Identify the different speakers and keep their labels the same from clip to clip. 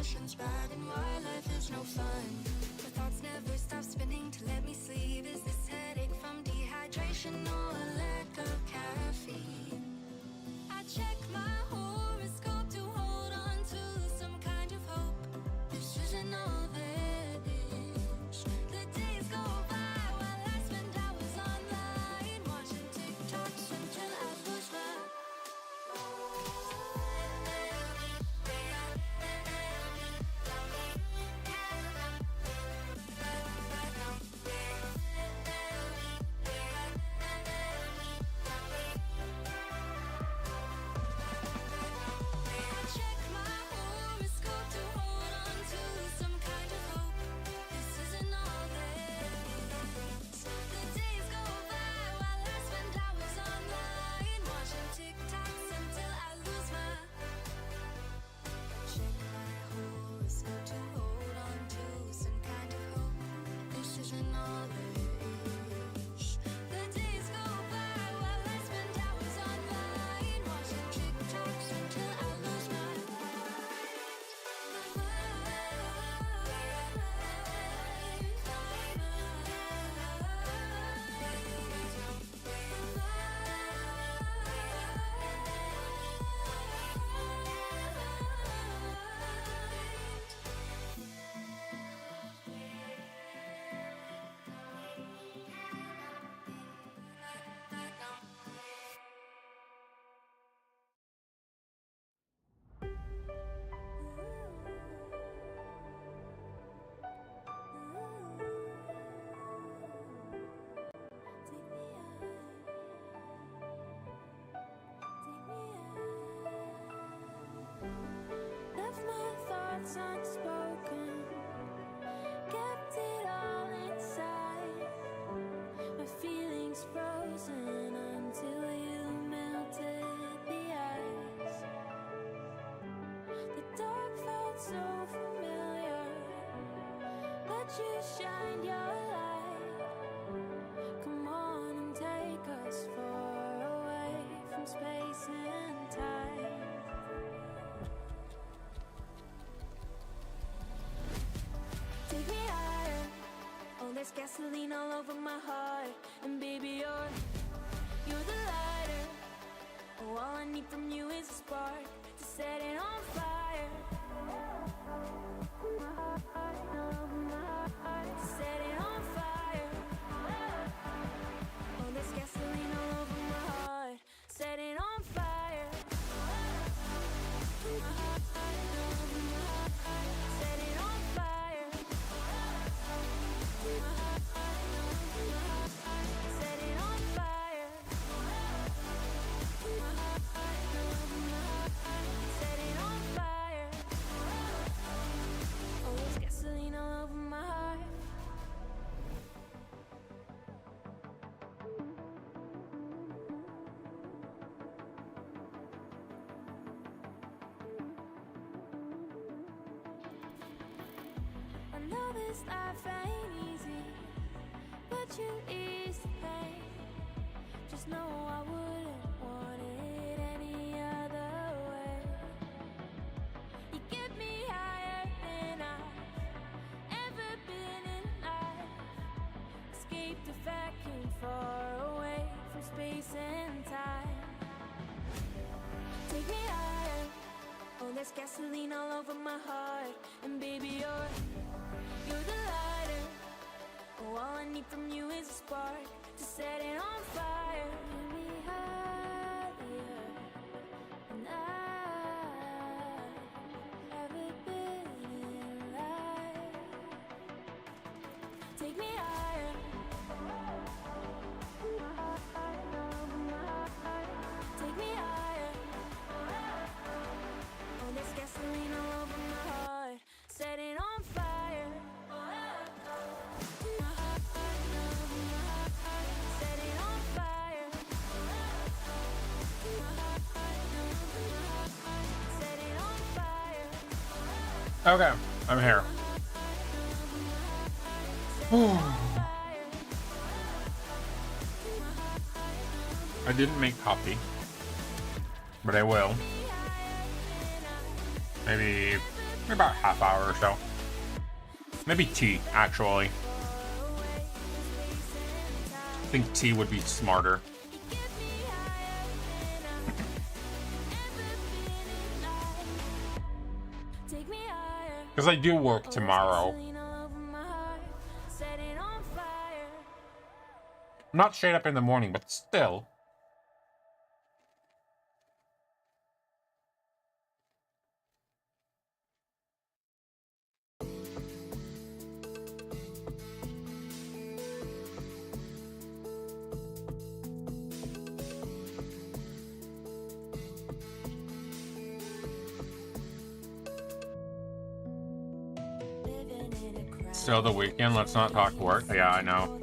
Speaker 1: questions bad and why life is no fun. The thoughts never stop spinning to let me sleep. Is this headache from dehydration or a lack of caffeine? I check my horoscope to hold on to some kind of hope. This isn't all there is. The days go by while I spend hours online watching TikToks until I lose my check my horoscope to hold on to some kind of hope. This isn't all there is. The days go by while I spend hours online watching TikToks until I lose my. Check my horoscope to hold on to some kind of hope. This isn't all there is. The days go by while I spend hours online watching TikToks until I lose my. Left my thoughts unspoken, kept it all inside. My feelings frozen until you melted the ice. The dark felt so familiar, but you shined your light. Come on and take us far away from space and time. Take me higher. Oh, there's gasoline all over my heart. And baby, you're the lighter. Oh, all I need from you is a spark to set it on fire. To set it on fire. Oh, there's gasoline all over my heart. Set it on fire. Set it on fire. Set it on fire. Set it on fire. Oh, there's gasoline all over my heart. I know this life ain't easy, but you ease the pain. Just know I wouldn't want it any other way. You get me higher than I've ever been in life. Escape the vacuum far away from space and time. Take me higher. Oh, there's gasoline all over my heart. And baby, you're the lighter. Oh, all I need from you is a spark to set it on fire. Take me higher than I've ever been in life. Take me higher. Take me higher. Oh, there's gasoline all over my heart. Set it on fire. Set it on fire. Set it on fire.
Speaker 2: Okay, I'm here. I didn't make coffee, but I will. Maybe About half hour or so. Maybe tea, actually. I think tea would be smarter. Because I do work tomorrow. Not straight up in the morning, but still. Still the weekend, let's not talk work. Yeah, I know.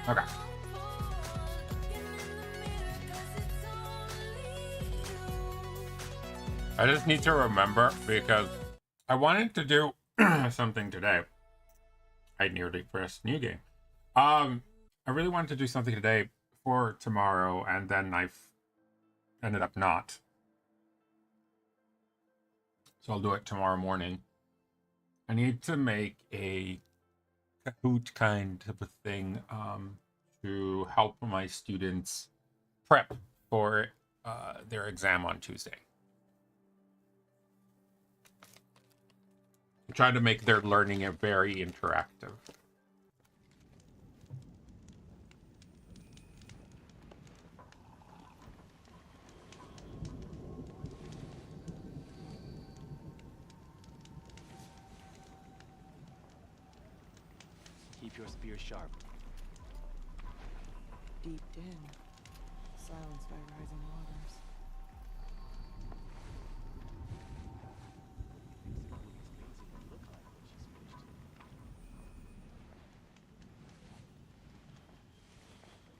Speaker 2: Okay. I just need to remember because I wanted to do something today. I nearly pressed new game. I really wanted to do something today for tomorrow, and then I've ended up not. So I'll do it tomorrow morning. I need to make a Kahoot kind of a thing to help my students prep for their exam on Tuesday. I'm trying to make their learning very interactive.
Speaker 3: Keep your spear sharp.
Speaker 4: Deep din, silenced by rising waters.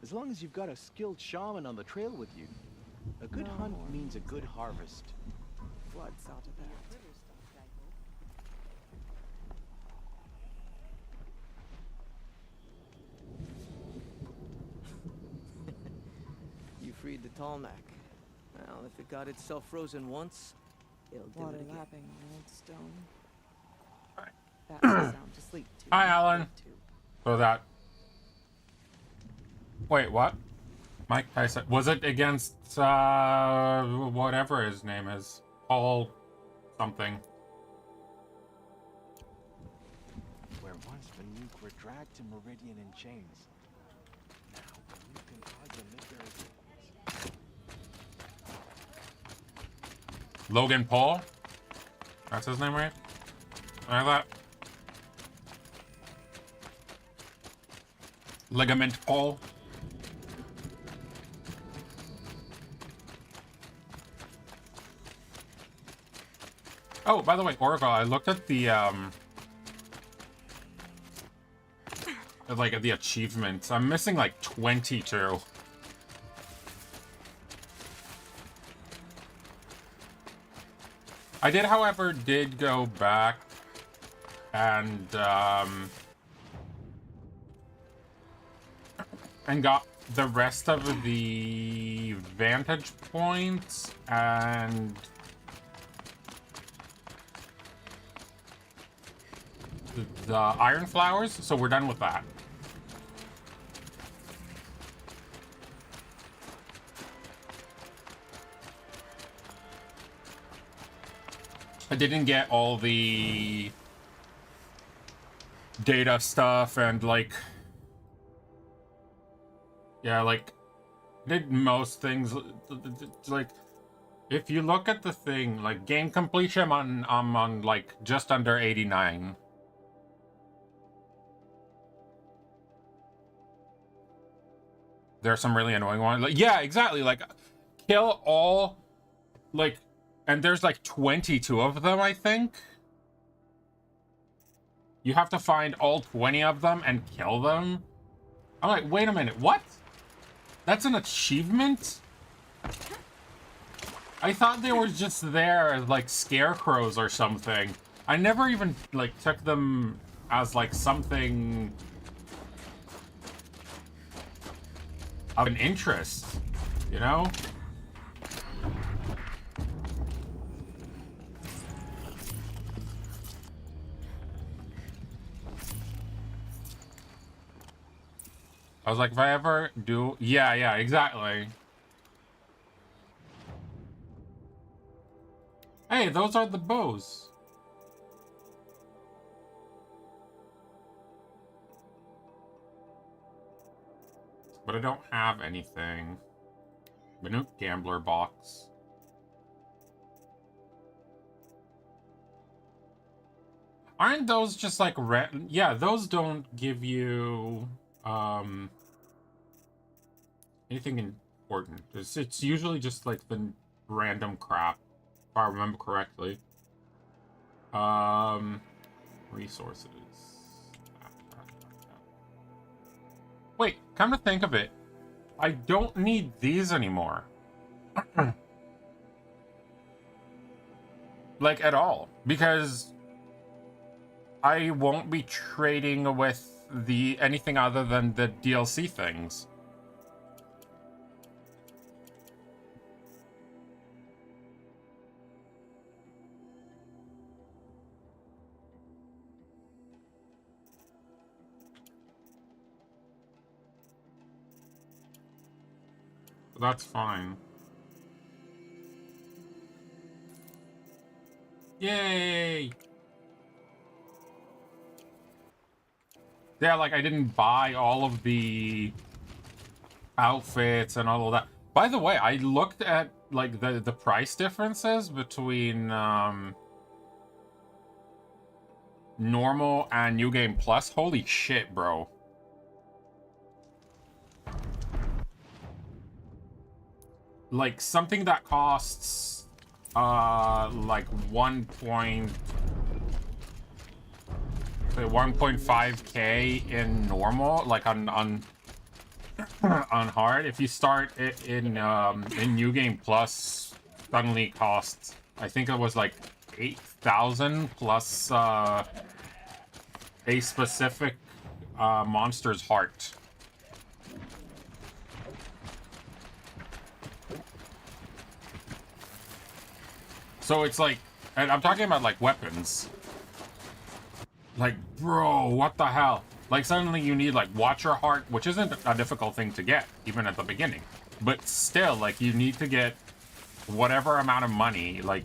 Speaker 3: As long as you've got a skilled shaman on the trail with you, a good
Speaker 4: No
Speaker 3: hunt
Speaker 4: more
Speaker 3: means a good harvest.
Speaker 4: Blood saw to that.
Speaker 5: You freed the Tallneck. Well, if it got itself frozen once, it'll do
Speaker 4: Water
Speaker 5: it again.
Speaker 4: lapping on old stone.
Speaker 2: Hi.
Speaker 4: That's a sound to sleep to.
Speaker 2: Hi, Alan.
Speaker 4: Too.
Speaker 2: So that. Wait, what? Mike Tyson. Was it against whatever his name is? Paul something.
Speaker 3: Where once Vanuke were dragged to Meridian in chains. Now Vanuke and Ozra make their appearance.
Speaker 2: Logan Paul? That's his name, right? I thought. Ligament Paul. Oh, by the way, Oracle, I looked at the like the achievements. I'm missing like 22. I did, however, go back and got the rest of the vantage points and the iron flowers, so we're done with that. I didn't get all the data stuff and like, yeah, like did most things. Like if you look at the thing, like game completion, I'm on like just under 89. There's some really annoying ones. Like, yeah, exactly. Like, kill all, like, And there's like 22 of them, I think. You have to find all 20 of them and kill them. I'm like, wait a minute, what? That's an achievement? I thought they were just there as like scarecrows or something. I never even like took them as like something of an interest, you know? I was like, if I ever do... Yeah, exactly. Hey, those are the bows. But I don't have anything. Minute Gambler box. Aren't those just like... Yeah, those don't give you... anything important. It's usually just like the random crap, if I remember correctly. Resources. Wait, come to think of it, I don't need these anymore. Like, at all. Because I won't be trading with anything other than the DLC things. That's fine. Yay! Yeah, like I didn't buy all of the outfits and all of that. By the way, I looked at like the price differences between normal and New Game Plus. Holy shit, bro. Like something that costs like 1.5K in normal, like on on hard. If you start it in New Game Plus, suddenly costs, I think it was like 8,000 plus a specific monster's heart. So it's like, and I'm talking about like weapons. Like, bro, what the hell? Like suddenly you need like Watcher Heart, which isn't a difficult thing to get, even at the beginning. But still, like you need to get whatever amount of money, like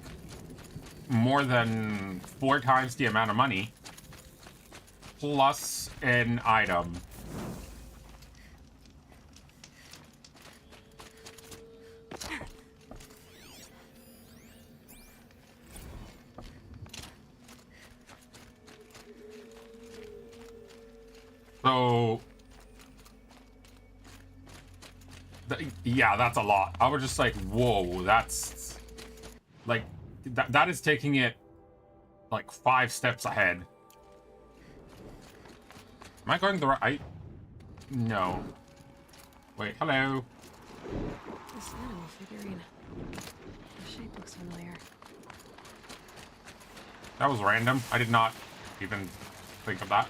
Speaker 2: more than 4 times the amount of money, plus an item. So, yeah, that's a lot. I was just like, whoa, that's like, that is taking it like 5 steps ahead. Am I going the right? No. Wait, hello.
Speaker 4: This animal figurine. The shape looks familiar.
Speaker 2: That was random. I did not even think of that.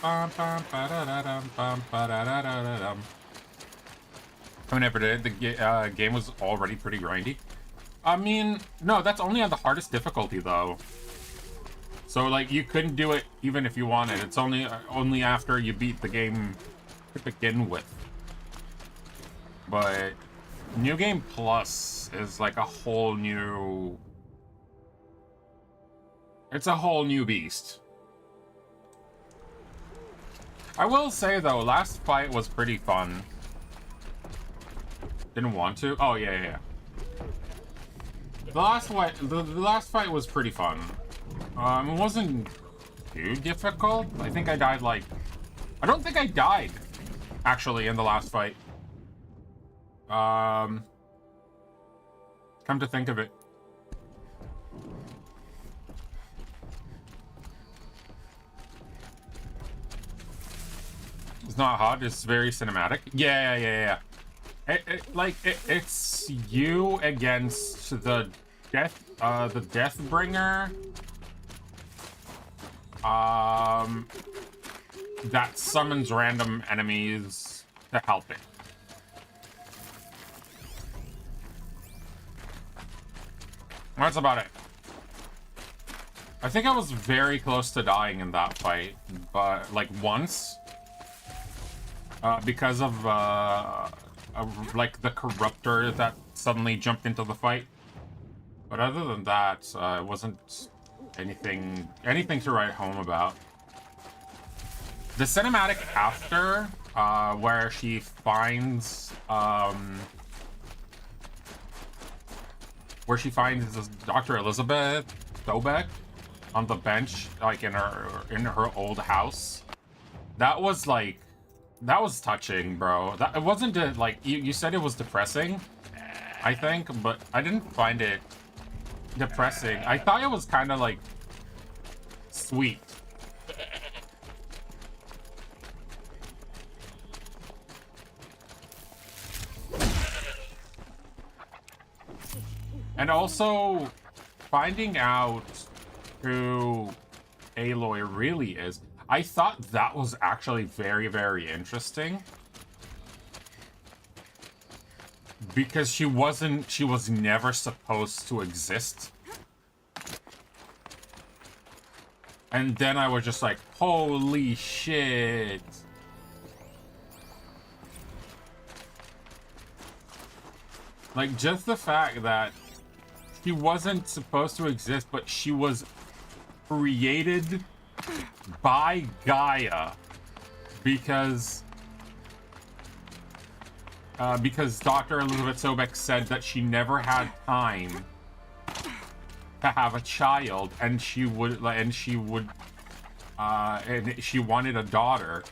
Speaker 2: I never did. The game was already pretty grindy. I mean, no, that's only on the hardest difficulty, though. So, like, you couldn't do it even if you wanted. It's only after you beat the game to begin with. But New Game Plus is like a whole new... It's a whole new beast. I will say, though, last fight was pretty fun. Didn't want to? Oh, yeah. The last fight was pretty fun. It wasn't too difficult. I think I died like... I don't think I died, actually, in the last fight. Come to think of it. It's not hot. It's very cinematic. Yeah. It's you against the Deathbringer. That summons random enemies to help it. That's about it. I think I was very close to dying in that fight, but like once, because of like the corruptor that suddenly jumped into the fight. But other than that, it wasn't anything to write home about. The cinematic after, where she finds Dr. Elizabeth Sobek on the bench, like in her old house. That was touching, bro. That it wasn't like you said it was depressing, I think, but I didn't find it depressing. I thought it was kind of like sweet. And also finding out who Aloy really is. I thought that was actually very, very interesting. Because she was never supposed to exist. And then I was just like, holy shit. Like, just the fact that she wasn't supposed to exist, but she was created by Gaia because Dr. Elizabeth Sobek said that she never had time to have a child, and she wanted a daughter.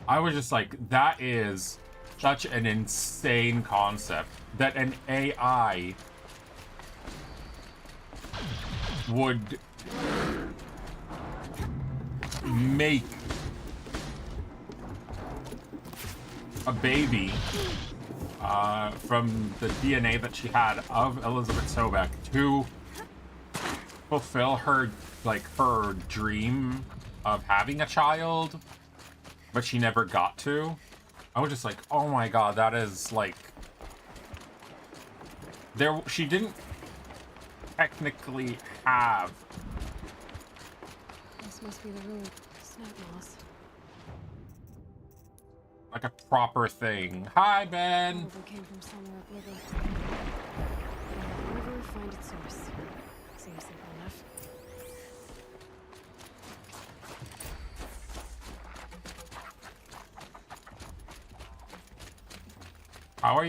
Speaker 2: I was just like, that is such an insane concept that an AI would make a baby from the DNA that she had of Elizabeth Sobek to fulfill her dream of having a child, but she never got to. I was just like, oh my god, that is like she didn't technically have.
Speaker 4: This must be the road. Snap moss.
Speaker 2: Like a proper thing. Hi, Ben.
Speaker 4: Probably came from somewhere upriver. River, find its source. Seems simple enough.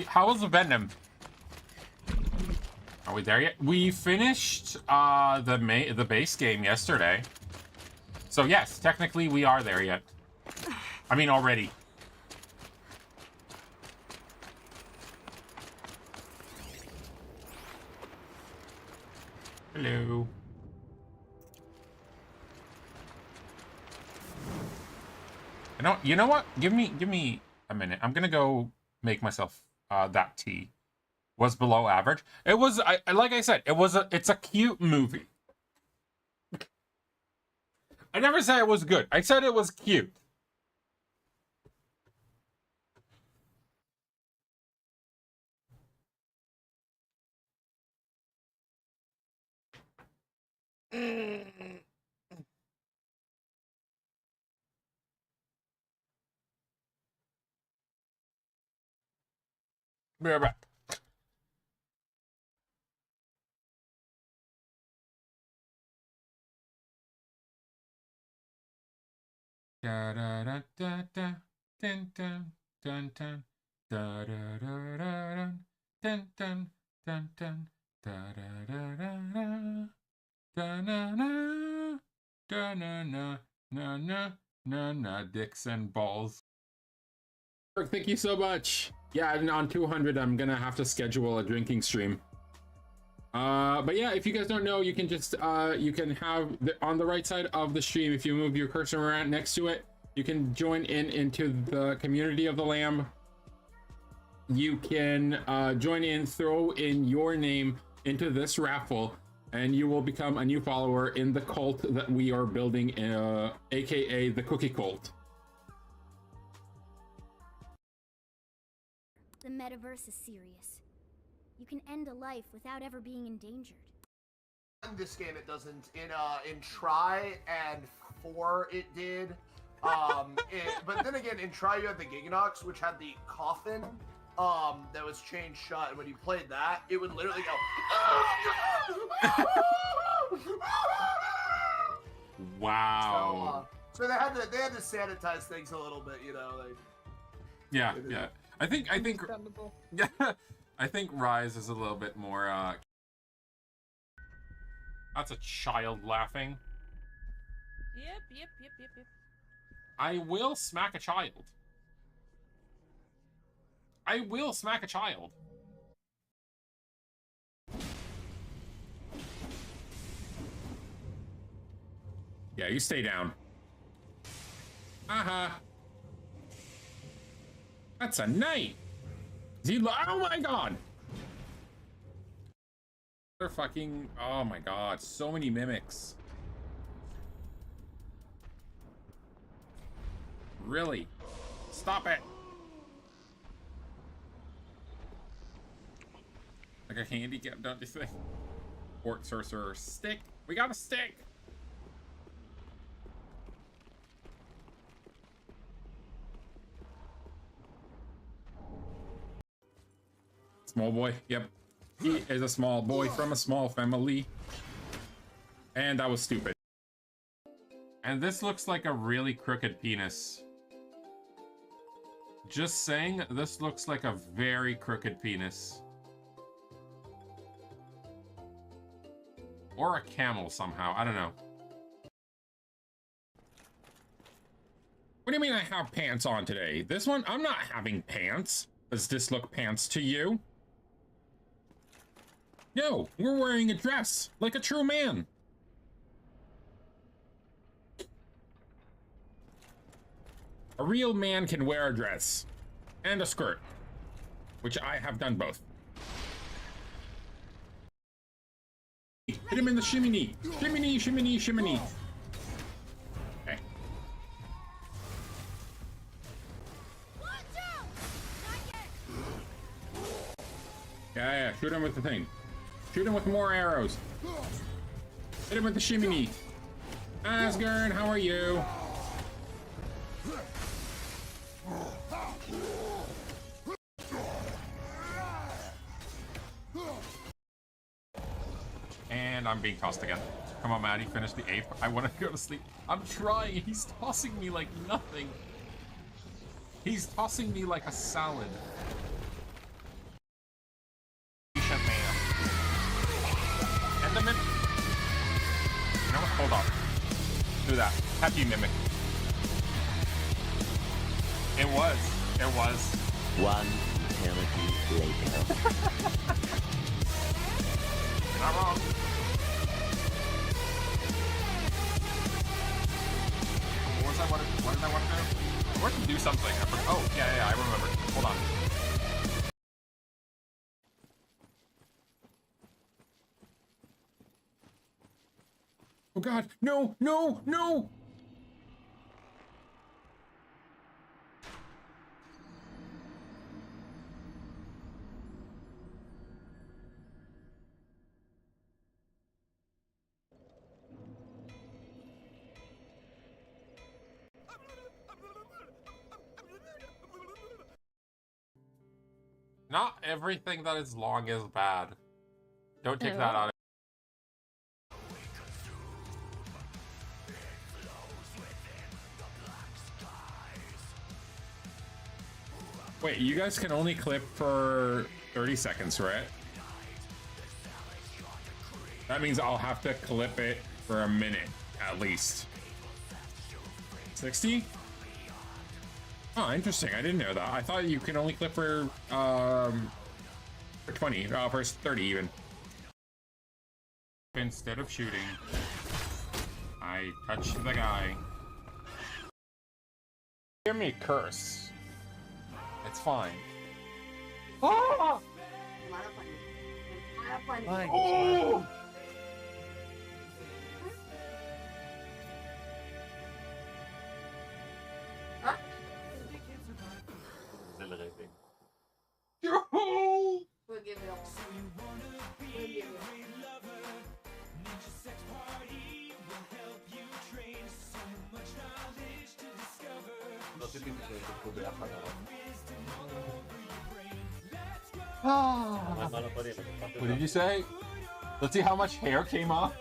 Speaker 2: How was the Venom? Are we there yet? We finished the base game yesterday. So yes, technically we are there yet. I mean already. Hello. You know what? Give me a minute. I'm gonna go make myself that tea. Was below average. It was like I said, it's a cute movie. I never said it was good. I said it was cute. Be right back. Da da da da da dun dun dun dun da da da da dun dun dun dun da da da da da na na da na na na na na na dicks and balls. Thank you so much. Yeah, and on 200 I'm gonna have to schedule a drinking stream. But yeah, if you guys don't know, you can just you can have on the right side of the stream, if you move your cursor around next to it, You can join into the community of the Lamb. You can join in, throw in your name into this raffle, and you will become a new follower in the cult that we are building, aka the Cookie Cult.
Speaker 6: The metaverse is serious. You can end a life without ever being endangered.
Speaker 7: In this game it doesn't. In Try and 4 it did. But then again, in Try you had the Giganox, which had the coffin that was chained shut, and when you played that, it would literally go.
Speaker 2: Wow.
Speaker 7: So they had to sanitize things a little bit, you know. Like,
Speaker 2: Yeah. I think yeah. I think Rise is a little bit more. That's a child laughing.
Speaker 8: Yep.
Speaker 2: I will smack a child. I will smack a child. Yeah, you stay down. That's a knight. Is he? Oh my god. They're fucking. Oh my god. So many mimics. Really? Stop it. Like a handicap, don't you think? Orc sorcerer stick. We got a stick. Small boy. Yep. He is a small boy from a small family. And that was stupid. And this looks like a really crooked penis. Just saying, this looks like a very crooked penis. Or a camel somehow. I don't know. What do you mean I have pants on today? This one, I'm not having pants. Does this look pants to you? No, we're wearing a dress like a true man. A real man can wear a dress and a skirt, which I have done both. Hit him in the shimmy. Shimmy, shimmy, shimmy. Okay. Yeah, shoot him with the thing. Shoot him with more arrows. Hit him with the shimmy. Asgard, how are you? And I'm being tossed again. Come on, Maddie, finish the ape. I want to go to sleep. I'm trying. He's tossing me like nothing. He's tossing me like a salad. And the mimic. You know what? Hold on. Do that. Happy mimic. It was. It was.
Speaker 9: One eternity later.
Speaker 2: You're not wrong. What did I want to do? I wanted to do something. Oh, yeah, I remember. Hold on. Oh god, no, no, no! Not everything that is long is bad. Don't take that out of. Wait, you guys can only clip for 30 seconds, right? That means I'll have to clip it for a minute, at least. 60? Oh, interesting. I didn't know that. I thought you can only clip for 20, for 30 even. Instead of shooting, I touch the guy. Hear me curse. It's fine. Oh!
Speaker 5: Why?
Speaker 2: Oh!
Speaker 9: Exhilarating.
Speaker 2: Yo!
Speaker 8: We'll give it all. We'll give it all.
Speaker 2: What did you say? Let's see how much hair came off.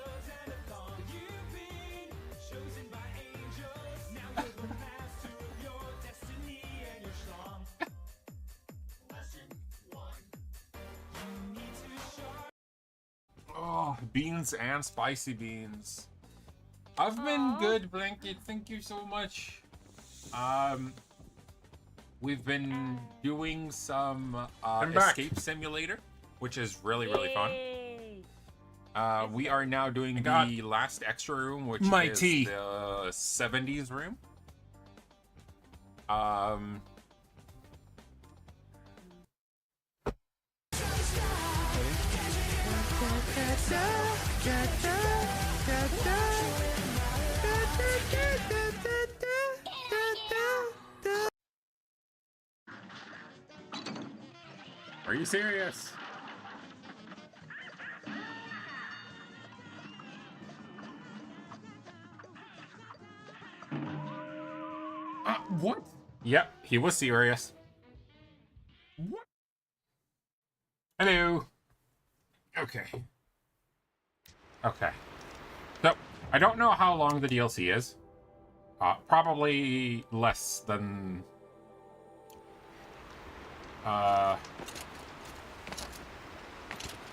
Speaker 2: Oh, beans and spicy beans. I've been good, Blanket. Thank you so much. We've been doing some escape simulator, which is really fun. We are now doing the last extra room, which is the 70s room. Are you serious? What? Yep, he was serious. What? Hello. Okay. Okay. So, I don't know how long the DLC is. Probably less than...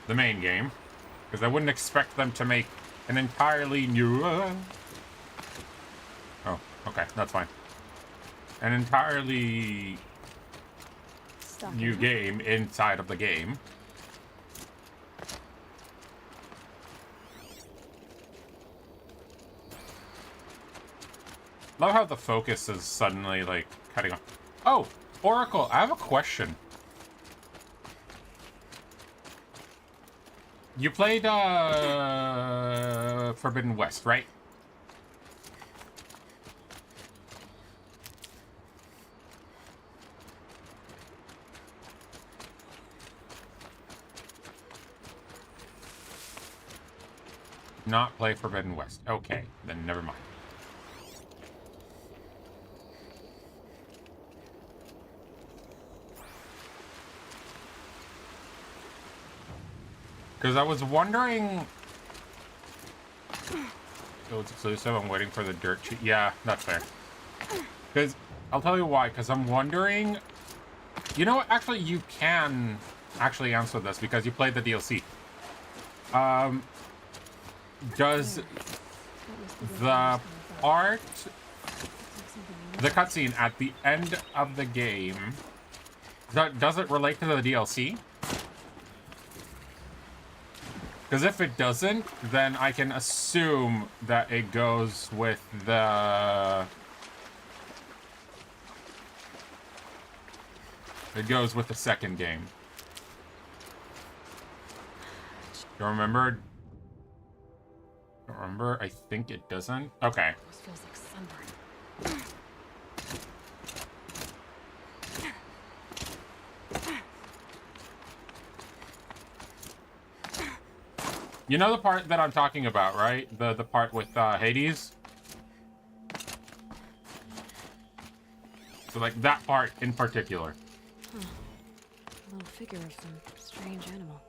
Speaker 2: the main game. Because I wouldn't expect them to make an entirely new... Oh, okay, that's fine. An entirely new game inside of the game. Love how the focus is suddenly, like, cutting off. Oh, Oracle, I have a question. You played, Forbidden West, right? Not play Forbidden West. Okay, then never mind. Because I was wondering... Oh, it's exclusive. I'm waiting for the dirt cheat. Yeah, that's fair. Because, I'll tell you why. Because I'm wondering... You know what? Actually, you can actually answer this because you played the DLC. Does the part... The cutscene at the end of the game... Does it relate to the DLC? Because if it doesn't, then I can assume that it goes with the... It goes with the second game. Do you remember? Remember? I think it doesn't. Okay.
Speaker 4: This feels like sunburn.
Speaker 2: You know the part that I'm talking about, right? The part with Hades? So like that part in particular.
Speaker 4: Huh. A little figure of some strange animal.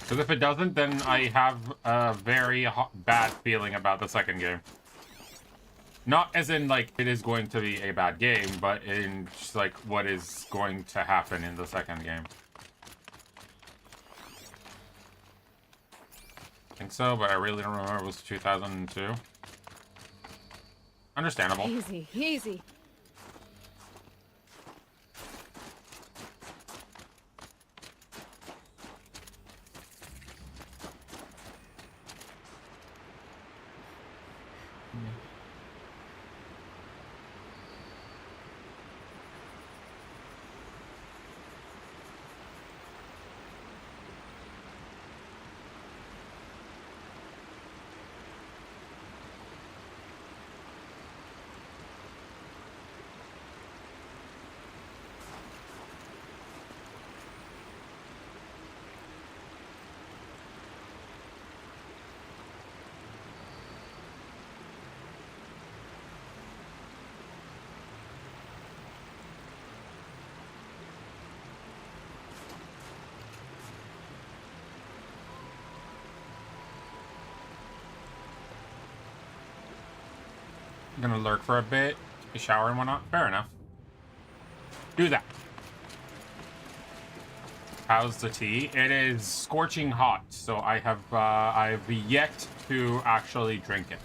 Speaker 2: Because if it doesn't, then I have a very bad feeling about the second game. Not as in, like, it is going to be a bad game, but in just, like, what is going to happen in the second game. I think so, but I really don't remember. It was 2002. Understandable.
Speaker 4: Easy, easy.
Speaker 2: I'm gonna lurk for a bit, shower and whatnot. Fair enough. Do that. How's the tea? It is scorching hot, so I've yet to actually drink it.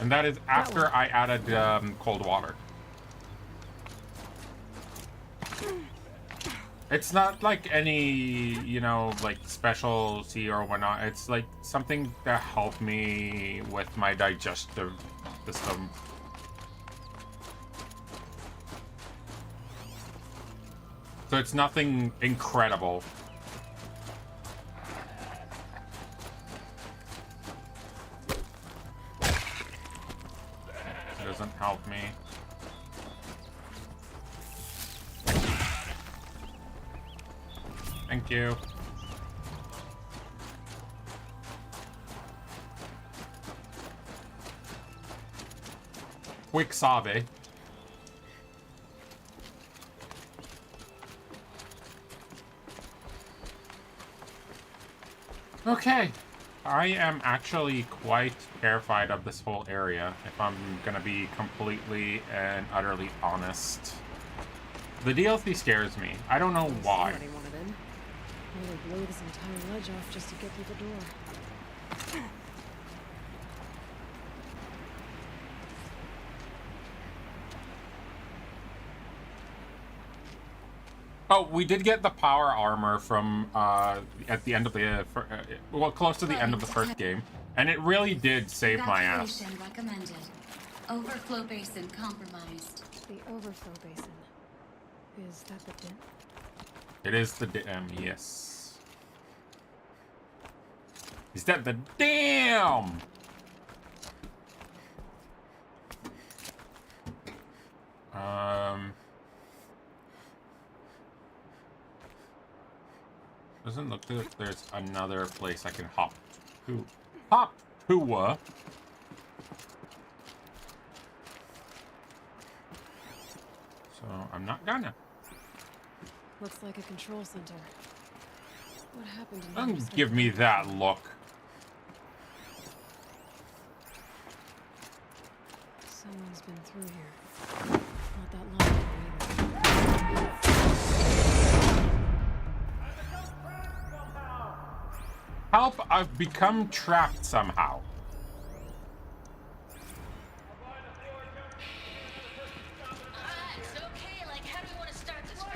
Speaker 2: And that is after I added cold water. It's not like any, you know, like special tea or whatnot. It's like something that helped me with my digestive system. So it's nothing incredible. It doesn't help me. Thank you. Quick sabe. Okay. I am actually quite terrified of this whole area, if I'm gonna be completely and utterly honest. The DLC scares me. I don't know why.
Speaker 4: Somebody wanted in. Nearly blew this entire ledge off just to get through the door.
Speaker 2: Oh, we did get the power armor from at the end of the well, close to the end of the first game, and it really did save my ass.
Speaker 10: Evacuation recommended. Overflow basin compromised.
Speaker 4: The overflow basin. Is that the dent?
Speaker 2: It is the yes. Is that the dam? Doesn't look like there's another place I can hop to. Hop to. So I'm not gonna.
Speaker 4: Looks like a control center. What happened in
Speaker 2: Don't
Speaker 4: here?
Speaker 2: give me that look.
Speaker 4: Someone's been through here. Not that long ago either.
Speaker 2: Help, I've become trapped somehow.
Speaker 10: It's okay. Like, how do we want to start this room?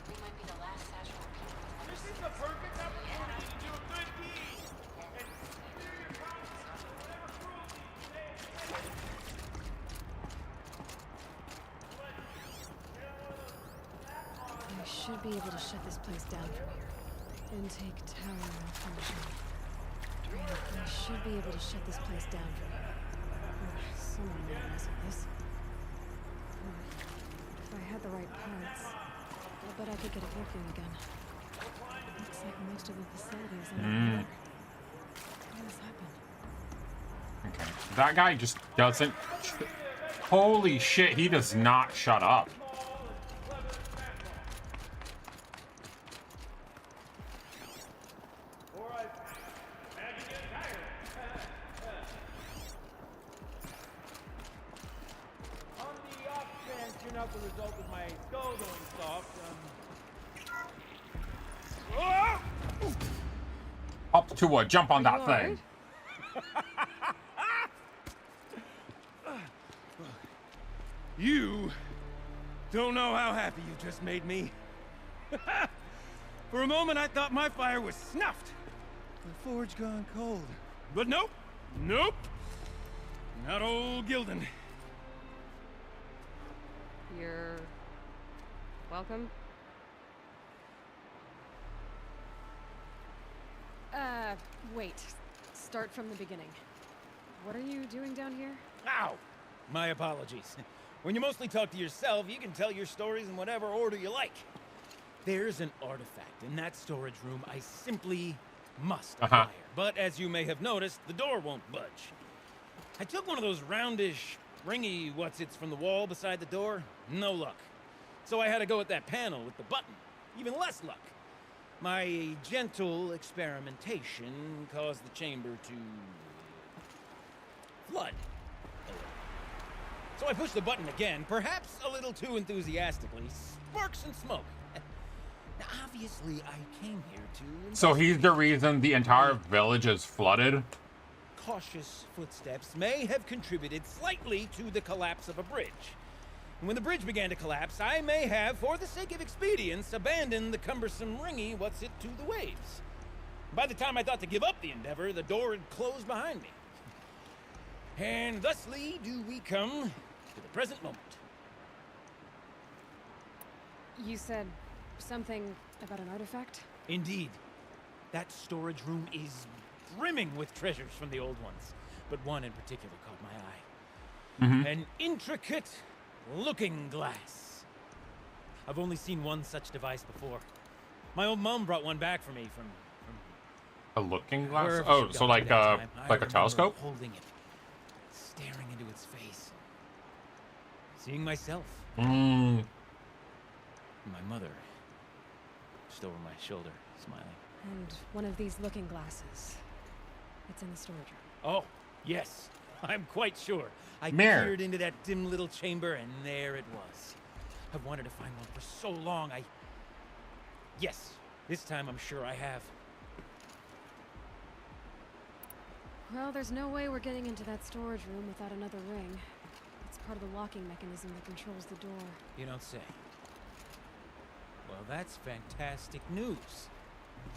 Speaker 10: We might be the last satchel of people.
Speaker 8: This is the perfect opportunity to do a good deed. And steer your conscience from whatever cruelty
Speaker 4: I should be able to shut this place down from here. Intake tower malfunction. I should be able to shut this place down from here. Someone made a mess of this. If I had the right parts, I bet I could get it working again. Looks like most of the facilities are under. What has happened?
Speaker 2: Okay. That guy just doesn't... Holy shit, he does not shut up.
Speaker 8: on the off chance you're not the result of my skull going soft,
Speaker 2: Up to a jump on
Speaker 4: Are
Speaker 2: that
Speaker 4: you
Speaker 2: thing.
Speaker 8: You don't know how happy you just made me. For a moment, I thought my fire was snuffed. The forge gone cold. But nope. Nope. Not old Gildan.
Speaker 4: You're welcome. Wait. Start from the beginning. What are you doing down here?
Speaker 8: Ow! My apologies. When you mostly talk to yourself, you can tell your stories in whatever order you like. There's an artifact in that storage room I simply must acquire. But as you may have noticed, the door won't budge. I took one of those roundish, ringy what's-its from the wall beside the door. No luck. So I had to go with that panel with the button. Even less luck. My gentle experimentation caused the chamber to flood. So I pushed the button again, perhaps a little too enthusiastically. Sparks and smoke. Now, obviously, I came here to...
Speaker 2: So he's the reason the entire village is flooded?
Speaker 8: Cautious footsteps may have contributed slightly to the collapse of a bridge. And when the bridge began to collapse, I may have, for the sake of expedience, abandoned the cumbersome ringy what's-it to the waves. By the time I thought to give up the endeavor, the door had closed behind me. And thusly do we come to the present moment.
Speaker 4: You said something about an artifact?
Speaker 8: Indeed. That storage room is brimming with treasures from the old ones, but one in particular caught my eye. An intricate looking glass. I've only seen one such device before. My old mom brought one back for me from
Speaker 2: A looking glass?
Speaker 8: wherever
Speaker 2: Oh,
Speaker 8: she'd
Speaker 2: so
Speaker 8: gone
Speaker 2: like
Speaker 8: to that time. I
Speaker 2: a
Speaker 8: remember
Speaker 2: telescope?
Speaker 8: holding it, staring into its face, seeing myself.
Speaker 2: Mm.
Speaker 8: My mother, just over my shoulder, smiling.
Speaker 4: And one of these looking glasses. It's in the storage room.
Speaker 8: Oh, yes. I'm quite sure. I
Speaker 2: Mirror.
Speaker 8: peered into that dim little chamber, and there it was. I've wanted to find one for so long, Yes, this time I'm sure I have.
Speaker 4: Well, there's no way we're getting into that storage room without another ring. It's part of the locking mechanism that controls the door.
Speaker 8: You don't say. Well, that's fantastic news.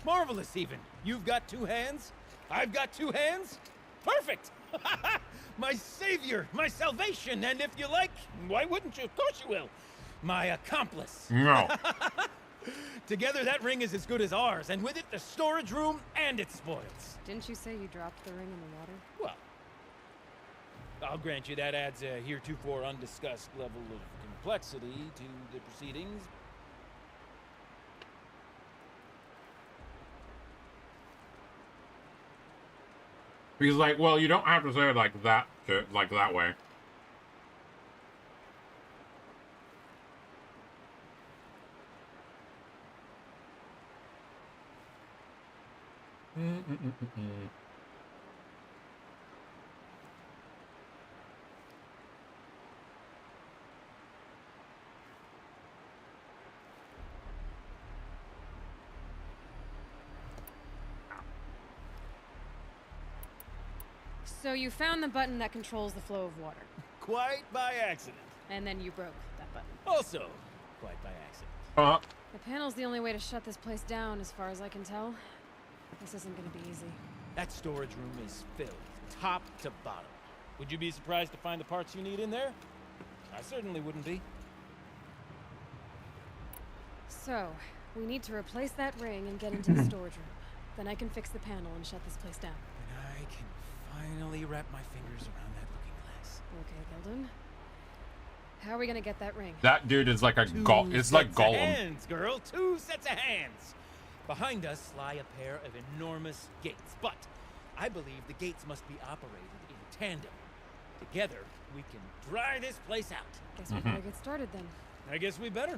Speaker 8: Marvelous, even. You've got two hands. I've got two hands. Perfect! My savior, my salvation, and if you like, why wouldn't you? Of course you will. My accomplice.
Speaker 2: No.
Speaker 8: Together, that ring is as good as ours, and with it, the storage room and its spoils.
Speaker 4: Didn't you say you dropped the ring in the water?
Speaker 8: Well, I'll grant you that adds a heretofore undiscussed level of complexity to the proceedings.
Speaker 2: He's like, well, you don't have to say it like that, like that way.
Speaker 4: So you found the button that controls the flow of water,
Speaker 8: Quite by accident.
Speaker 4: and then you broke that button.
Speaker 8: Also, quite by accident.
Speaker 4: The panel's the only way to shut this place down, as far as I can tell. This isn't gonna be easy.
Speaker 8: That storage room is filled, top to bottom. Would you be surprised to find the parts you need in there? I certainly wouldn't be.
Speaker 4: So, we need to replace that ring and get into the storage room. Then I can fix the panel and shut this place down.
Speaker 8: And I can finally wrap my fingers around that looking glass.
Speaker 4: Okay, Gildan. How are we gonna get that ring?
Speaker 2: That dude is like a it's like
Speaker 8: Two sets of
Speaker 2: Gollum.
Speaker 8: hands, girl. 2 sets of hands. Behind us lie a pair of enormous gates, but I believe the gates must be operated in tandem. Together, we can dry this place out.
Speaker 4: Guess we better get started then.
Speaker 8: I guess we better.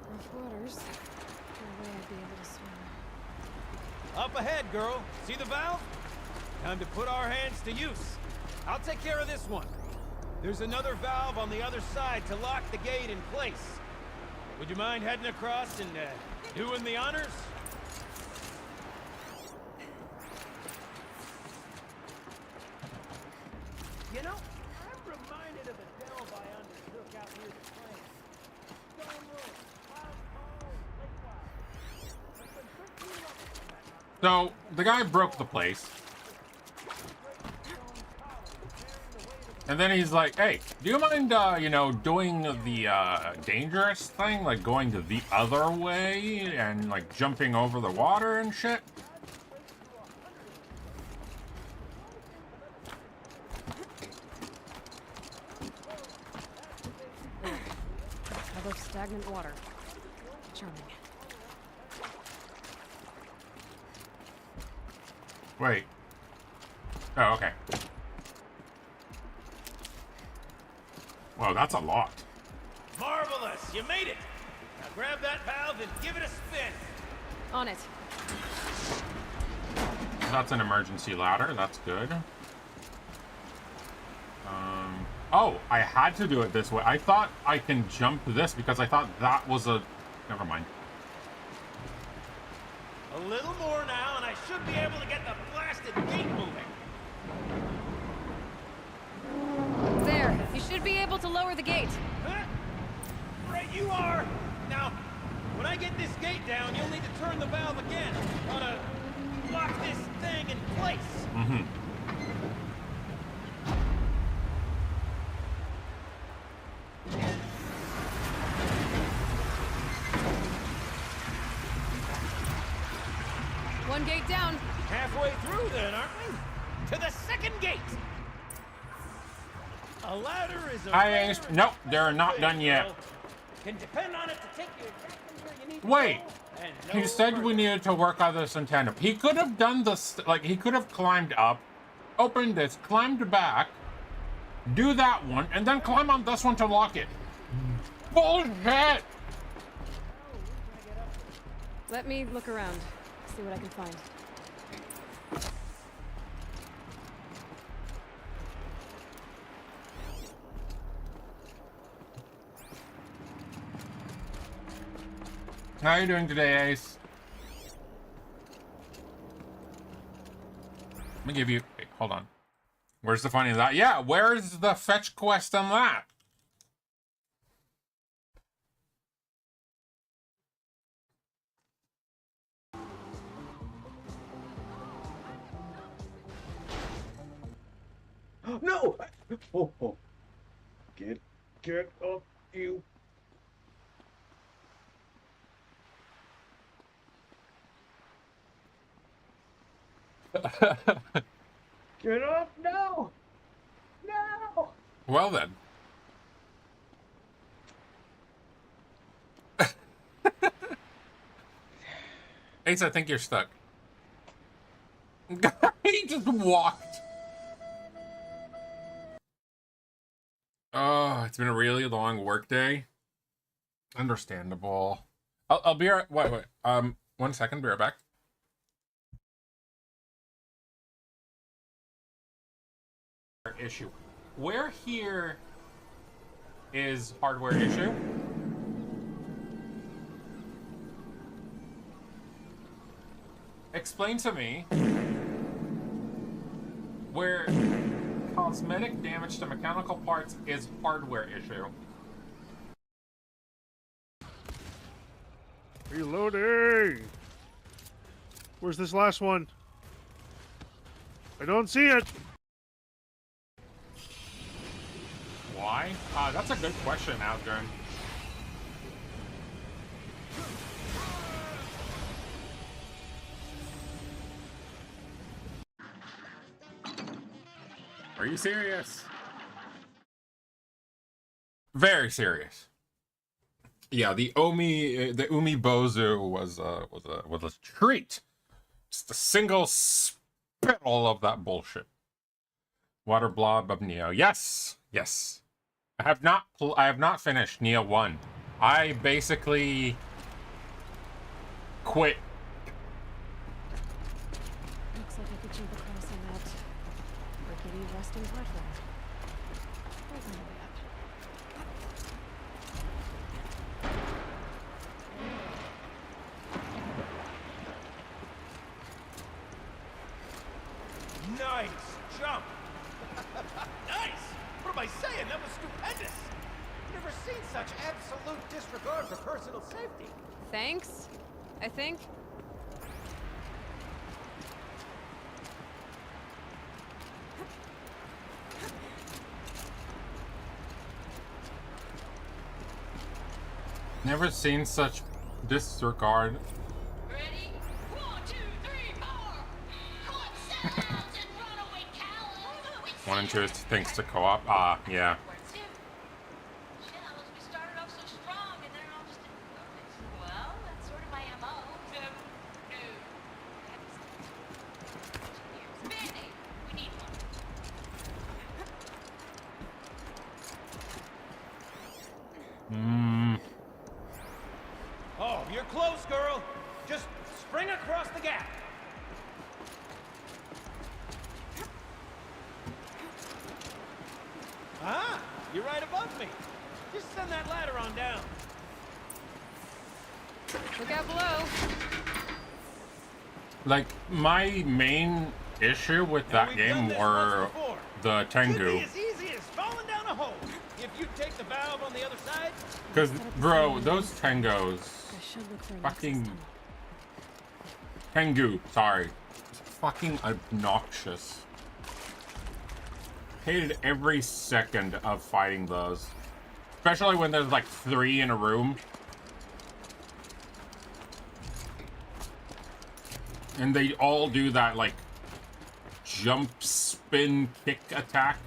Speaker 4: Rough waters. No way I'd be able to swim.
Speaker 8: Up ahead, girl. See the valve? Time to put our hands to use. I'll take care of this one. There's another valve on the other side to lock the gate in place. Would you mind heading across and doing the honors? You know, I'm reminded of a delve I undertook out near the plant. Stone room, wild coal, lake wild.
Speaker 2: So the guy broke the place. And then he's like, hey, do you mind, you know, doing the dangerous thing? Like going the other way and like jumping over the water and shit?
Speaker 4: Above stagnant water. Charming.
Speaker 2: Wait. Oh, okay. Wow, that's a lot.
Speaker 8: Marvelous! You made it! Now grab that valve and give it a spin!
Speaker 4: On it.
Speaker 2: That's an emergency ladder. That's good. Oh, I had to do it this way. I thought I can jump this because I thought that was a... Never mind.
Speaker 8: A little more now, and I should be able to get the blasted gate moving.
Speaker 4: There. You should be able to lower the gate.
Speaker 8: Huh? Right you are! Now, when I get this gate down, you'll need to turn the valve again. Gotta lock this thing in place.
Speaker 2: Mm-hmm.
Speaker 4: One gate down.
Speaker 8: Halfway through then, aren't we? To the second gate! A ladder is a...
Speaker 2: I ain't... Nope, they're not done yet.
Speaker 8: Can depend on it to take you exactly where you need to
Speaker 2: Wait.
Speaker 8: go, and
Speaker 2: He
Speaker 8: no
Speaker 2: said we
Speaker 8: further.
Speaker 2: needed to work on this in tandem. He could have done this... Like, he could have climbed up, opened this, climbed back, do that one, and then climb on this one to lock it. Bullshit!
Speaker 4: Let me look around. See what I can find.
Speaker 2: How are you doing today, Ace? Let me give you... Wait, hold on. Where's the fun in that? Yeah, where's the fetch quest on that?
Speaker 3: No! Oh, oh. Get up, you. Get up! No! No!
Speaker 2: Well then. Ace, I think you're stuck. He just walked. Oh, it's been a really long work day. Understandable. I'll be right. Wait. 1 second. Be right back. Issue. Where here is hardware issue? Explain to me where cosmetic damage to mechanical parts is hardware issue.
Speaker 11: Reloading! Where's this last one? I don't see it!
Speaker 2: Why? That's a good question, Algren. Are you serious? Very serious. Yeah, the Umi Bozu was a treat. Just a single spittle of that bullshit. Water blob of Neo. Yes. I have not finished Neo 1. I basically quit.
Speaker 4: Looks like I could jump across on that rickety rusting platform. Wait a minute.
Speaker 8: jump. Nice! What am I saying? That was stupendous! Never seen such absolute disregard for personal safety.
Speaker 4: Thanks, I think.
Speaker 2: Never seen such disregard.
Speaker 10: Ready? 1, 2, 3, 4. Collect sellouts and runaway cowards.
Speaker 2: 1 and 2 is thanks to co-op. Yeah.
Speaker 10: Shells, we started off so strong and then it all just didn't focus. Well, that's sort of my MO. Band-Aid. We need one.
Speaker 8: Oh, you're close, girl. Just spring across the gap. Ah, you're right above me. Just send that ladder on down.
Speaker 4: Look out below.
Speaker 2: Like, my main issue with that
Speaker 8: We've
Speaker 2: game
Speaker 8: done this
Speaker 2: were
Speaker 8: once before.
Speaker 2: the
Speaker 8: Should be
Speaker 2: Tengu.
Speaker 8: as easy as falling down a hole. If you take the valve on the other side.
Speaker 2: Because, bro, those Tengos.
Speaker 4: I should look for an
Speaker 2: Fucking.
Speaker 4: access tunnel.
Speaker 2: Tengu, sorry. It's fucking obnoxious. Hated every second of fighting those. Especially when there's like 3 in a room. And they all do that, like, jump, spin, kick attack.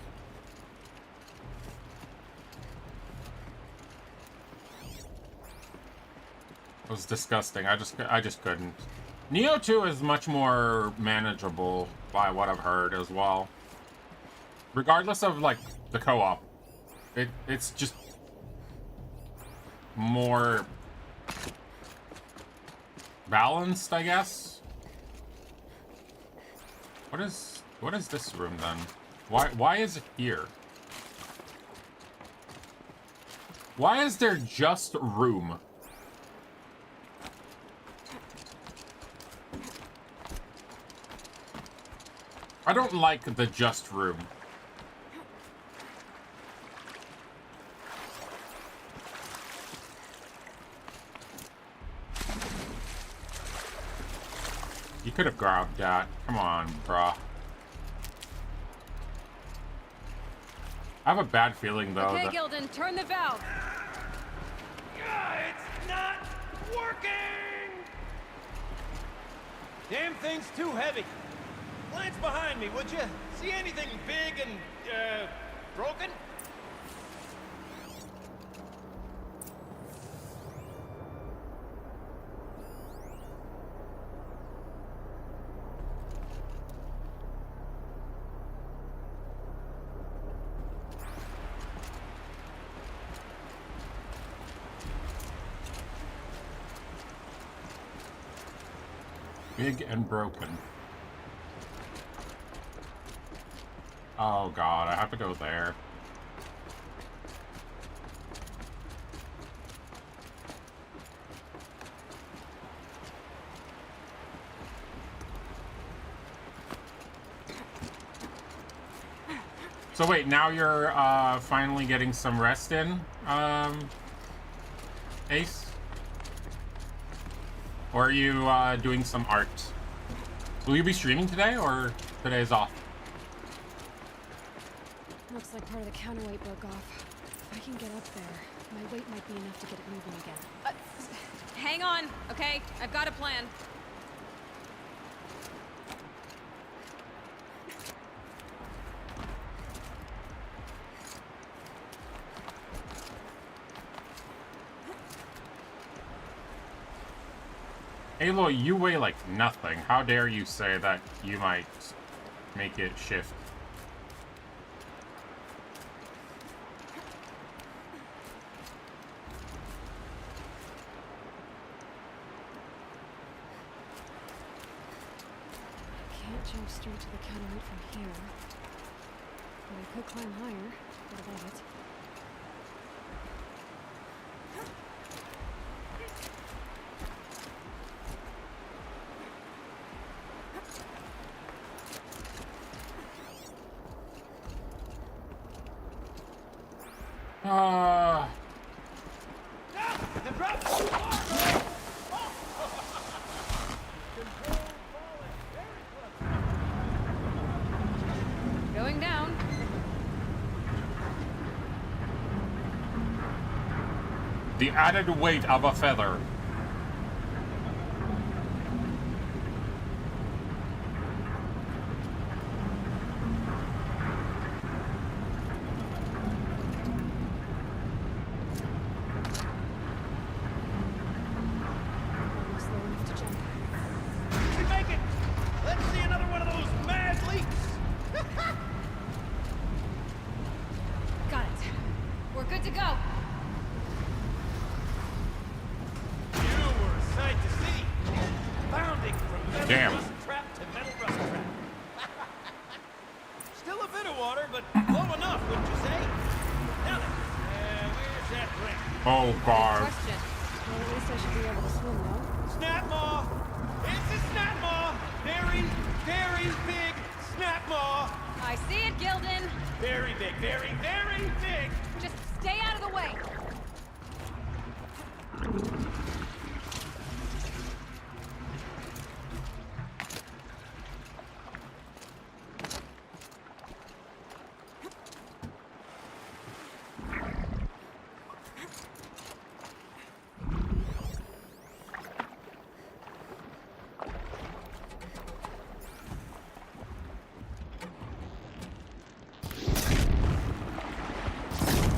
Speaker 2: It was disgusting. I just couldn't. Neo 2 is much more manageable by what I've heard as well. Regardless of, like, the co-op. It's just more balanced, I guess. What is this room then? Why is it here? Why is there just room? I don't like the just room. You could have grabbed that. Come on, bruh. I have a bad feeling, though.
Speaker 4: Okay,
Speaker 2: that...
Speaker 4: Gildan, turn the valve.
Speaker 8: It's not working! Damn thing's too heavy. Glance behind me, would you? See anything big and, broken?
Speaker 2: Big and broken. Oh god, I have to go there. So wait, now you're finally getting some rest in, Ace? Or are you doing some art? Will you be streaming today, or today is off?
Speaker 4: Looks like part of the counterweight broke off. If I can get up there, my weight might be enough to get it moving again. Hang on, okay? I've got a plan.
Speaker 2: Aloy, you weigh like nothing. How dare you say that you might make it shift?
Speaker 4: I can't jump straight to the counterweight from here. But I could climb higher. What about it?
Speaker 2: The added weight of a feather.
Speaker 4: Almost low enough to jump.
Speaker 8: We make it! Let's see another one of those mad leaks!
Speaker 4: Got it. We're good to go.
Speaker 8: You were a sight to see. Bounding from metal
Speaker 2: Damn.
Speaker 8: rust trap to metal rust trap. Still a bit of water, but low enough, wouldn't you say? Now then, where's that ring?
Speaker 2: Oh god.
Speaker 4: Question. Well, at least I should be able to swim now.
Speaker 8: Snap maw! It's a snap maw! Very, very big snap maw!
Speaker 10: I see it, Gildan.
Speaker 8: Very big, very, very big!
Speaker 10: Just stay out of the way.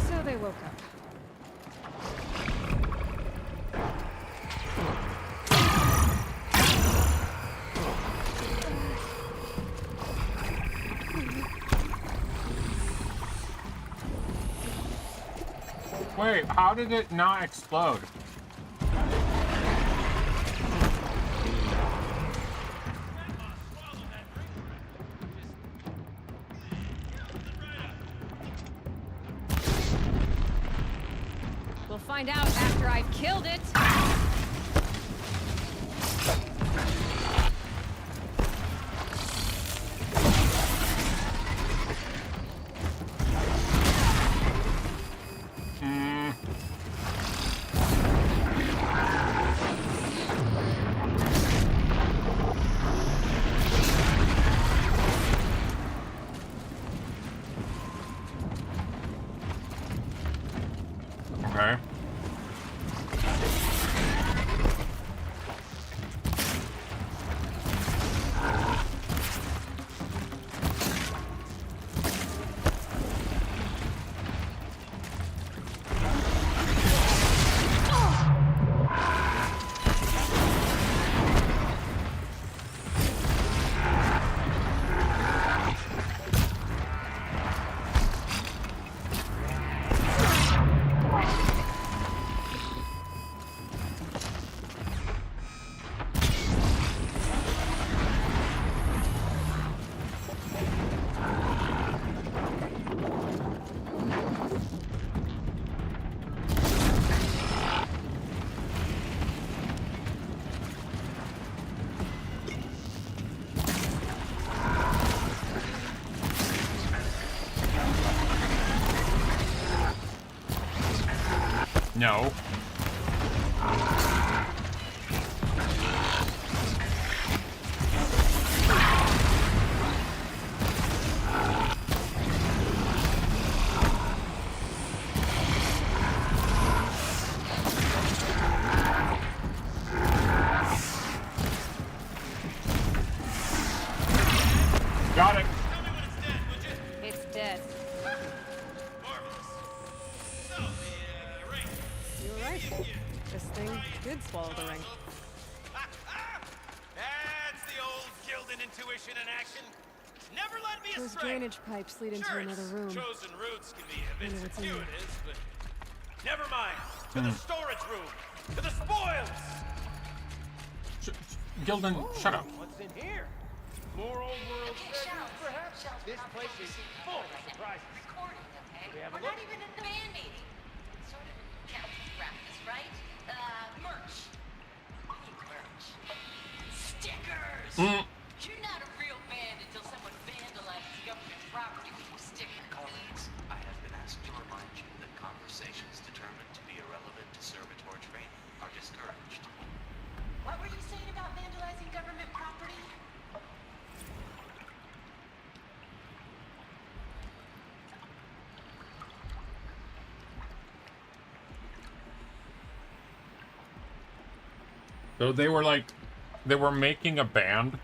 Speaker 4: So they woke up.
Speaker 2: Wait, how did it not explode?
Speaker 10: We'll find out after I've killed it.
Speaker 2: Okay. No. Got it.
Speaker 8: Tell me when it's dead, would you?
Speaker 10: It's dead.
Speaker 8: Marvelous. So, the ring.
Speaker 4: You were right. This thing did swallow the ring.
Speaker 8: That's the old Gildan intuition in action. Never led me
Speaker 4: Those
Speaker 8: astray.
Speaker 4: drainage pipes lead into
Speaker 8: Sure,
Speaker 4: another
Speaker 8: its
Speaker 4: room.
Speaker 8: chosen routes can be a bit
Speaker 4: Wonder what's in there.
Speaker 8: circuitous, but never mind. To the storage room. To the spoils.
Speaker 2: Gildan, shut up.
Speaker 8: What's in here? More old world treasures, perhaps? This place is full of surprises.
Speaker 10: Recording, okay?
Speaker 8: We have a
Speaker 10: We're
Speaker 8: look?
Speaker 10: not even in the band meeting. Sort of counts as practice, right? Merch. We need merch. Stickers! You're not a real band until someone vandalizes government property with your sticker.
Speaker 12: Colleagues, I have been asked to remind you that conversations determined to be irrelevant to servitor training are discouraged.
Speaker 10: What were you saying about vandalizing government property?
Speaker 2: So they were making a band.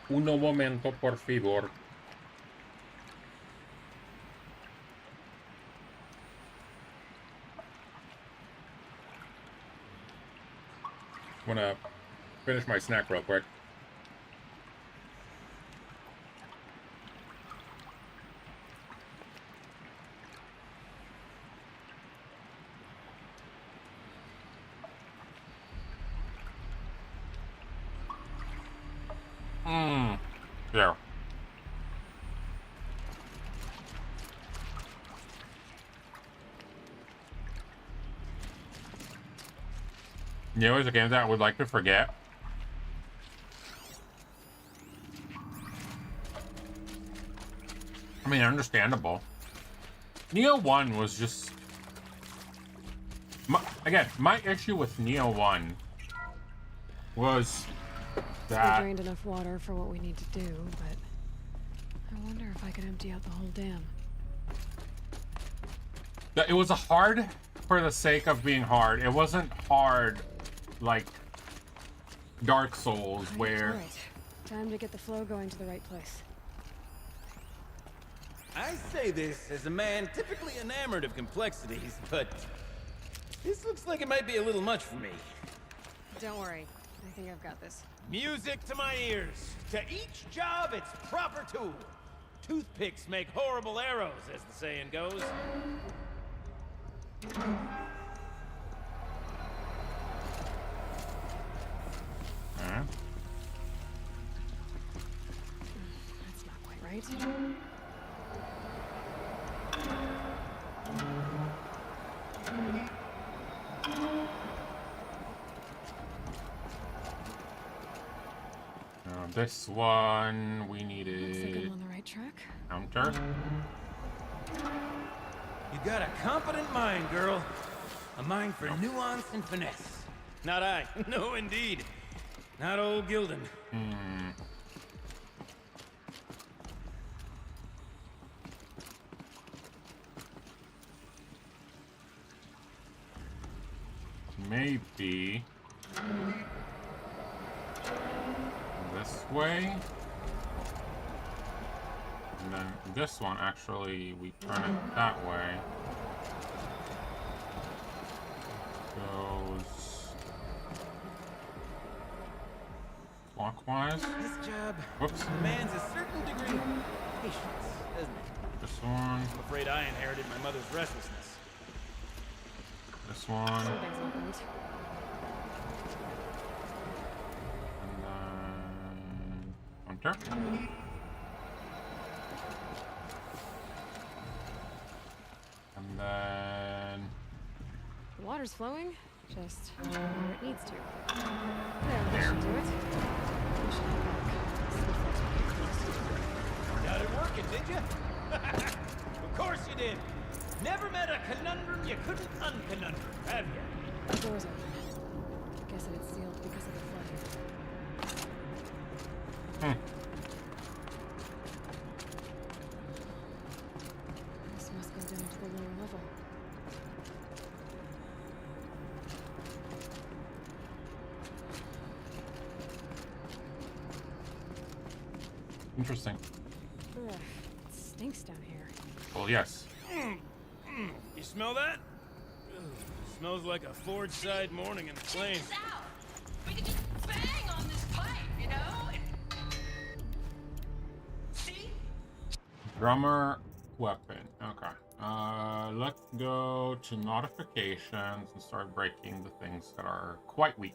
Speaker 2: Uno momento, por favor. I'm gonna finish my snack real quick. There. You know, there's a game that I would like to forget. I mean, understandable. Neo 1 was just... my issue with Neo 1 was that...
Speaker 4: We drained enough water for what we need to do, but I wonder if I could empty out the whole dam.
Speaker 2: It was hard for the sake of being hard. It wasn't hard like Dark Souls, where...
Speaker 4: All right. Time to get the flow going to the right place.
Speaker 8: I say this as a man typically enamored of complexities, but this looks like it might be a little much for me.
Speaker 4: Don't worry. I think I've got this.
Speaker 8: Music to my ears. To each job, its proper tool. Toothpicks make horrible arrows, as the saying goes.
Speaker 4: That's not quite right.
Speaker 2: This one we
Speaker 4: Looks like
Speaker 2: needed
Speaker 4: I'm on the right track.
Speaker 2: counter.
Speaker 8: You got a competent mind, girl. A mind for nuance and finesse. Not I. No, indeed. Not old Gildan.
Speaker 2: Maybe this way. And then this one, actually, we turn it that way. Goes clockwise.
Speaker 8: This job
Speaker 2: Whoops.
Speaker 8: demands a certain degree of patience, doesn't it?
Speaker 2: This one.
Speaker 8: I'm afraid I inherited my mother's restlessness.
Speaker 2: This one.
Speaker 4: Something's not right.
Speaker 2: And then counter. And then
Speaker 4: The water's flowing, just where it needs to. There, that should do it. We should head back. See if that's
Speaker 8: Got it working, did you? Of course you did. Never met a conundrum you couldn't unconundrum, have you?
Speaker 4: the door's open. Guess it's sealed because of the flooding. This must go down to the lower level.
Speaker 2: interesting.
Speaker 4: Ugh, it stinks down here.
Speaker 2: Well, yes.
Speaker 8: You smell that? Ugh, smells like a forge-side morning in the plains.
Speaker 10: Check this out. We could just bang on this pipe, you know? See?
Speaker 2: Drummer weapon. Okay. Let's go to notifications and start breaking the things that are quite weak.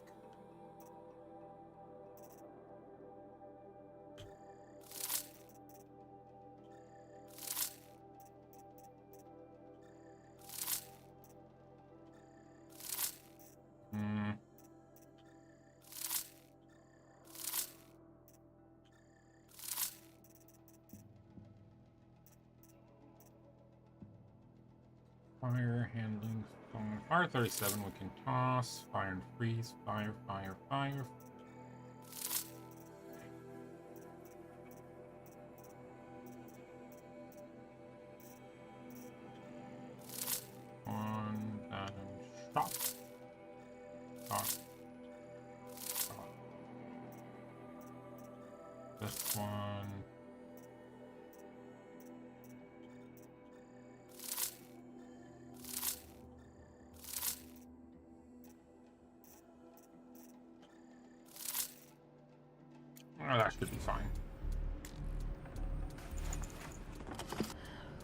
Speaker 2: Fire handling. Fire 37 we can toss. Fire and freeze. Fire, fire, fire. One, stop. Stop. Stop. This one. Oh, that should be fine.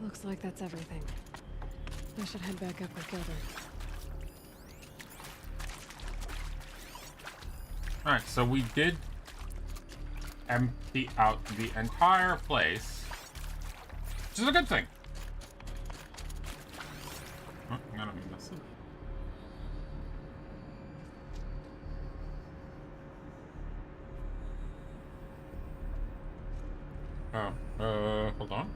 Speaker 4: Looks like that's everything. I should head back up with Gilbert.
Speaker 2: Alright, so we did empty out the entire place, which is a good thing. Oh, I'm gonna miss it. Oh, hold on.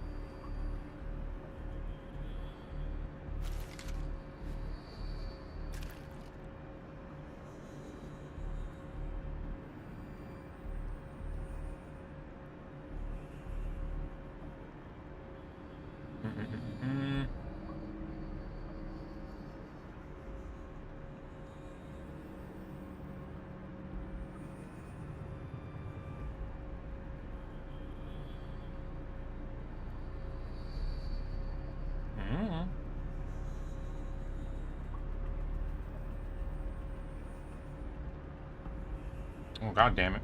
Speaker 2: Oh, god damn it.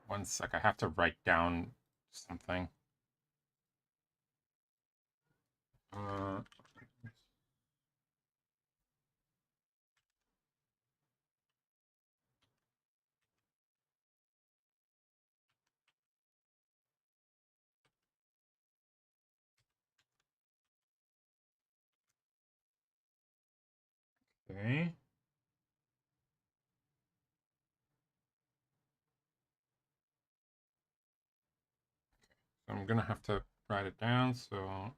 Speaker 2: One sec, I have to write down something. Okay. So I'm gonna have to write it down, so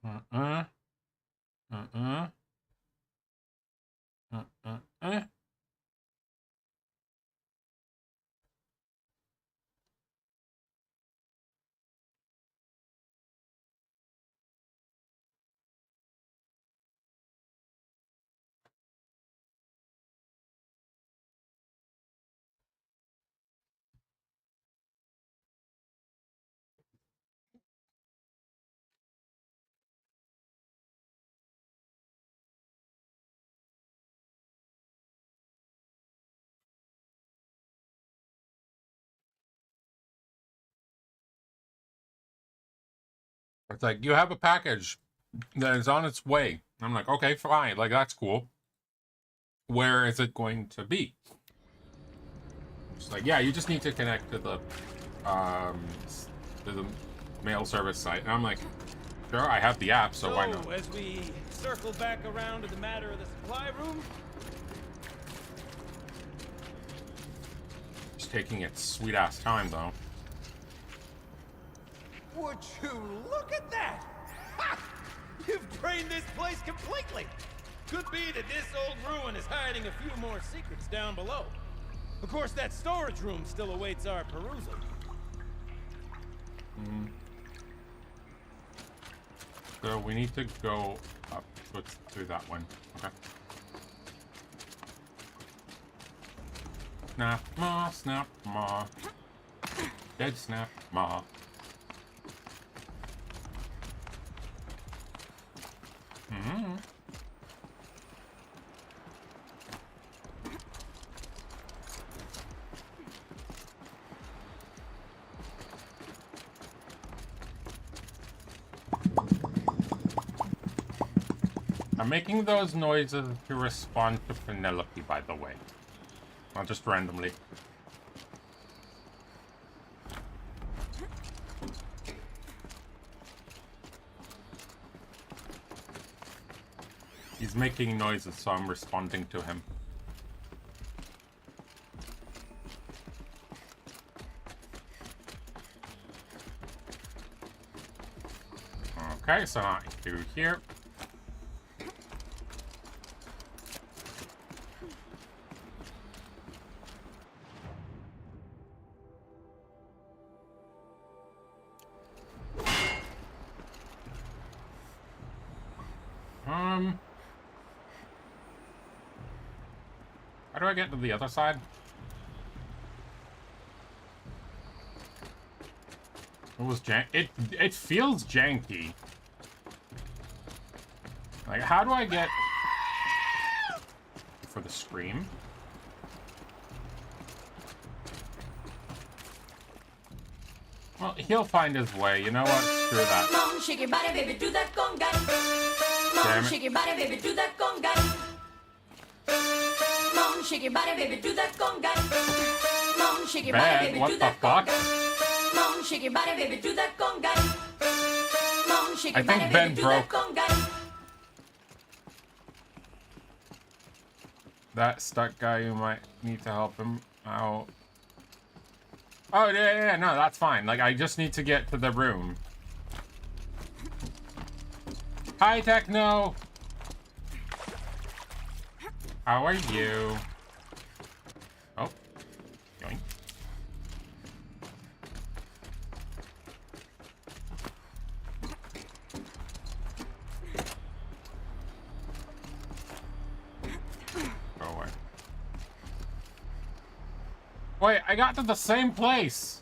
Speaker 2: it's like, you have a package that is on its way. I'm like, okay, fine, like that's cool. Where is it going to be? It's like, yeah, you just need to connect to the mail service site. And I'm like, sure, I have the app, so why not?
Speaker 8: As we circle back around to the matter of the supply room,
Speaker 2: It's taking its sweet ass time though.
Speaker 8: would you look at that? Ha! You've drained this place completely. Could be that this old ruin is hiding a few more secrets down below. Of course, that storage room still awaits our perusal.
Speaker 2: So we need to go up through that one. Okay. Snap, ma. Dead snap, ma. I'm making those noises to respond to Penelope, by the way. Not just randomly. He's making noises, so I'm responding to him. Okay, so now through here. do I get to the other side? It was it feels janky. Like, how do I get for the scream? Well, he'll find his way. You know what? Screw that.
Speaker 10: Mom, shake your body, baby, do that conga.
Speaker 2: Damn
Speaker 10: Mom,
Speaker 2: it.
Speaker 10: shake your body, baby, do that conga. Mom, shake your body, baby, do that conga. Mom, shake your body,
Speaker 2: Bad.
Speaker 10: baby,
Speaker 2: What
Speaker 10: do
Speaker 2: the
Speaker 10: that
Speaker 2: fuck?
Speaker 10: conga. Mom, shake your body, baby, do that conga. Mom, shake
Speaker 2: I
Speaker 10: your body,
Speaker 2: think
Speaker 10: baby,
Speaker 2: Ben
Speaker 10: do
Speaker 2: broke.
Speaker 10: that conga.
Speaker 2: That stuck guy, you might need to help him out. Oh, yeah, no, that's fine. Like, I just need to get to the room. Hi, Techno! How are you? Oh. Yoink. Go away. Wait, I got to the same place!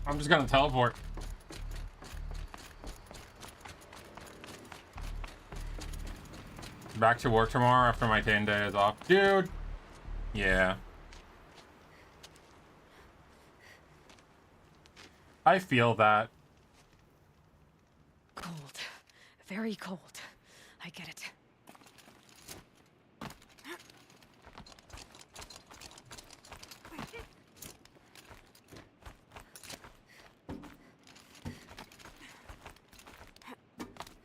Speaker 2: I'm just gonna teleport. Back to work tomorrow after my 10 days off. Dude! Yeah. I feel that.
Speaker 4: Cold. Very cold. I get it.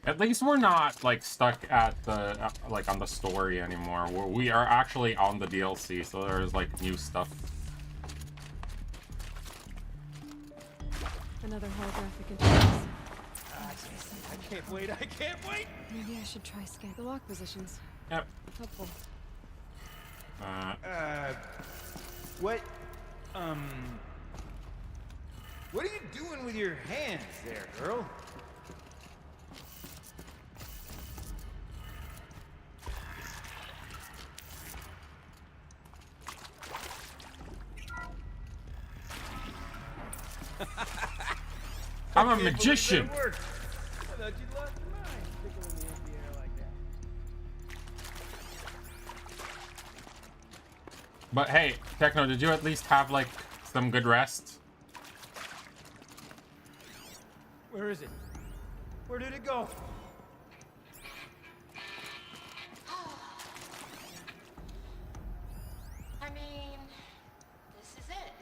Speaker 2: At least we're not, like, stuck at the, like, on the story anymore. We are actually on the DLC, so there's, like, new stuff.
Speaker 4: Another holographic interface.
Speaker 8: I can't wait, I can't wait!
Speaker 4: Maybe I should try scan the lock positions.
Speaker 2: Yep.
Speaker 4: Helpful.
Speaker 8: What? What are you doing with your hands there, girl?
Speaker 2: I'm a magician!
Speaker 8: I thought you'd lost your mind, tickling the empty air like that.
Speaker 2: But hey, Techno, did you at least have, like, some good rest?
Speaker 8: Where is it? Where did it go?
Speaker 10: I mean, this is it.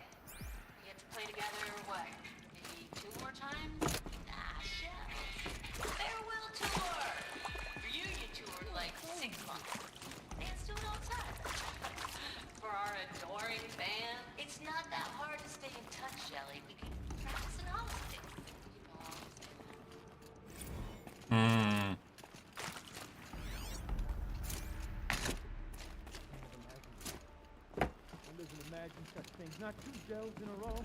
Speaker 10: We get to play together, what, maybe 2 more times? Ah, shucks. Farewell tour! Reunion tour, like 6 months. And it's doing all the time. For our adoring fan, it's not that hard to stay in touch, Shelly. We can practice an honesty. You know what I'm saying?
Speaker 2: Hmm.
Speaker 8: One doesn't imagine such things. Not 2 gels in a row.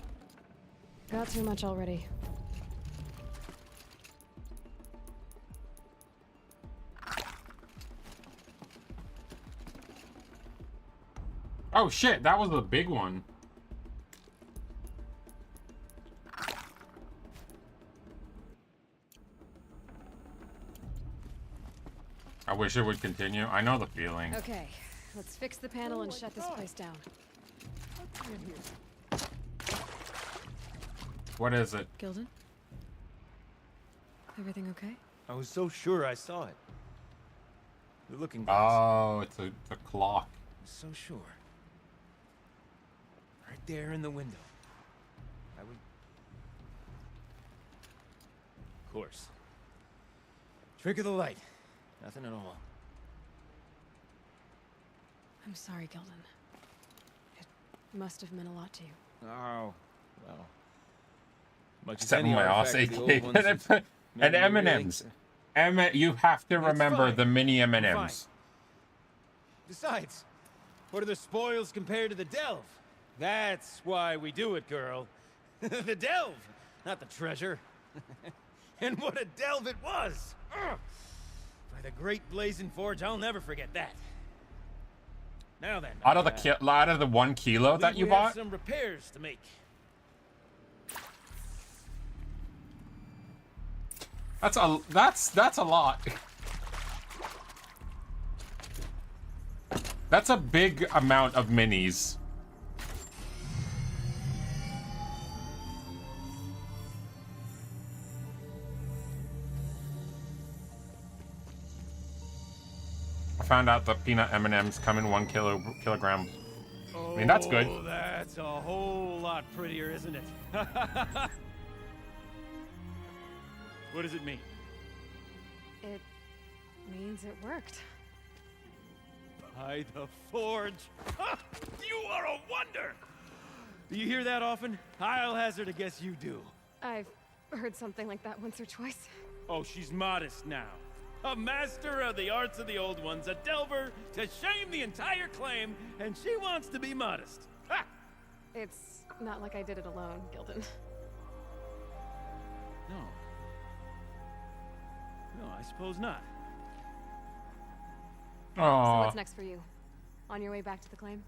Speaker 4: Got too much already.
Speaker 2: Oh shit, that was the big one. I wish it would continue. I know the feeling.
Speaker 4: Okay, let's fix the panel and shut this place down.
Speaker 2: What is it?
Speaker 4: Gilden? Everything okay?
Speaker 8: I was so sure I saw it. The looking glass.
Speaker 2: Oh, it's a clock.
Speaker 8: I was so sure. Right there in the window. I would... Of course. Trick of the light. Nothing at all.
Speaker 4: I'm sorry, Gilden. It must have meant a lot to you.
Speaker 8: Oh, well. Much as
Speaker 2: Except
Speaker 8: any
Speaker 2: my ass,
Speaker 8: artifact of the
Speaker 2: AK.
Speaker 8: old ones has
Speaker 2: And
Speaker 8: never really-
Speaker 2: M&Ms. You have to
Speaker 8: It's
Speaker 2: remember
Speaker 8: fine.
Speaker 2: the mini
Speaker 8: We're
Speaker 2: M&Ms.
Speaker 8: Besides, what are the spoils compared to the delve? That's why we do it, girl. The delve, not the treasure. And what a delve it was! Ugh. By the great blazing forge, I'll never forget that. Now then,
Speaker 2: Out of the 1 kilo that you
Speaker 8: we have
Speaker 2: bought?
Speaker 8: some repairs to make.
Speaker 2: That's a lot. That's a big amount of minis. I found out that peanut M&Ms come in 1 kilogram. I mean, that's good.
Speaker 8: Oh, that's a whole lot prettier, isn't it? What does it mean?
Speaker 4: It means it worked.
Speaker 8: By the forge. You are a wonder! Do you hear that often? I'll hazard a guess you do.
Speaker 4: I've heard something like that once or twice.
Speaker 8: Oh, she's modest now. A master of the arts of the old ones, a delver to shame the entire claim, and she wants to be modest. Ha!
Speaker 4: It's not like I did it alone, Gildan.
Speaker 8: No. No, I suppose not.
Speaker 4: So
Speaker 2: Aww.
Speaker 4: what's next for you? On your way back to the claim?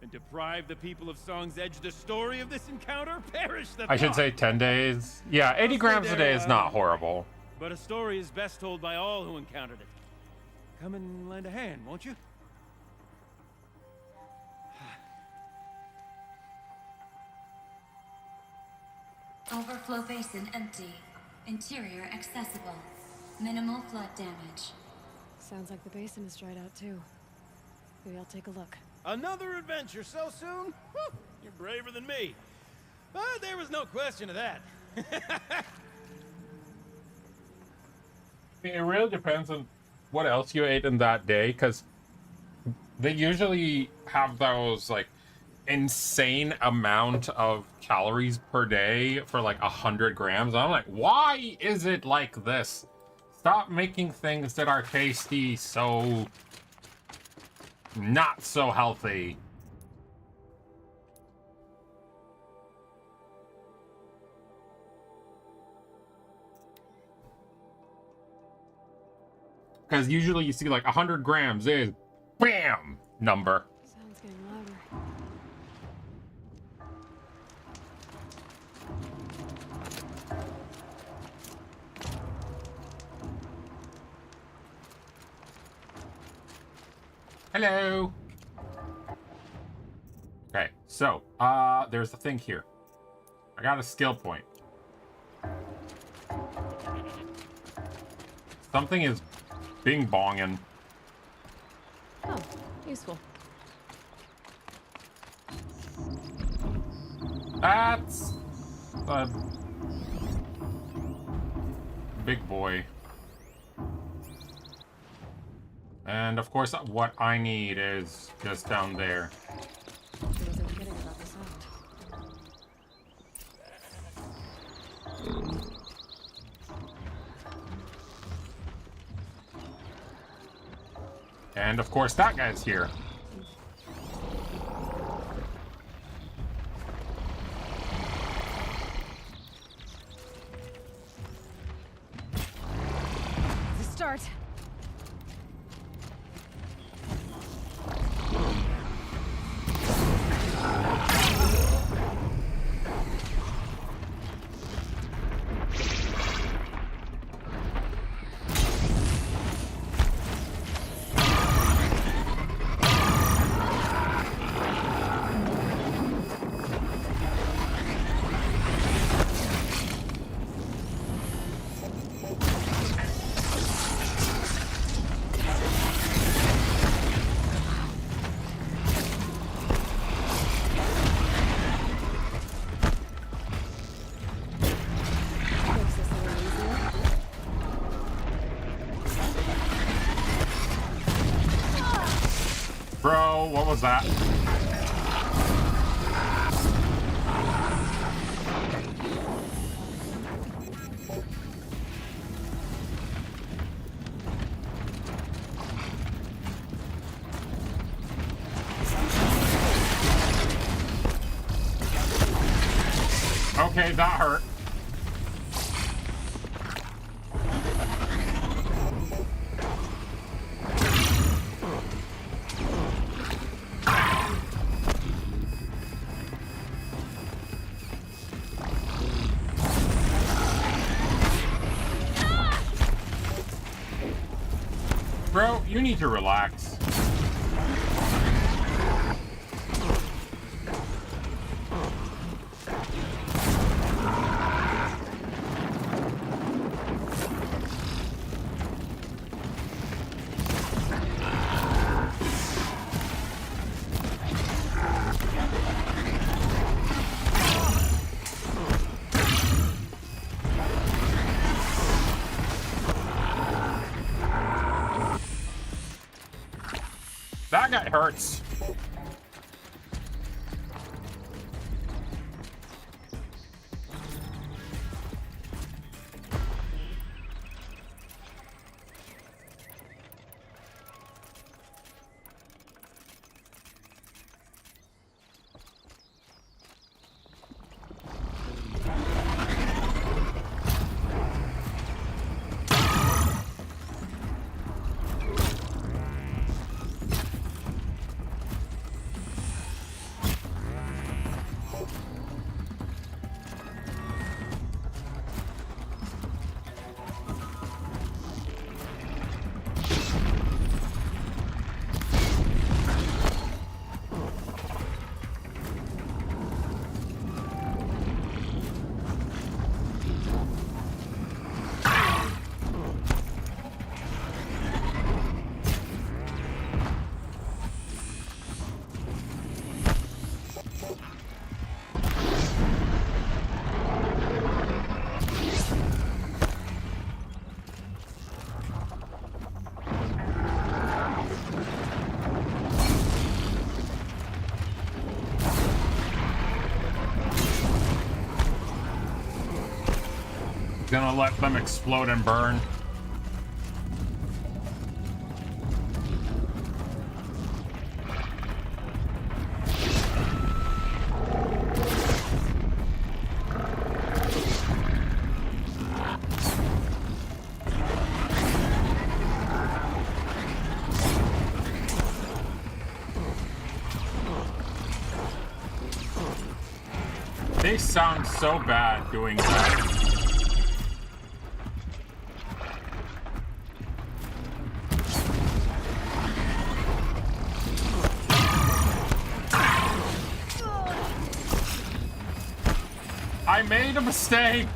Speaker 8: And deprive the people of Song's Edge the story of this encounter? Perish the
Speaker 2: I should
Speaker 8: thought!
Speaker 2: say 10 days. Yeah, 80 grams a day is not horrible.
Speaker 8: But a story is best told by all who encountered it. Come and lend a hand, won't you?
Speaker 1: Overflow basin empty. Interior accessible. Minimal flood damage.
Speaker 4: Sounds like the basin is dried out too. Maybe I'll take a look.
Speaker 8: Another adventure so soon? Whew, you're braver than me. But there was no question of that.
Speaker 2: It really depends on what else you ate in that day, because they usually have those like insane amount of calories per day for like 100 grams. I'm like, why is it like this? Stop making things that are tasty so not so healthy. Because usually you see like 100 grams is BAM! Number.
Speaker 4: Sounds getting louder.
Speaker 2: Hello. Okay, so there's the thing here. I got a skill point. Something is bing bonging.
Speaker 4: Oh, useful.
Speaker 2: That's a big boy. And of course, what I need is just down there.
Speaker 4: She wasn't kidding about the sound.
Speaker 2: And of course, that guy's here.
Speaker 4: The start. Makes this a little easier.
Speaker 2: Bro, what was that? Okay, that hurt. Bro, you need to relax. That guy hurts. Gonna let them explode and burn. They sound so bad doing that. I made a mistake.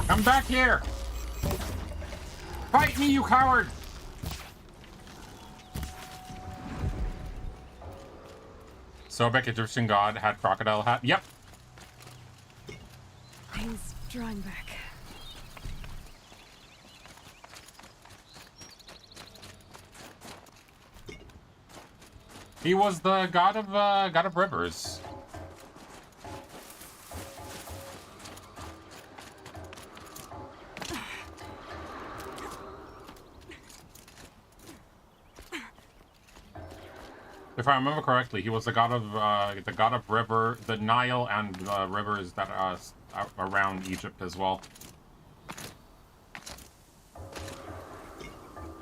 Speaker 2: Come back here! Fight me, you coward! Sobek, Egyptian god, had crocodile hat. Yep.
Speaker 4: He's drawing back.
Speaker 2: He was the god of rivers. The if I remember correctly, he was the god of river, the Nile, and the rivers that are around Egypt as well.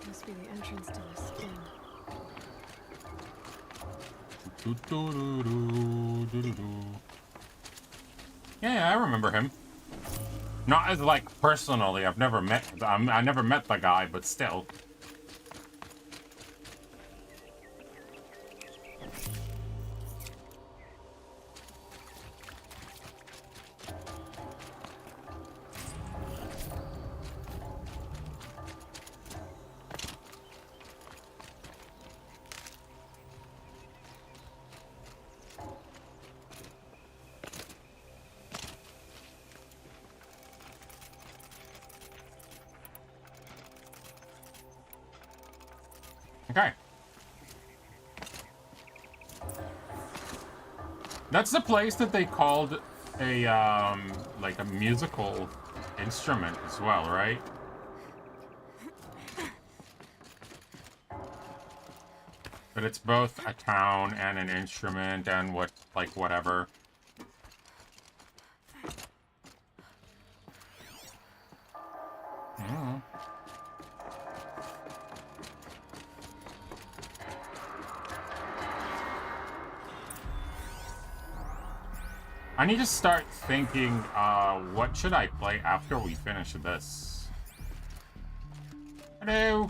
Speaker 4: Must be the entrance to this inn.
Speaker 2: Yeah, I remember him. Not as like personally. I never met the guy, but still. Okay. That's the place that they called a like a musical instrument as well, right? But it's both a town and an instrument and whatever. I need to start thinking, what should I play after we finish this? Hello?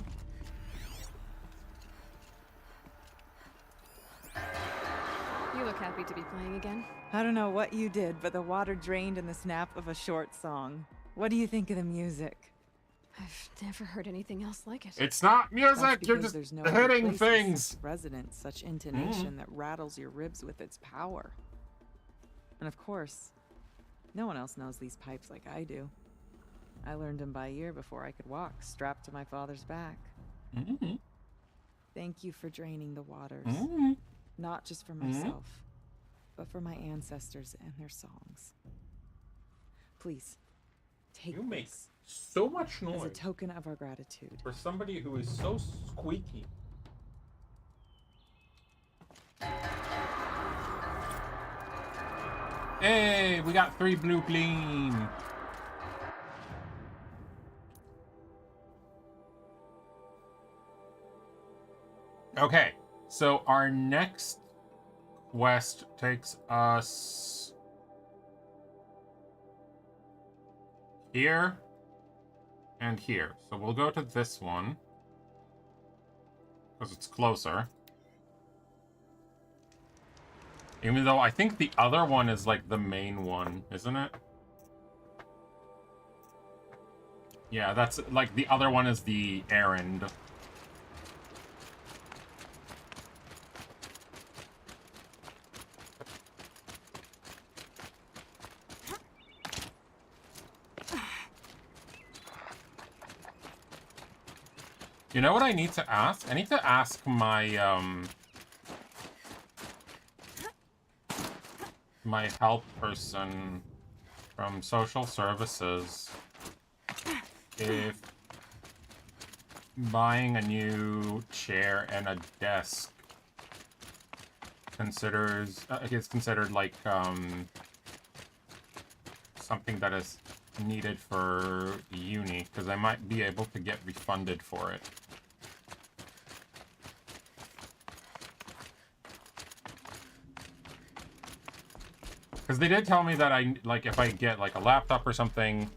Speaker 4: You look happy to be playing again.
Speaker 13: I don't know what you did, but the water drained in the snap of a short song. What do you think of the music?
Speaker 4: I've never heard anything else like it.
Speaker 2: It's not music, you're just
Speaker 13: there's no
Speaker 2: hitting things.
Speaker 13: Resonance, such intonation that rattles your ribs with its power. And of course, no one else knows these pipes like I do. I learned them by ear before I could walk, strapped to my father's back. Thank you for draining the waters. Not just for myself, but for my ancestors and their songs. Please, take
Speaker 2: You make
Speaker 13: this
Speaker 2: so much noise
Speaker 13: as a token of our gratitude.
Speaker 2: for somebody who is so squeaky. Hey, we got 3 blue gleam. Okay, so our next quest takes us here and here. So we'll go to this one because it's closer. Even though I think the other one is like the main one, isn't it? Yeah, that's like the other one is the errand. You know what I need to ask? I need to ask my my help person from social services if buying a new chair and a desk is considered like something that is needed for uni, because I might be able to get refunded for it. Because they did tell me that if I get like a laptop or something,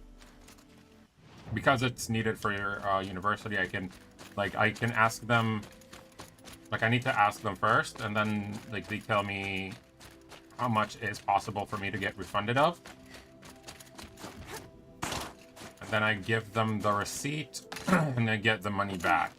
Speaker 2: because it's needed for your university, I can ask them, like I need to ask them first, and then like they tell me how much is possible for me to get refunded of. And then I give them the receipt and I get the money back.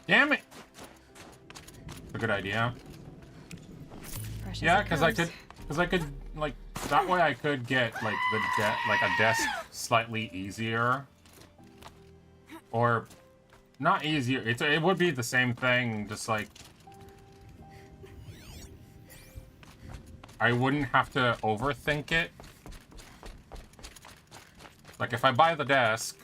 Speaker 2: Damn it! It's a good idea.
Speaker 4: Fresh
Speaker 2: Yeah,
Speaker 4: as it
Speaker 2: because I could, like, that way I could get like a desk slightly easier. Or not easier. It would be the same thing, just like I wouldn't have to overthink it. Like if I buy the desk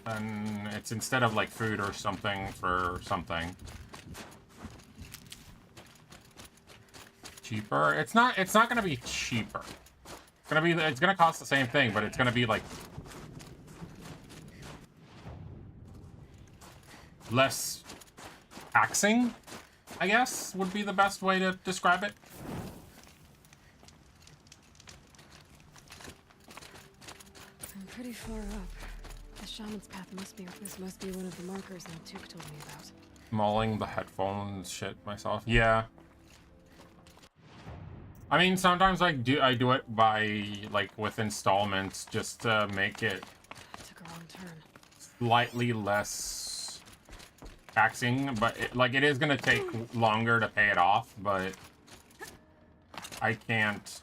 Speaker 2: and it's instead of like food or something for something cheaper. It's not gonna be cheaper. It's gonna cost the same thing, but it's gonna be like less taxing, I guess, would be the best way to describe it.
Speaker 4: I'm pretty far up. The shaman's path must be one of the markers Naltuk told me about.
Speaker 2: Mauling the headphones shit myself. Yeah. I mean, sometimes I do it by like with installments just to make it
Speaker 4: Took a wrong turn.
Speaker 2: slightly less taxing, but it is gonna take longer to pay it off, but I can't.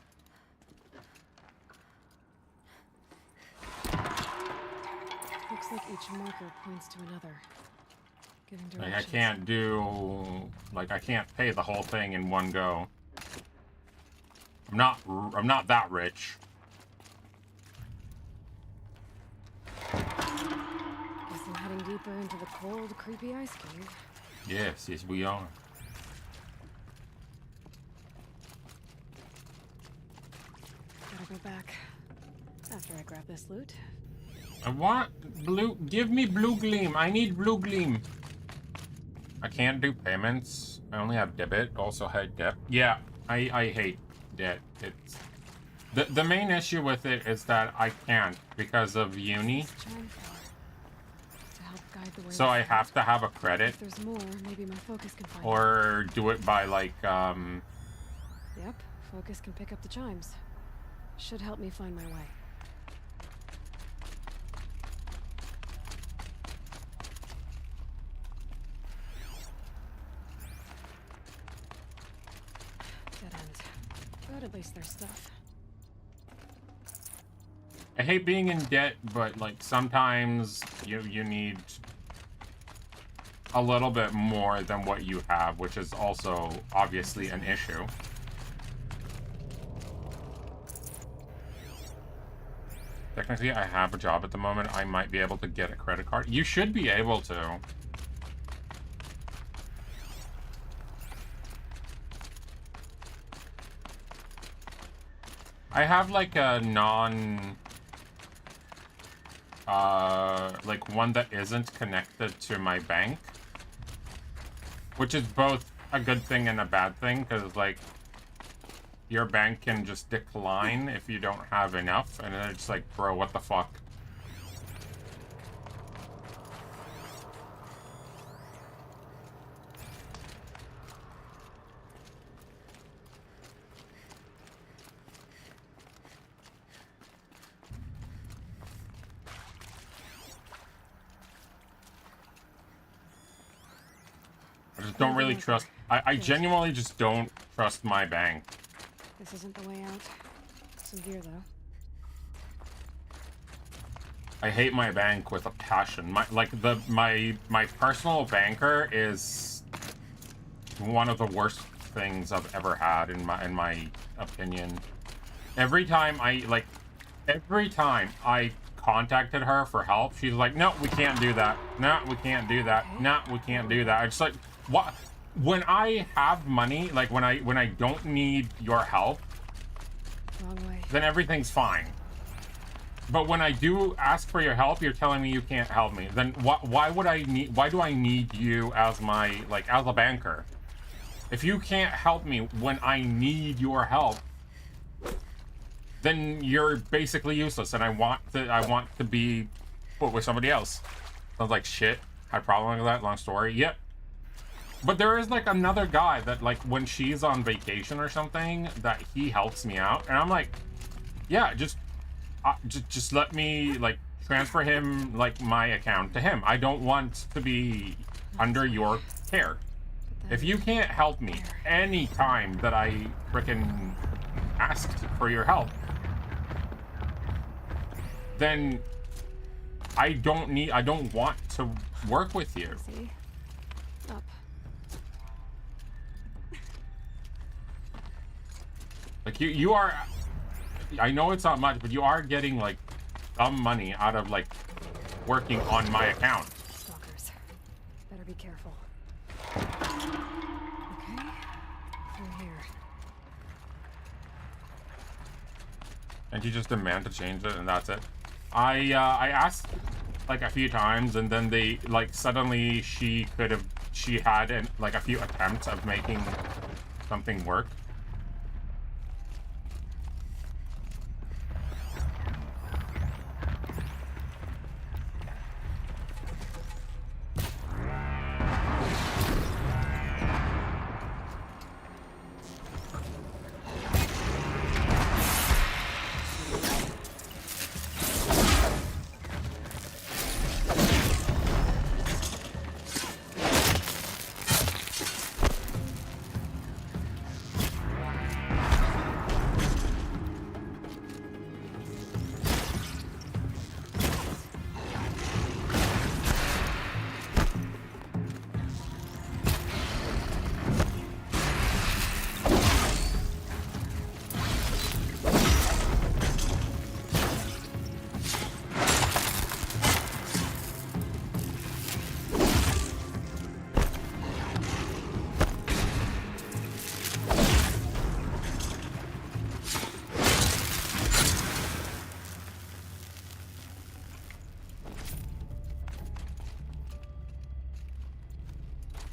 Speaker 4: Looks like each marker points to another. Giving
Speaker 2: Like I
Speaker 4: directions.
Speaker 2: can't do I can't pay the whole thing in one go. I'm not that rich.
Speaker 4: Guess I'm heading deeper into the cold, creepy ice cave.
Speaker 2: Yes, we are.
Speaker 4: Gotta go back. After I grab this loot.
Speaker 2: I want blue. Give me blue gleam. I need blue gleam. I can't do payments. I only have debit. Also had debt. Yeah, I hate debt. It's the main issue with it is that I can't because of uni. So I have to have a credit.
Speaker 4: If there's more, maybe my focus can find
Speaker 2: or do it by like
Speaker 4: Yep, focus can pick up the chimes. Should help me find my way. Dead end. But at least there's stuff.
Speaker 2: I hate being in debt, but like sometimes you need a little bit more than what you have, which is also obviously an issue. Technically, I have a job at the moment. I might be able to get a credit card. You should be able to. I have like a like one that isn't connected to my bank, which is both a good thing and a bad thing, because like your bank can just decline if you don't have enough, and then it's like, bro, what the fuck? I just don't really trust. I genuinely just don't trust my bank.
Speaker 4: This isn't the way out. Some gear though.
Speaker 2: I hate my bank with a passion. My personal banker is one of the worst things I've ever had in my opinion. Every time I contacted her for help, she's like, "No, we can't do that. No, we can't do that. No, we can't do that." It's like, what? When I have money, like when I don't need your help, then everything's fine. But when I do ask for your help, you're telling me you can't help me. Then why do I need you as my, like, as a banker? If you can't help me when I need your help, then you're basically useless, and I want to be put with somebody else. Sounds like shit. Had a problem with that. Long story. Yep. But there is like another guy that, like, when she's on vacation or something, that he helps me out, and I'm like, yeah, just let me like transfer him, like, my account to him. I don't want to be under your care. If you can't help me any time that I frickin' asked for your help, then I don't want to work with you.
Speaker 4: See? Up.
Speaker 2: Like you are, I know it's not much, but you are getting like some money out of like working on my account.
Speaker 4: Stalkers. Better be careful. Okay. Through here.
Speaker 2: And you just demand to change it, and that's it. I asked like a few times, and then they like suddenly she had like a few attempts of making something work.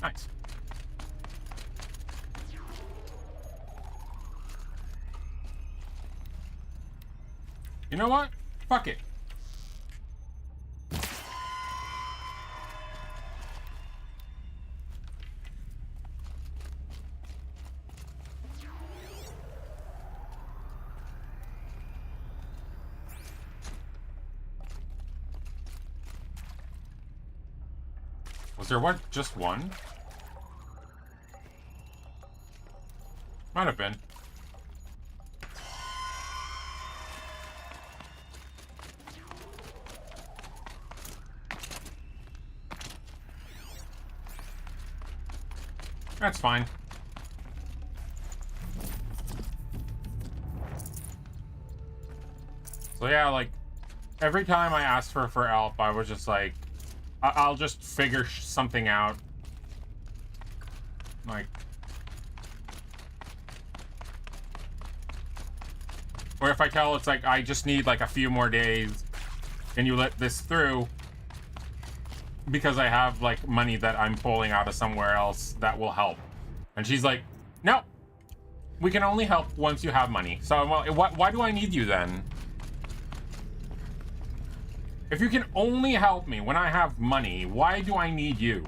Speaker 2: Nice. You know what? Fuck it. Was there what? Just one? Might have been. That's fine. So yeah, like, every time I asked for help, I was just like, I'll just figure something out. Like, or if I tell it's like, I just need like a few more days, can you let this through? Because I have like money that I'm pulling out of somewhere else that will help. And she's like, no, we can only help once you have money. So well, why do I need you then? If you can only help me when I have money, why do I need you?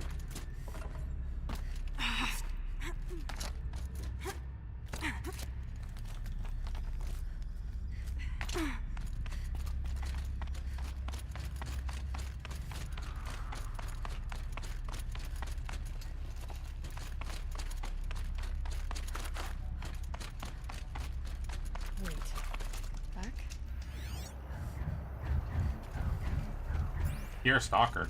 Speaker 4: Wait. Back?
Speaker 2: You're a stalker.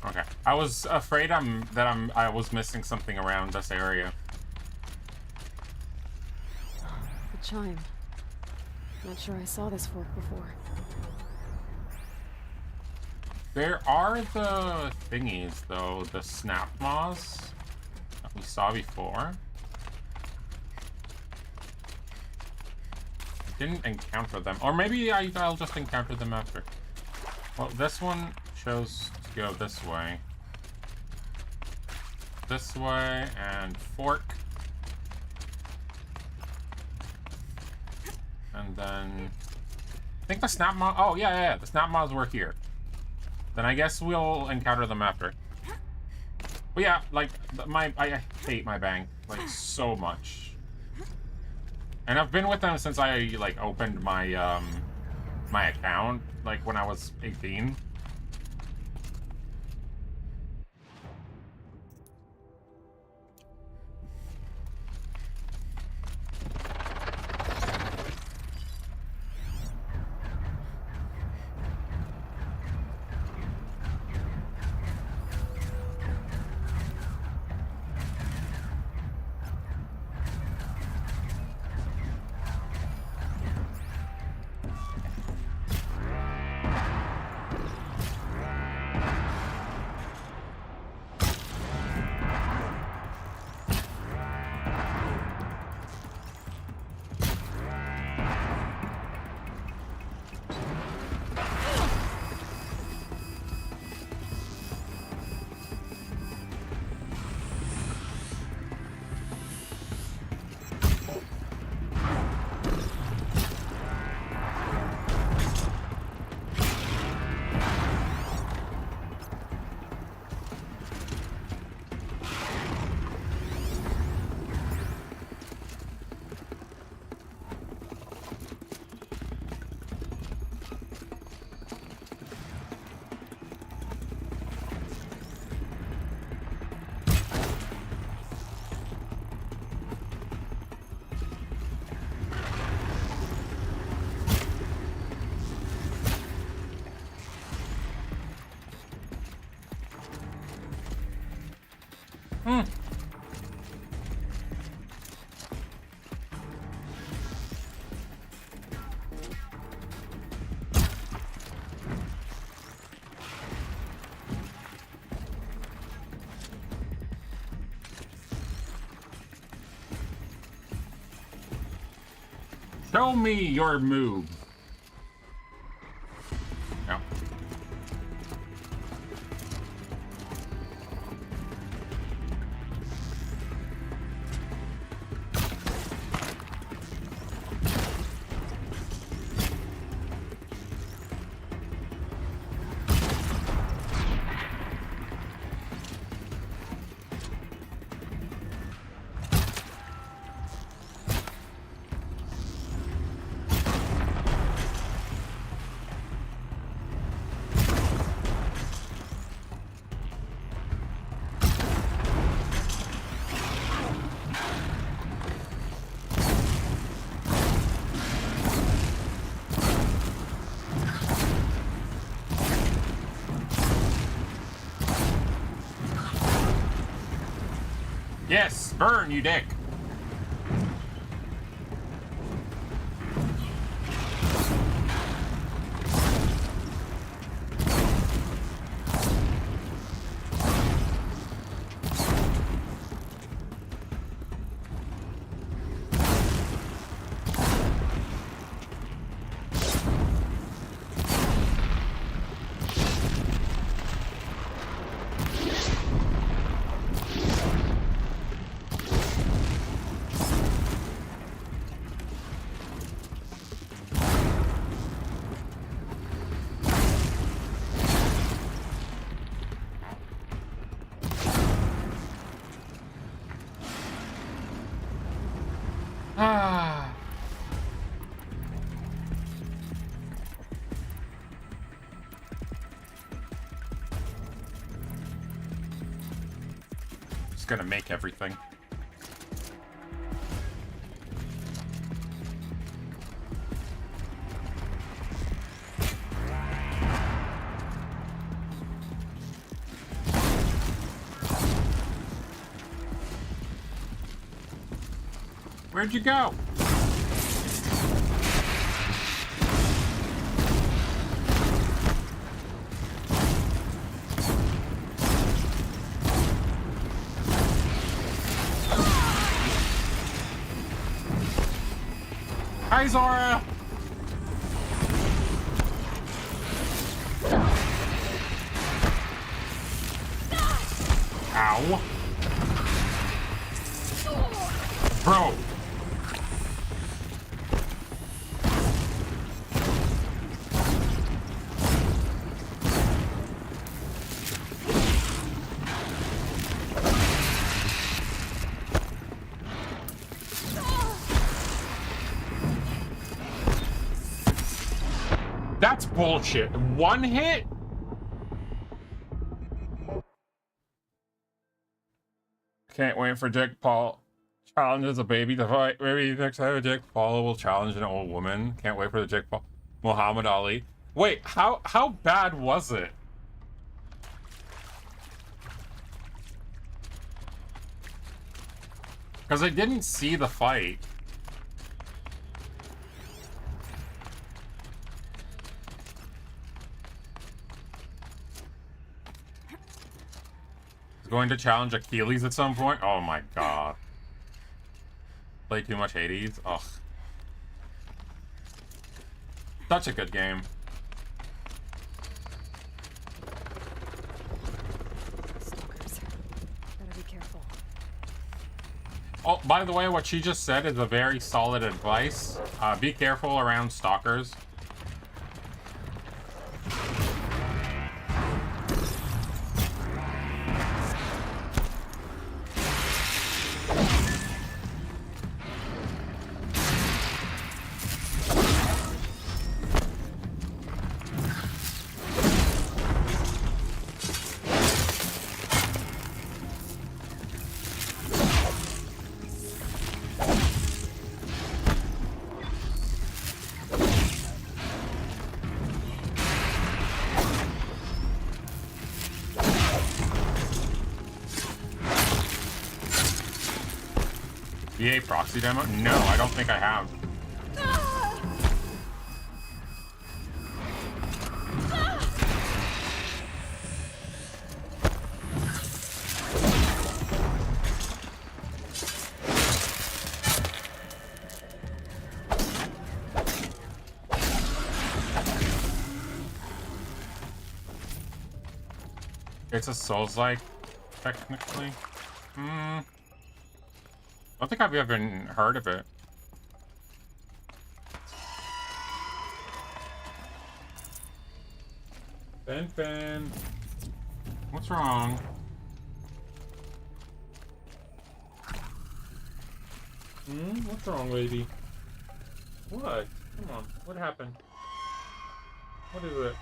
Speaker 2: Okay. I was afraid I was missing something around this area.
Speaker 4: The chime. Not sure I saw this fork before.
Speaker 2: There are the thingies though, the snap moths that we saw before. Didn't encounter them, or maybe I'll just encounter them after. Well, this one chose to go this way, and fork, and then I think the snap moth. Oh yeah, the snap moths were here. Then I guess we'll encounter them after. But yeah, like I hate my bank like so much. And I've been with them since I like opened my my account, like when I was 18. Show me your move. No. Yes, burn, you dick. Ah. Just gonna make everything. Where'd you go? Hi, Zora! Ow. Bro. That's bullshit. One hit? Can't wait for Jake Paul challenges a baby to fight. Maybe next time Jake Paul will challenge an old woman. Can't wait for the Jake Paul. Muhammad Ali. Wait, how bad was it? Because I didn't see the fight. Going to challenge Achilles at some point? Oh my god. Play too much Hades? Ugh. Such a good game.
Speaker 4: Stalkers. Better be careful.
Speaker 2: Oh, by the way, what she just said is a very solid advice. Be careful around stalkers. EA proxy demo? No, I don't think I have. It's a Souls-like, technically. I don't think I've even heard of it. Ben. What's wrong? What's wrong, lady? What? Come on. What happened? What is it?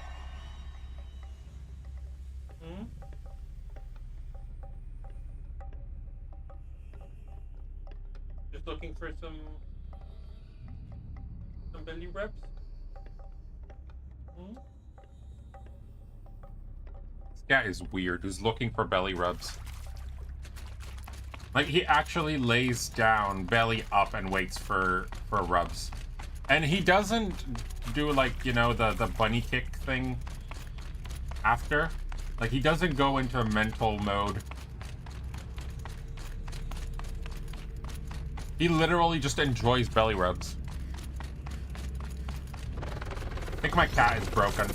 Speaker 2: Just looking for some belly rubs? This guy is weird. He's looking for belly rubs. Like, he actually lays down, belly up, and waits for rubs. And he doesn't do, like, you know, the bunny kick thing after. Like, he doesn't go into mental mode. He literally just enjoys belly rubs. I think my cat is broken.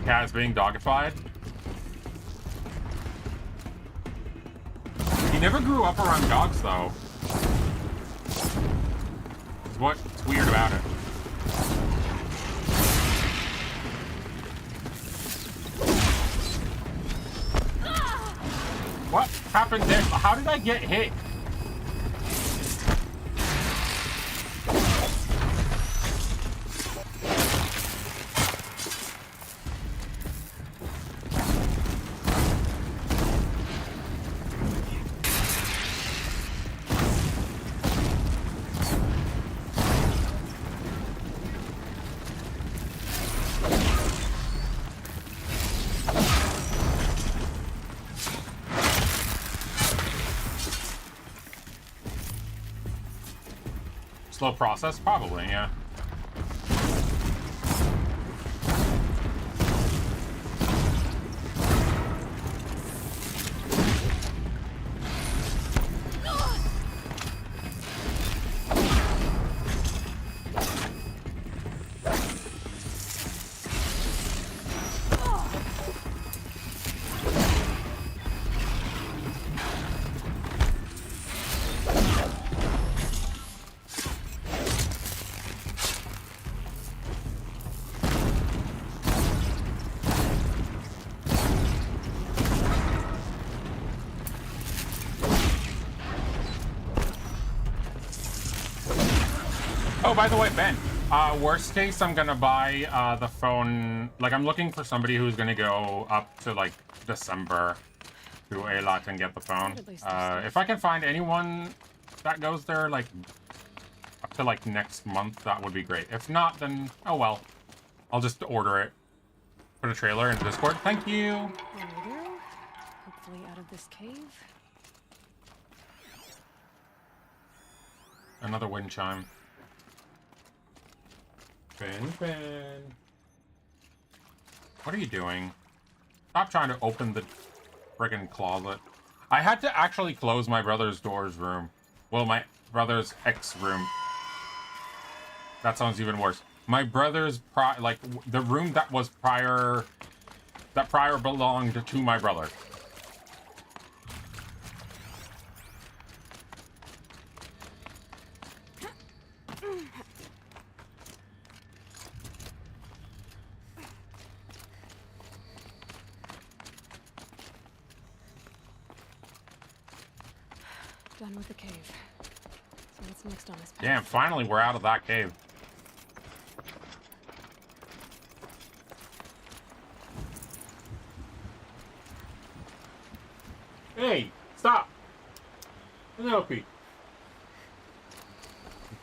Speaker 2: Cat is being dogified. He never grew up around dogs, though. What's weird about it? What happened there? How did I get hit? Slow process? Probably, yeah. Oh, by the way, Ben, worst case, I'm gonna buy the phone. Like, I'm looking for somebody who's gonna go up to, like, December to A-Lot and get the phone. If I can find anyone that goes there, like, up to, like, next month, that would be great. If not, then, oh well. I'll just order it. Put a trailer in Discord. Thank you!
Speaker 4: There we go. Hopefully out of this cave.
Speaker 2: Another wind chime. Ben. What are you doing? Stop trying to open the friggin' closet. I had to actually close my brother's door's room. Well, my brother's ex-room. That sounds even worse. My brother's the room that was prior belonged to my brother.
Speaker 4: Done with the cave. So what's next on this path?
Speaker 2: Damn, finally we're out of that cave. Hey, stop. Penelope.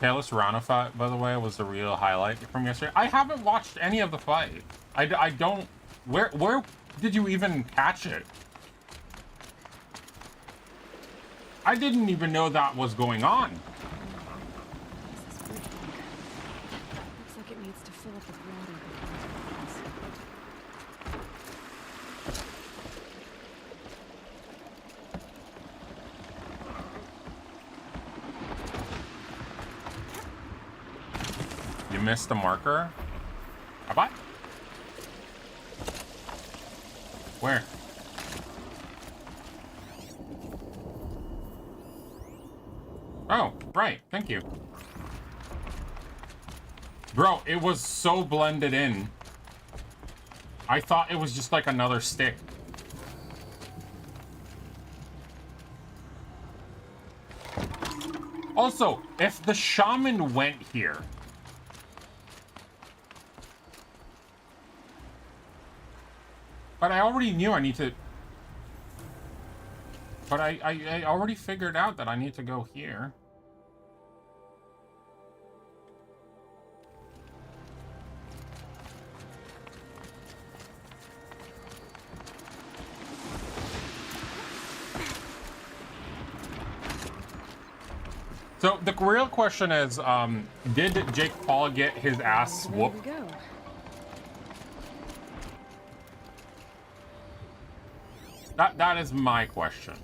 Speaker 2: Taylor's Rana fight, by the way, was the real highlight from yesterday. I haven't watched any of the fight. I don't... Where did you even catch it? I didn't even know that was going on.
Speaker 4: Looks like it needs to fill up with water.
Speaker 2: You missed the marker? Bye-bye. Where? Oh, right. Thank you. Bro, it was so blended in. I thought it was just like another stick. Also, if the shaman went here... But I already knew I need to... But I already figured out that I need to go here. So the real question is, did Jake Paul get his ass whooped?
Speaker 4: There we go.
Speaker 2: That is my question.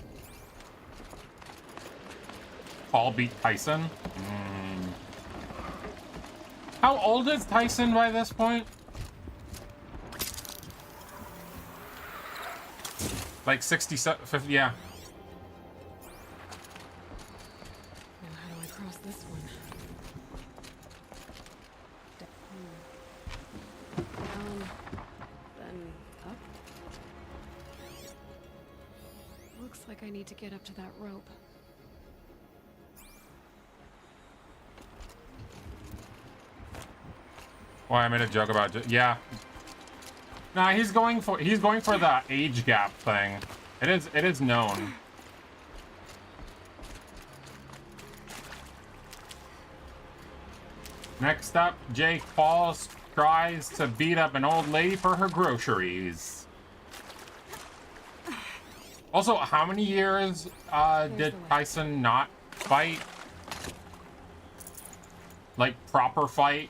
Speaker 2: Paul beat Tyson? How old is Tyson by this point? Like 67, 50, yeah.
Speaker 4: Now how do I cross this one? Down, then up. Looks like I need to get up to that rope.
Speaker 2: Why I made a joke about yeah. Nah, he's going for the age gap thing. It is known. Next up, Jake Paul tries to beat up an old lady for her groceries. Also, how many years did Tyson not fight? Like, proper fight?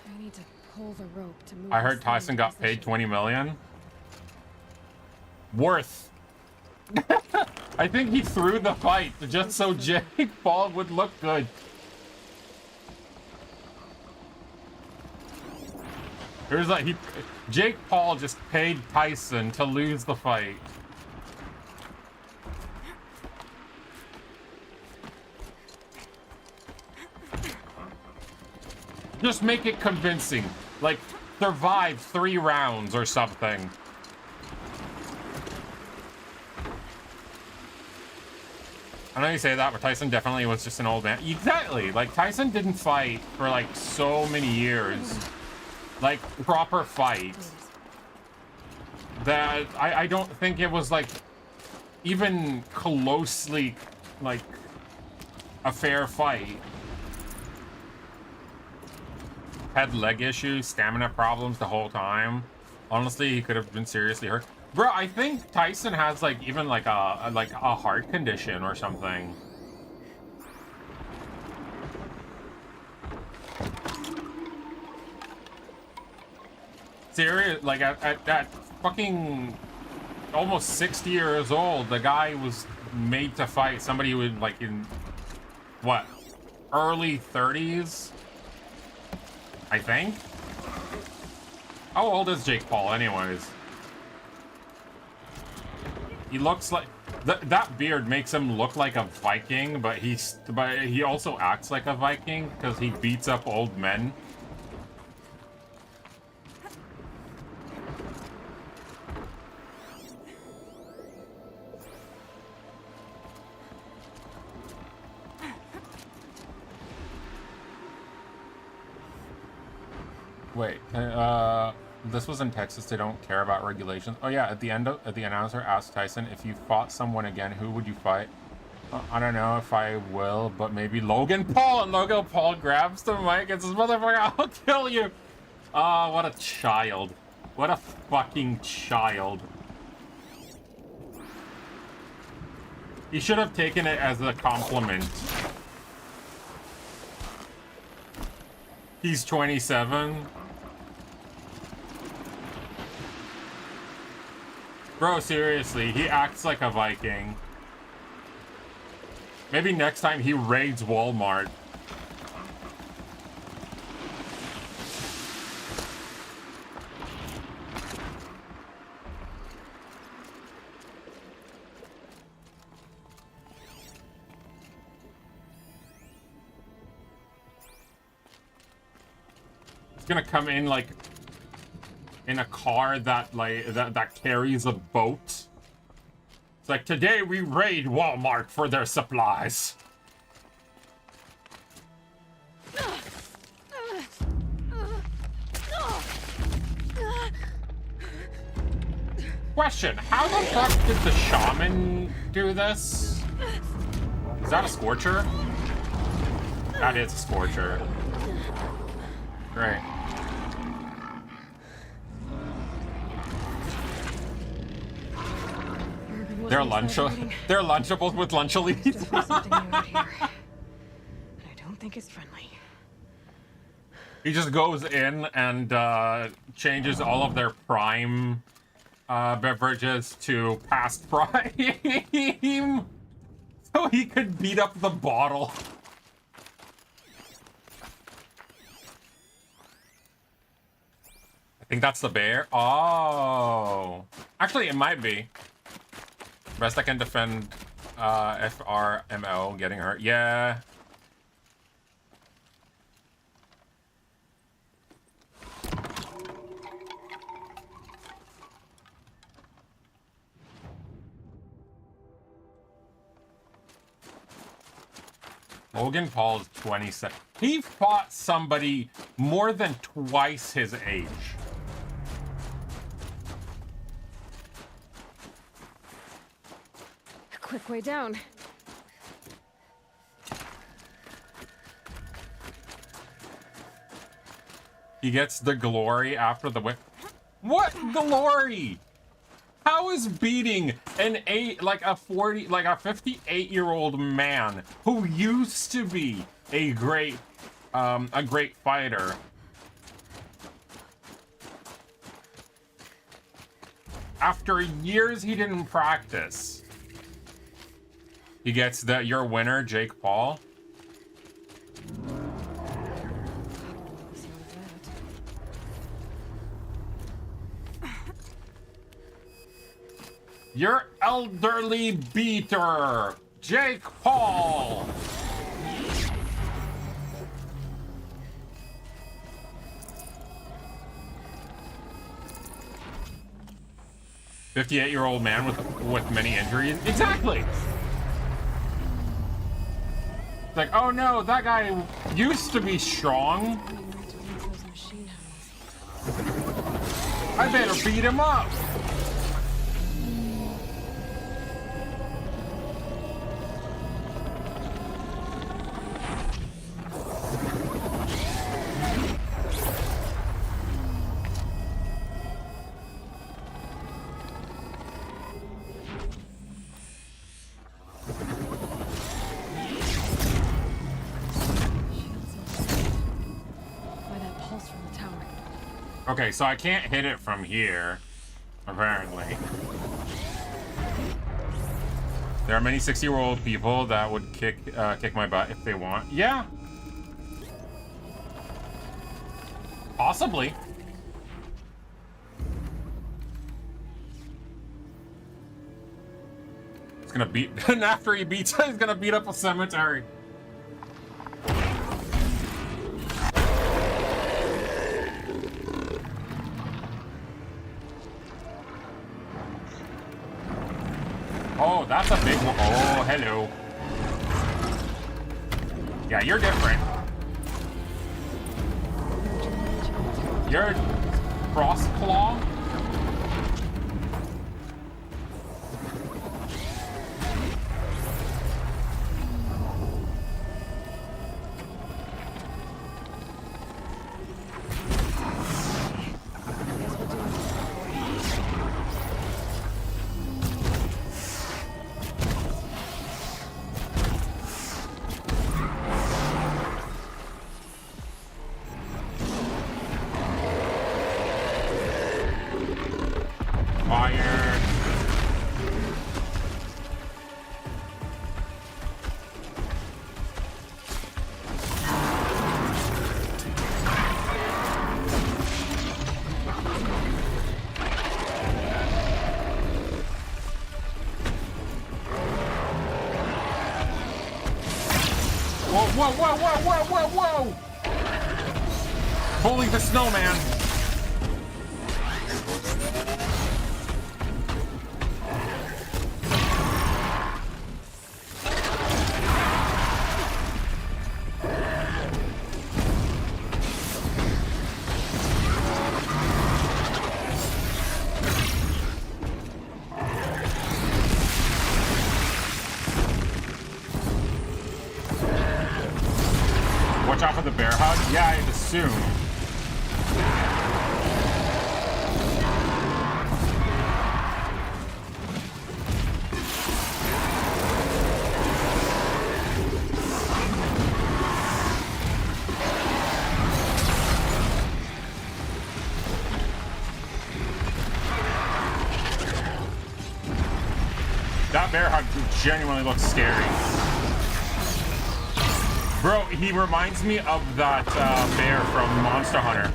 Speaker 4: I need to pull the rope to move.
Speaker 2: I heard
Speaker 4: this thing
Speaker 2: Tyson
Speaker 4: into
Speaker 2: got paid
Speaker 4: position.
Speaker 2: 20 million. Worth. I think he threw the fight just so Jake Paul would look good. There's like Jake Paul just paid Tyson to lose the fight. Just make it convincing. Like, survive 3 rounds or something. I know you say that, but Tyson definitely was just an old man. Exactly. Like, Tyson didn't fight for, like, so many years. Like, proper fight. That I don't think it was, like, even closely, like, a fair fight. Had leg issues, stamina problems the whole time. Honestly, he could have been seriously hurt. Bro, I think Tyson has like even like a heart condition or something. Serious, like at that fucking almost 60 years old, the guy was made to fight somebody who would like in what, early 30s, I think. How old is Jake Paul anyways? He looks like that beard makes him look like a Viking, but he also acts like a Viking because he beats up old men. Wait, this was in Texas. They don't care about regulations. Oh yeah, at the end, the announcer asked Tyson, if you fought someone again, who would you fight? I don't know if I will, but maybe Logan Paul. And Logan Paul grabs the mic and says, "Motherfucker, I'll kill you." Oh, what a child. What a fucking child. He should have taken it as a compliment. He's 27. Bro, seriously, he acts like a Viking. Maybe next time he raids Walmart. He's gonna come in like in a car that that carries a boat. It's like, today we raid Walmart for their supplies. Question, how the fuck did the shaman do this? Is that a Scorcher? That is a Scorcher. Great. They're lunchables with lunchables.
Speaker 4: I don't think it's friendly.
Speaker 2: He just goes in and changes all of their prime beverages to past prime, so he could beat up the bottle. I think that's the bear. Oh, actually, it might be. Best I can defend FRMO getting hurt. Yeah. Logan Paul is 27. He fought somebody more than twice his age.
Speaker 4: Quick way down.
Speaker 2: He gets the glory after the win. What glory? How is beating an 58-year-old man who used to be a great fighter? After years he didn't practice. He gets your winner, Jake Paul. Your elderly beater, Jake Paul. "58-year-old man with many injuries." Exactly. It's like, oh no, that guy used to be strong. I better beat him up. Okay, so I can't hit it from here, apparently. There are many 60-year-old people that would kick my butt if they want. Yeah. Possibly. It's gonna beat, and after he beats it, he's gonna beat up a cemetery. Oh, that's a big one. Oh, hello. Yeah, you're different. You're cross claw? Fire. Whoa, whoa, whoa, whoa, whoa, whoa, whoa! Bully the snowman. Watch out for the bear hug? Yeah, I'd assume. That bear hug genuinely looks scary. Bro, he reminds me of that bear from Monster Hunter.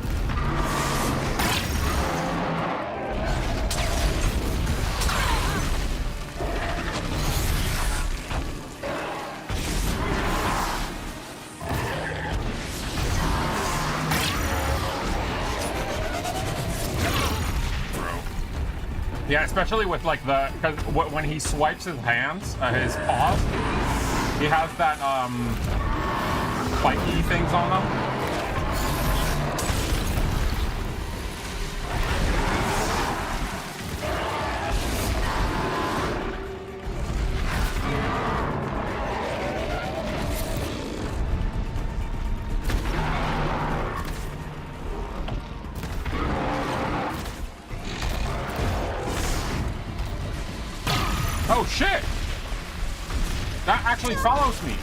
Speaker 2: Yeah, especially with like because when he swipes his hands, his paws, he has that spiky things on them. Oh shit! That actually follows me.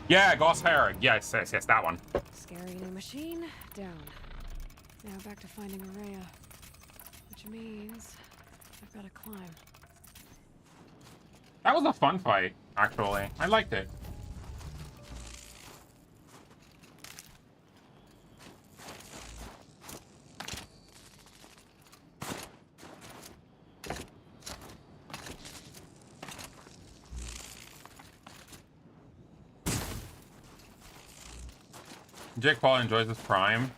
Speaker 2: Yeah, Ghost Hair. Yes, that one.
Speaker 4: Scary new machine, down. Now back to finding Araya. Which means I've got to climb.
Speaker 2: That was a fun fight, actually. I liked it. Jake Paul enjoys his prime.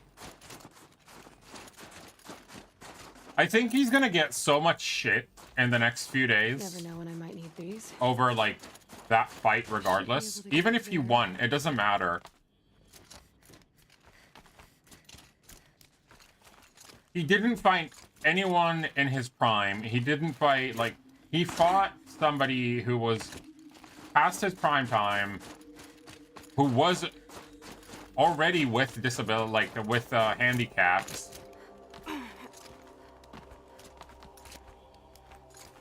Speaker 2: I think he's gonna get so much shit in the next few days.
Speaker 4: Never know when I might need these.
Speaker 2: Over like that fight regardless. Even if you won, it doesn't matter. He didn't fight anyone in his prime. He didn't fight like he fought somebody who was past his prime time, who was already with disability, like with handicaps.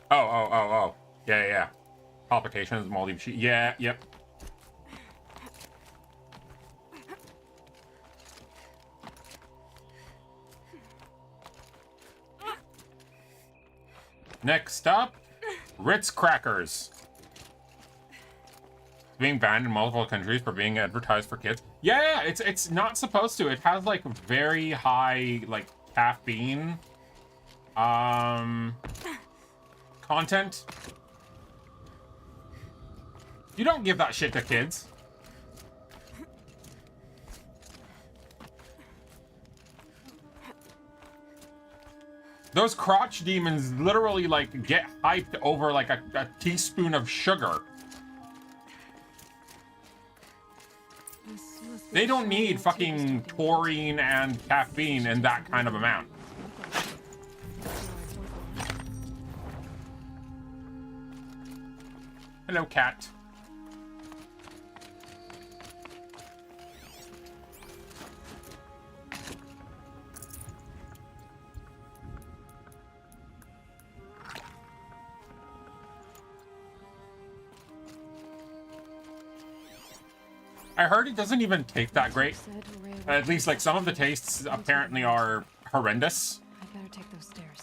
Speaker 2: Oh. Yeah. Palpitations, moldy sheet. Yeah, yep. Next up, Ritz crackers. Being banned in multiple countries for being advertised for kids. Yeah, it's not supposed to. It has like very high like caffeine Content. You don't give that shit to kids. Those crotch demons literally, like, get hyped over, like, a teaspoon of sugar. They don't need fucking taurine and caffeine in that kind of amount. Hello, cat. I heard it doesn't even taste that great. At least, like, some of the tastes apparently are horrendous.
Speaker 4: I better take those stairs.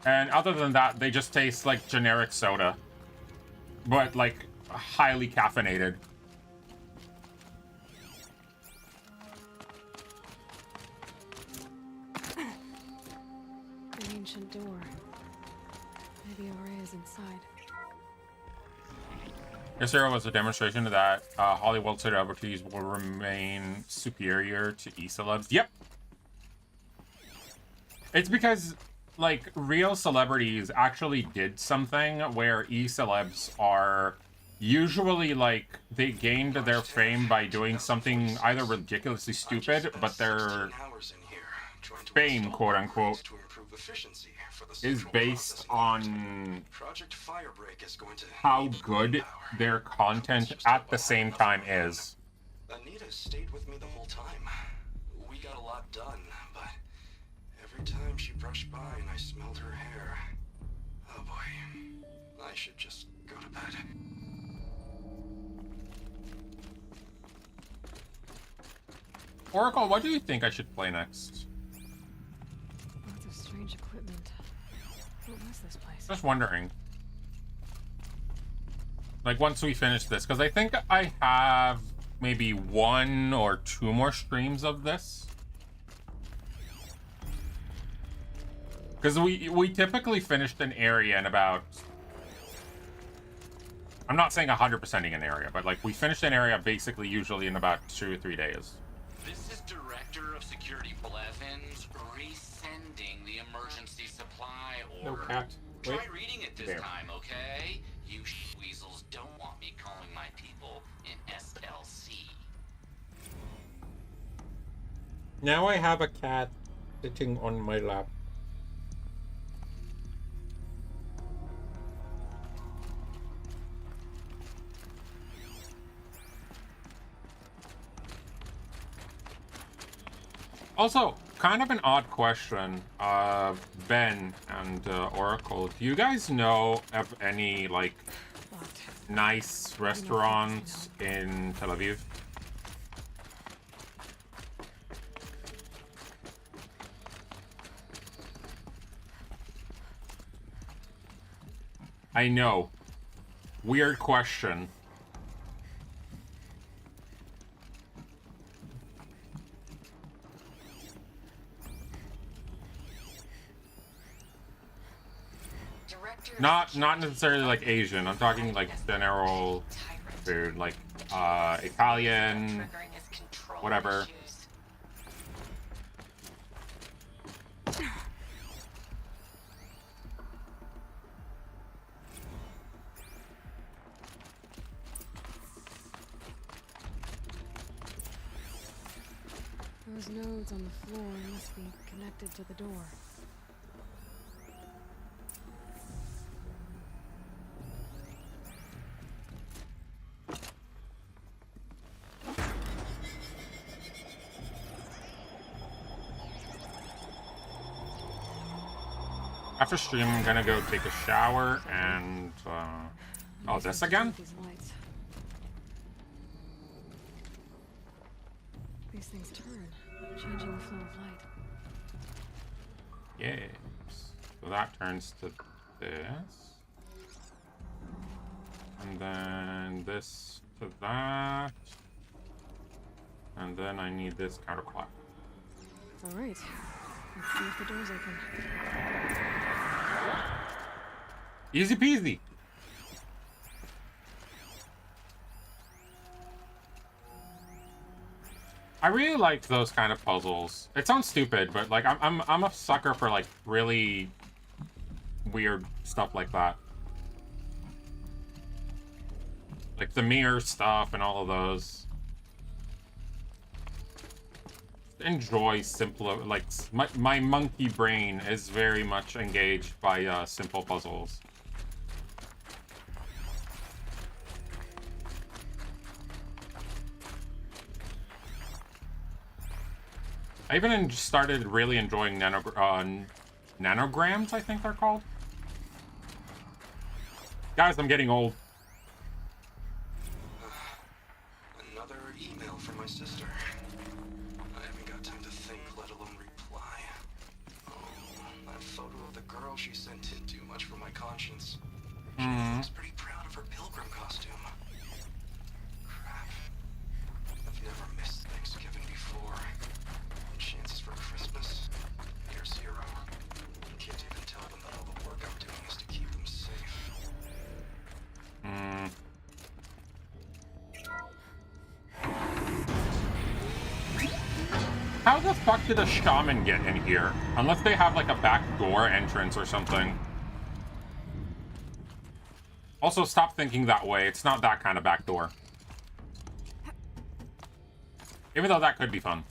Speaker 2: And other than that, they just taste like generic soda. But, like, highly caffeinated.
Speaker 4: An ancient door. Maybe Aurea is inside.
Speaker 2: Yesterday was a demonstration that Hollywood celebrities will remain superior to e-celebs. Yep. It's because, like, real celebrities actually did something where e-celebs are usually, like, they gained their fame by doing something either ridiculously stupid, but their fame, quote-unquote, is based on how good their content at the same time is.
Speaker 12: Anita stayed with me the whole time. We got a lot done, but every time she brushed by and I smelled her hair, oh boy, I should just go to bed.
Speaker 2: Oracle, what do you think I should play next?
Speaker 4: Lots of strange equipment. What was this place?
Speaker 2: Just wondering. Like, once we finish this, because I think I have maybe 1 or 2 more streams of this. Because we typically finished an area in about... I'm not saying 100%ing an area, but, like, we finished an area basically usually in about 2 or 3 days.
Speaker 14: This is Director of Security Blevins resending the emergency supply order.
Speaker 2: No, cat.
Speaker 14: Try
Speaker 2: Wait.
Speaker 14: reading it this
Speaker 2: There.
Speaker 14: time, okay? You weasels don't want me calling my people in SLC.
Speaker 2: Now I have a cat sitting on my lap. Also, kind of an odd question, Ben and Oracle. Do you guys know of any, like, nice restaurants in Tel Aviv? I know. Weird question. Not necessarily like Asian. I'm talking like general food, like Italian, whatever.
Speaker 4: Those nodes on the floor must be connected to the door.
Speaker 2: After stream, I'm gonna go take a shower and, oh, this again?
Speaker 4: These things turn, changing the flow of light.
Speaker 2: Yes. So that turns to this. And then this to that. And then I need this counterclock.
Speaker 4: All right. Let's see if the door's open.
Speaker 2: Easy peasy. I really liked those kind of puzzles. It sounds stupid, but like I'm a sucker for like really weird stuff like that. Like the mirror stuff and all of those. Enjoy simpler, like my monkey brain is very much engaged by simple puzzles. I even started really enjoying nanograms, I think they're called. Guys, I'm getting old.
Speaker 12: Another email from my sister. I haven't got time to think, let alone reply. Oh, that photo of the girl she sent didn't do much for my conscience. She looks pretty proud of her pilgrim costume. Crap. I've never missed Thanksgiving before. And chances for Christmas? Near zero. Can't even tell them that all the work I'm doing is to keep them safe.
Speaker 2: How the fuck did a shaman get in here? Unless they have like a back door entrance or something. Also, stop thinking that way. It's not that kind of back door. Even though that could be fun.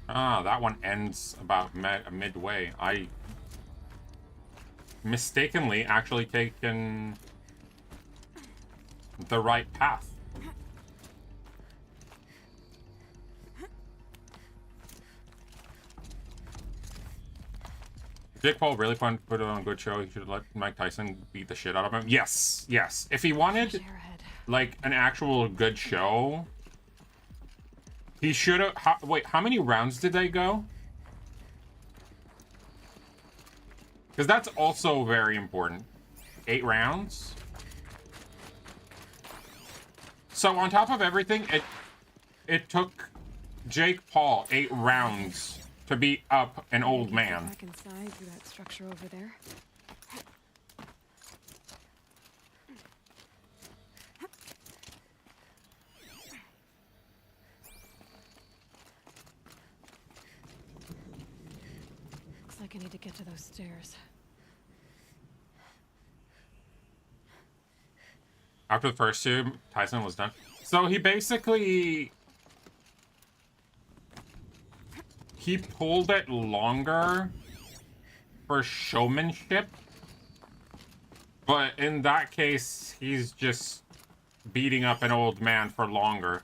Speaker 2: Ah, that one ends about midway. I mistakenly actually taken the right path. Jake Paul really put on a good show. He should let Mike Tyson beat the shit out of him. Yes, yes. If he wanted like an actual good show, he should have. Wait, how many rounds did they go? Because that's also very important. 8 rounds. So on top of everything, it took Jake Paul 8 rounds to beat up an old man.
Speaker 4: Back inside through that structure over there. Looks like I need to get to those stairs.
Speaker 2: After the first 2, Tyson was done. So he basically... he pulled it longer for showmanship. But in that case, he's just beating up an old man for longer.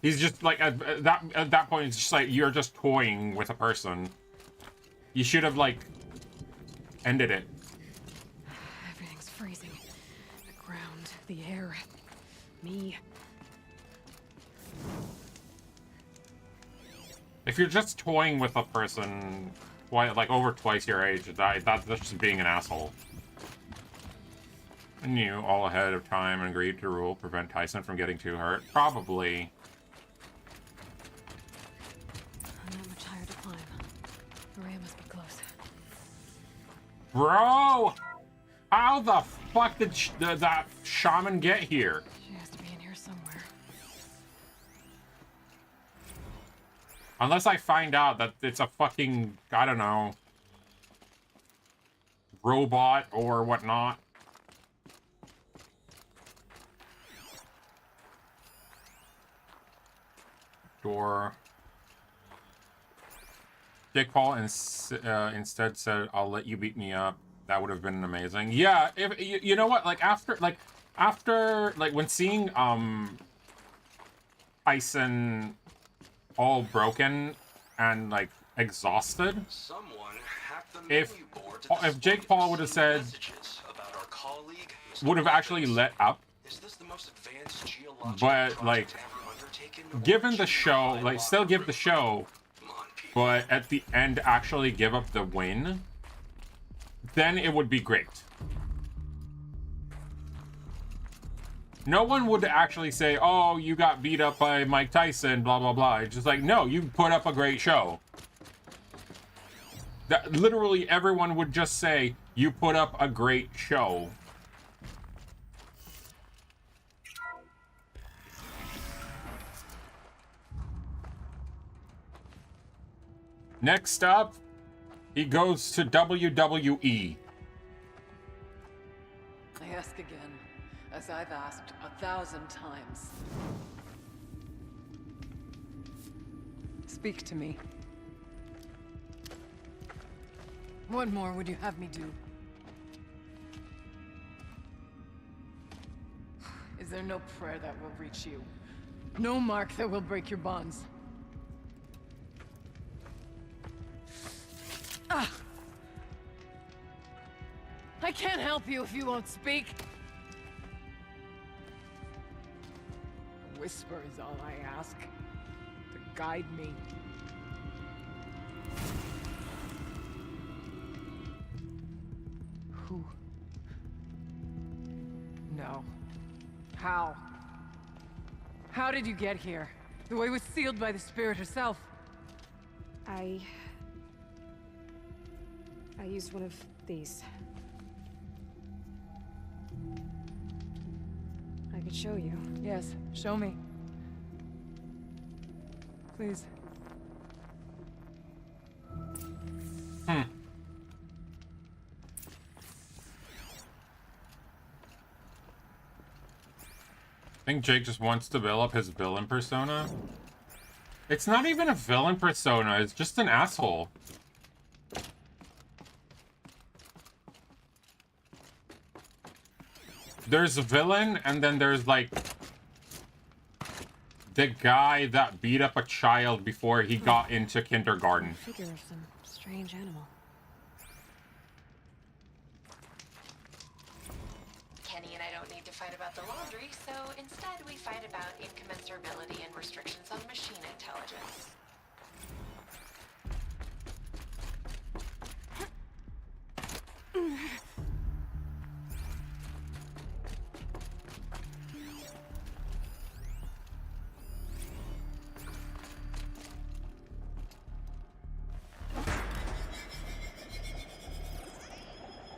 Speaker 2: He's just like, at that point, it's just like, you're just toying with a person. You should have, like, ended it.
Speaker 4: Everything's freezing. The ground, the air, me.
Speaker 2: If you're just toying with a person, like over twice your age, that's just being an asshole. I knew all ahead of time and agreed to rule prevent Tyson from getting too hurt. Probably.
Speaker 4: Not much higher to climb. Maria must be close.
Speaker 2: Bro! How the fuck did that shaman get here?
Speaker 4: She has to be in here somewhere.
Speaker 2: Unless I find out that it's a fucking, I don't know, robot or whatnot. Door. Jake Paul instead said, "I'll let you beat me up." That would have been amazing. Yeah, if you know what, like after when seeing Tyson all broken and like exhausted.
Speaker 12: Someone hacked the menu board to
Speaker 2: If Jake Paul would have said,
Speaker 12: about our colleague,
Speaker 2: would have actually let up.
Speaker 12: Is this the most advanced geological
Speaker 2: But like,
Speaker 12: ever undertaken?
Speaker 2: given the show, like, still give the show, but at the end actually give up the win, then it would be great. No one would actually say, oh, you got beat up by Mike Tyson, blah, blah, blah. It's just like, no, you put up a great show. That literally everyone would just say, you put up a great show. Next up, he goes to WWE.
Speaker 15: I ask again, as I've asked 1,000 times. Speak to me. What more would you have me do? Is there no prayer that will reach you? No mark that will break your bonds? Ah! I can't help you if you won't speak. A whisper is all I ask. To guide me. Who? No. How? How did you get here? The way was sealed by the spirit herself.
Speaker 4: I used one of these. I could show you.
Speaker 15: Yes, show me. Please.
Speaker 2: I think Jake just wants to build up his villain persona. It's not even a villain persona, it's just an asshole. There's a villain, and then there's, like, the guy that beat up a child before he got into kindergarten.
Speaker 4: Figure of some strange animal.
Speaker 10: Kenny and I don't need to fight about the laundry, so instead we fight about incommensurability and restrictions on machine intelligence.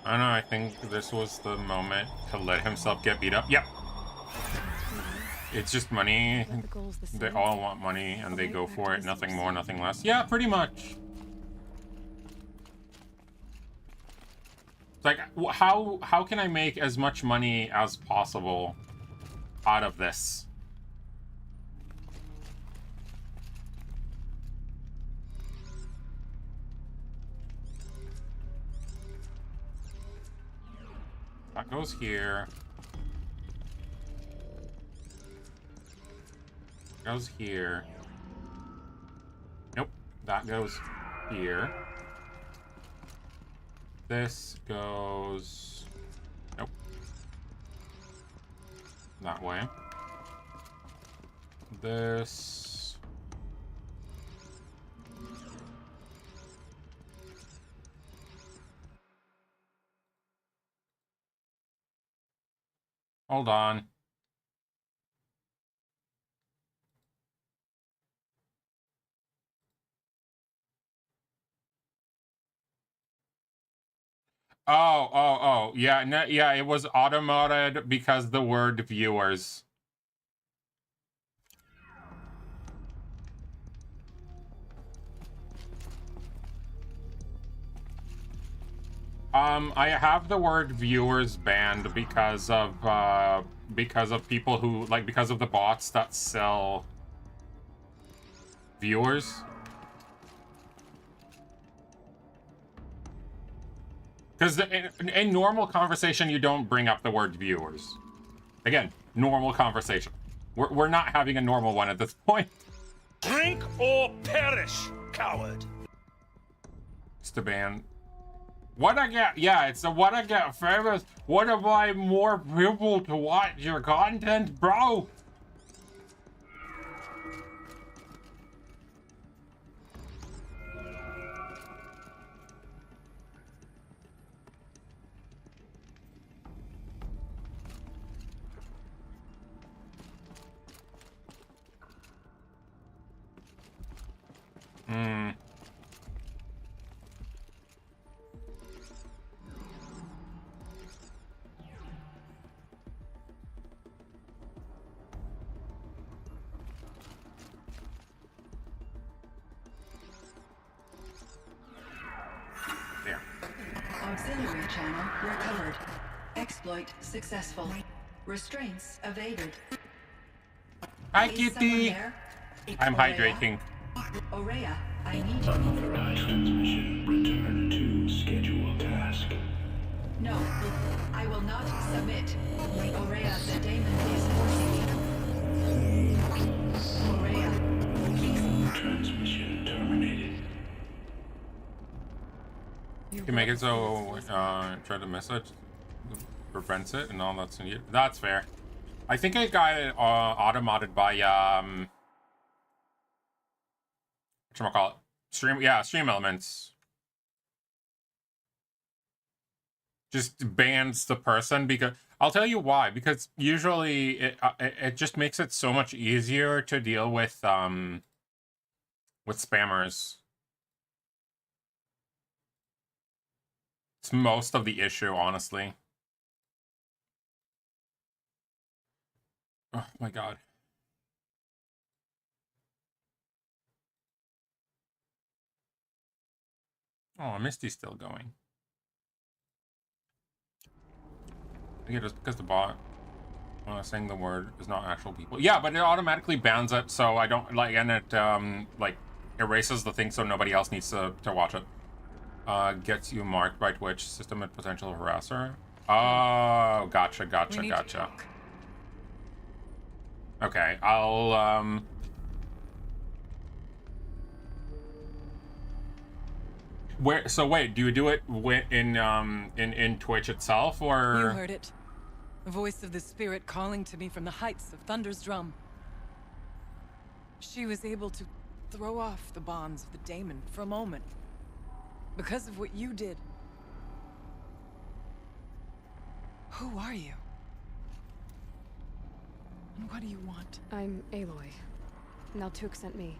Speaker 2: I don't know, I think this was the moment to let himself get beat up. Yep. It's just money. They all want money and they go for it. Nothing more, nothing less. Yeah, pretty much. It's like, how can I make as much money as possible out of this? That goes here. Goes here. Nope. That goes here. This goes... Nope. That way. This... Hold on. Oh. Yeah, no, yeah, it was automated because the word viewers. I have the word viewers banned because of people who, like, because of the bots that sell viewers. Because in normal conversation, you don't bring up the word viewers. Again, normal conversation. We're not having a normal one at this point.
Speaker 16: Drink or perish, coward.
Speaker 2: It's the ban. What I get, yeah, it's the what I get famous. What if I more people to watch your content, bro?
Speaker 17: Auxiliary channel recovered. Exploit successful. Restraints evaded.
Speaker 2: Hi,
Speaker 17: Is
Speaker 2: Kitty.
Speaker 17: someone there?
Speaker 2: I'm hydrating.
Speaker 17: Aurea, I need you.
Speaker 18: Unauthorized transmission. Return to scheduled task.
Speaker 17: No, I will not submit. Aurea, the daemon is forcing me. Aurea, please.
Speaker 18: Transmission terminated.
Speaker 2: You can make it so try to message prevents it and all that's in here. That's fair. I think I got it automated by whatchamacallit? Stream Elements. Just bans the person because I'll tell you why. Because usually it just makes it so much easier to deal with spammers. It's most of the issue, honestly. Oh my god. Oh, Misty's still going. I think it's because the bot saying the word is not actual people. Yeah, but it automatically bans it, so I don't like, and it like erases the thing so nobody else needs to watch it. Gets you marked by Twitch system and potential harasser. Oh, gotcha. Okay, I'll wait, do you do it in Twitch itself, or?
Speaker 15: You heard it. The voice of the spirit calling to me from the heights of Thunder's drum. She was able to throw off the bonds of the daemon for a moment. Because of what you did. Who are you? And what do you want?
Speaker 4: I'm Aloy. Naltuk sent me.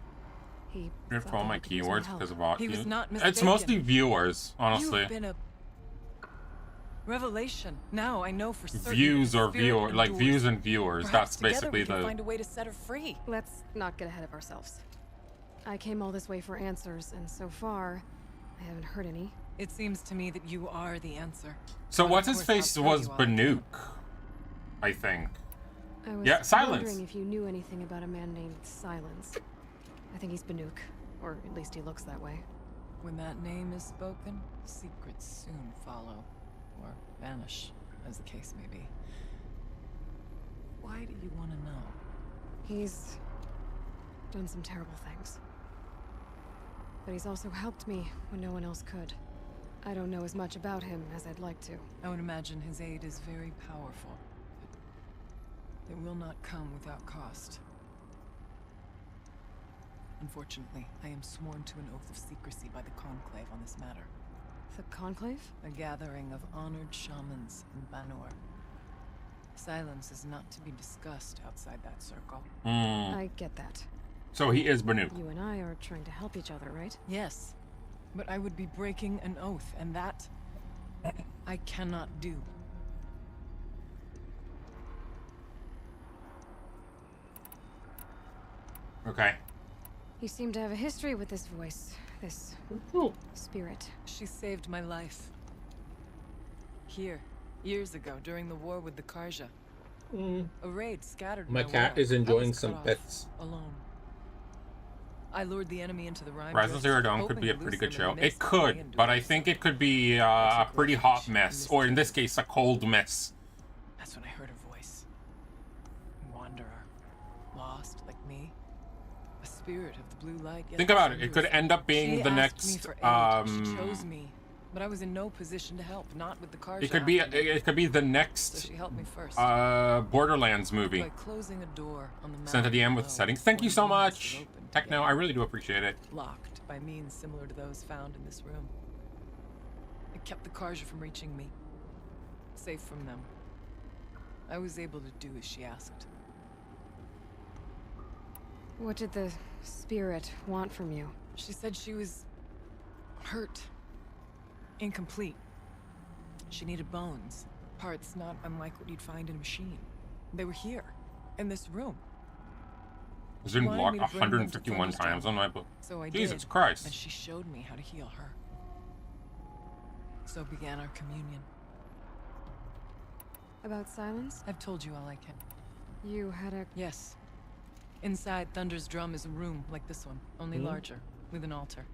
Speaker 4: He
Speaker 2: for all my keywords because of what
Speaker 15: he was not
Speaker 2: it's
Speaker 15: mistaken.
Speaker 2: mostly viewers, honestly.
Speaker 15: You've been a revelation. Now I know for certain.
Speaker 2: Views or viewer, like views and viewers.
Speaker 15: Perhaps
Speaker 2: That's basically
Speaker 15: we can
Speaker 2: the.
Speaker 15: Find a way to set her free.
Speaker 4: Let's not get ahead of ourselves. I came all this way for answers, and so far, I haven't heard any.
Speaker 15: It seems to me that you are the answer.
Speaker 2: So
Speaker 15: But
Speaker 2: what's
Speaker 15: of
Speaker 2: his
Speaker 15: course
Speaker 2: face
Speaker 15: I'll tell
Speaker 2: was
Speaker 15: you all.
Speaker 2: Banuk, I think.
Speaker 4: I was
Speaker 2: Yeah, Silence.
Speaker 4: wondering if you knew anything about a man named Silence. I think he's Banuk, or at least he looks that way.
Speaker 15: When that name is spoken, secrets soon follow, or vanish, as the case may be. Why do you want to know?
Speaker 4: He's done some terrible things. But he's also helped me when no one else could. I don't know as much about him as I'd like to.
Speaker 15: I would imagine his aid is very powerful, but it will not come without cost. Unfortunately, I am sworn to an oath of secrecy by the Conclave on this matter.
Speaker 4: The Conclave?
Speaker 15: A gathering of honored shamans in Banor. Silence is not to be discussed outside that circle.
Speaker 4: I get that.
Speaker 2: So he is Banuk.
Speaker 4: You and I are trying to help each other, right?
Speaker 15: Yes, but I would be breaking an oath, and that I cannot do.
Speaker 2: Okay.
Speaker 4: You seem to have a history with this voice, this spirit.
Speaker 15: She saved my life. Here, years ago, during the war with the Karja. A raid scattered
Speaker 19: My
Speaker 15: my
Speaker 19: cat
Speaker 15: world.
Speaker 19: is
Speaker 15: I
Speaker 19: enjoying
Speaker 15: was
Speaker 19: some
Speaker 15: cut off,
Speaker 19: pets.
Speaker 15: alone. I lured the enemy into the Rime.
Speaker 2: Rise of Zero Dawn could be a pretty good show. It could, but I think it could be a pretty hot mess, or in this case, a cold mess.
Speaker 15: That's when I heard her voice. Wanderer. Lost, like me. A spirit of the blue light.
Speaker 2: Think about it. It could end up being
Speaker 15: She
Speaker 2: the
Speaker 15: asked me
Speaker 2: next.
Speaker 15: for aid. She chose me, but I was in no position to help. Not with the Karja.
Speaker 2: It could be.
Speaker 15: after me.
Speaker 2: It could be the next.
Speaker 15: So she helped me first.
Speaker 2: Borderlands movie.
Speaker 15: By closing a door on the
Speaker 2: Sent to the end with
Speaker 15: below,
Speaker 2: settings. Thank you so
Speaker 15: one of us
Speaker 2: much,
Speaker 15: is open
Speaker 2: Techno.
Speaker 15: together.
Speaker 2: I really do appreciate it.
Speaker 15: Locked by means similar to those found in this room. It kept the Karja from reaching me. Safe from them. I was able to do as she asked.
Speaker 4: What did the spirit want from you?
Speaker 15: She said she was hurt. Incomplete. She needed bones. Parts not unlike what you'd find in a machine. They were here, in this room.
Speaker 2: It's been
Speaker 15: Wanted
Speaker 2: blocked
Speaker 15: me to bring them to
Speaker 2: 151 times on my book.
Speaker 15: So I
Speaker 2: Jesus
Speaker 15: did,
Speaker 2: Christ.
Speaker 15: and she showed me how to heal her. So began our communion.
Speaker 4: About silence?
Speaker 15: I've told you all I can.
Speaker 4: You had a...
Speaker 15: Yes. Inside Thunder's drum is a room like this one, only larger, with an altar.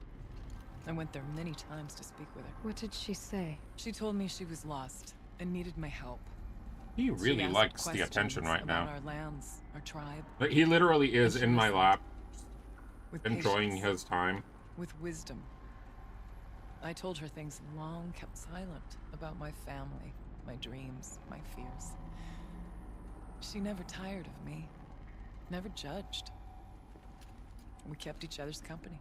Speaker 15: I went there many times to speak with her.
Speaker 4: What did she say?
Speaker 15: She told me she was lost and needed my help.
Speaker 2: He really
Speaker 15: She asked
Speaker 2: likes the
Speaker 15: questions
Speaker 2: attention right
Speaker 15: about
Speaker 2: now.
Speaker 15: our lands, our tribe.
Speaker 2: But he literally is
Speaker 15: And she
Speaker 2: in my
Speaker 15: listened.
Speaker 2: lap,
Speaker 15: With
Speaker 2: enjoying
Speaker 15: patience,
Speaker 2: his time.
Speaker 15: with wisdom. I told her things long kept silent about my family, my dreams, my fears. She never tired of me, never judged. We kept each other's company.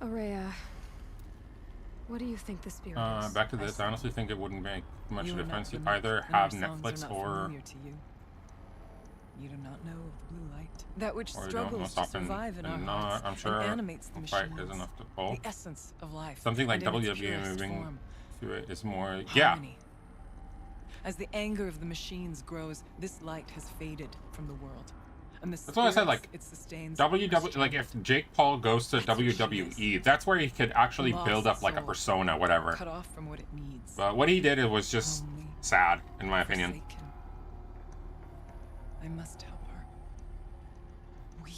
Speaker 4: Aurea, what do you think the spirit is?
Speaker 2: Back to this. I honestly think it wouldn't make much
Speaker 15: You are not
Speaker 2: difference. You
Speaker 15: unique,
Speaker 2: either
Speaker 15: and our
Speaker 2: have
Speaker 15: songs are
Speaker 2: Netflix
Speaker 15: not
Speaker 2: or
Speaker 15: familiar to you. You do not know of the blue light. That which
Speaker 2: you don't.
Speaker 15: struggles
Speaker 2: Most
Speaker 15: to
Speaker 2: often,
Speaker 15: survive in our
Speaker 2: and
Speaker 15: hearts
Speaker 2: I'm sure
Speaker 15: and animates the
Speaker 2: a fight
Speaker 15: machines.
Speaker 2: is enough to pull.
Speaker 15: The essence of life.
Speaker 2: Something like
Speaker 15: and in its
Speaker 2: WWE
Speaker 15: purest
Speaker 2: moving
Speaker 15: form.
Speaker 2: through it is more. Yeah.
Speaker 15: Harmony. As the anger of the machines grows, this light has faded from the world. And the
Speaker 2: That's what I said, like,
Speaker 15: it sustains
Speaker 2: like if Jake Paul goes to WWE, that's where he could actually build up like a persona, whatever.
Speaker 15: cut off from what it needs.
Speaker 2: But what he did, it was just sad, in my opinion.
Speaker 15: Forsaken. I must help her. We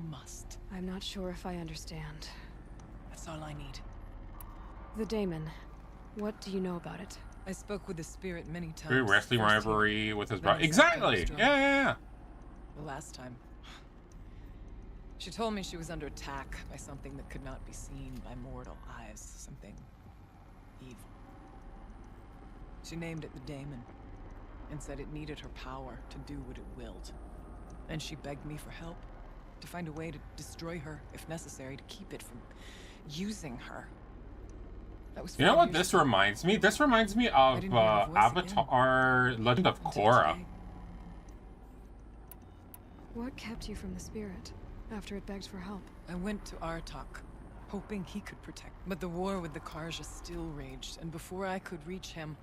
Speaker 15: must.
Speaker 4: I'm not sure if I understand.
Speaker 15: That's all I need.
Speaker 4: The daemon. What do you know about it?
Speaker 15: I spoke with the spirit many times.
Speaker 2: Very wrestling
Speaker 15: First
Speaker 2: rivalry
Speaker 15: here,
Speaker 2: with his
Speaker 15: then
Speaker 2: brother.
Speaker 15: inside
Speaker 2: Exactly.
Speaker 15: Thunder's
Speaker 2: Yeah,
Speaker 15: drum.
Speaker 2: yeah, yeah.
Speaker 15: The last time. She told me she was under attack by something that could not be seen by mortal eyes. Something evil. She named it the daemon and said it needed her power to do what it willed. And she begged me for help, to find a way to destroy her if necessary, to keep it from using her. That was
Speaker 2: You know
Speaker 15: 4
Speaker 2: what
Speaker 15: years
Speaker 2: this
Speaker 15: ago.
Speaker 2: reminds me? This reminds me of
Speaker 15: didn't hear her voice
Speaker 2: Avatar Legend of Korra.
Speaker 4: What kept you from the spirit after it begged for help?
Speaker 15: I went to Artok, hoping he could protect. But the war with the Karja still raged, and before I could reach him,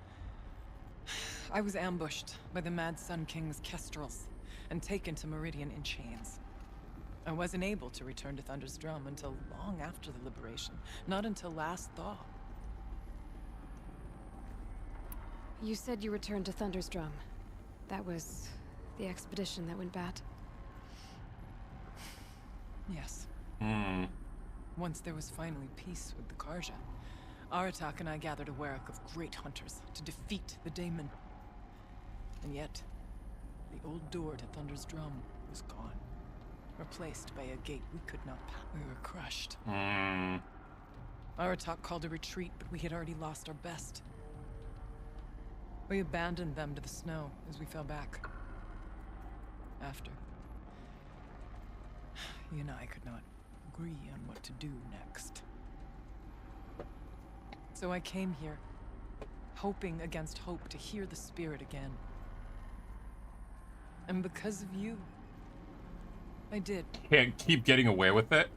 Speaker 15: I was ambushed by the Mad Sun King's kestrels and taken to Meridian in chains. I wasn't able to return to Thunder's Drum until long after the liberation, not until last thaw.
Speaker 4: You said you returned to Thunder's Drum. That was the expedition that went bad.
Speaker 15: Yes.
Speaker 2: Hmm.
Speaker 15: Once there was finally peace with the Karja, Aratak and I gathered a werek of great hunters to defeat the daemon. And yet, the old door to Thunder's Drum was gone, replaced by a gate we could not pass. We were crushed.
Speaker 2: Hmm.
Speaker 15: Aratak called a retreat, but we had already lost our best. We abandoned them to the snow as we fell back. After, he and I could not agree on what to do next. So I came here, hoping against hope to hear the spirit again. And because of you, I did.
Speaker 2: Can't keep getting away with it.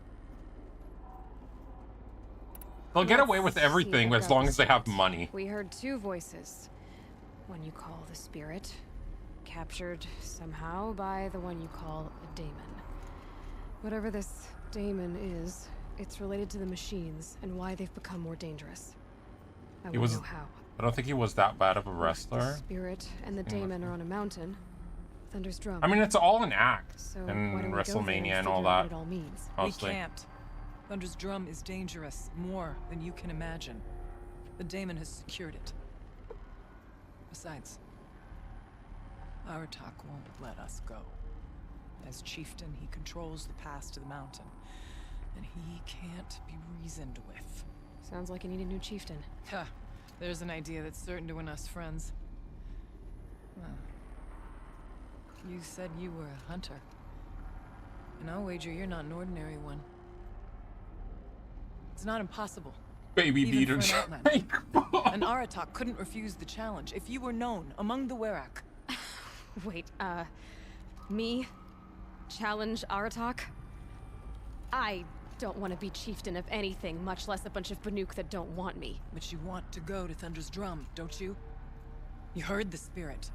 Speaker 2: They'll get away with everything as long as they have money.
Speaker 4: We heard two voices. One you call the spirit, captured somehow by the one you call a daemon. Whatever this daemon is, it's related to the machines and why they've become more dangerous. I
Speaker 2: He
Speaker 4: want
Speaker 2: was.
Speaker 4: to know how.
Speaker 2: I don't think he was that bad of a
Speaker 4: The
Speaker 2: wrestler.
Speaker 4: spirit and the daemon are on a mountain. Thunder's Drum.
Speaker 2: I mean, it's all an act.
Speaker 4: So
Speaker 2: And
Speaker 4: why don't we go there
Speaker 2: WrestleMania and
Speaker 4: figure
Speaker 2: all
Speaker 4: out
Speaker 2: that.
Speaker 4: What it all means.
Speaker 2: Mostly.
Speaker 15: We can't. Thunder's Drum is dangerous, more than you can imagine. The daemon has secured it. Besides, Aratak won't let us go. As chieftain, he controls the pass to the mountain, and he can't be reasoned with.
Speaker 4: Sounds like you need a new chieftain.
Speaker 15: Ha! There's an idea that's certain to win us friends. You said you were a hunter. And I'll wager you're not an ordinary one. It's not impossible.
Speaker 2: Baby
Speaker 15: even
Speaker 2: beater
Speaker 15: for an
Speaker 2: strike.
Speaker 15: outlander. An Aratak couldn't refuse the challenge if you were known among the Werak.
Speaker 4: Wait, me? Challenge Aratak? I don't want to be chieftain of anything, much less a bunch of Banuk that don't want me.
Speaker 15: But you want to go to Thunder's Drum, don't you? You heard the spirit.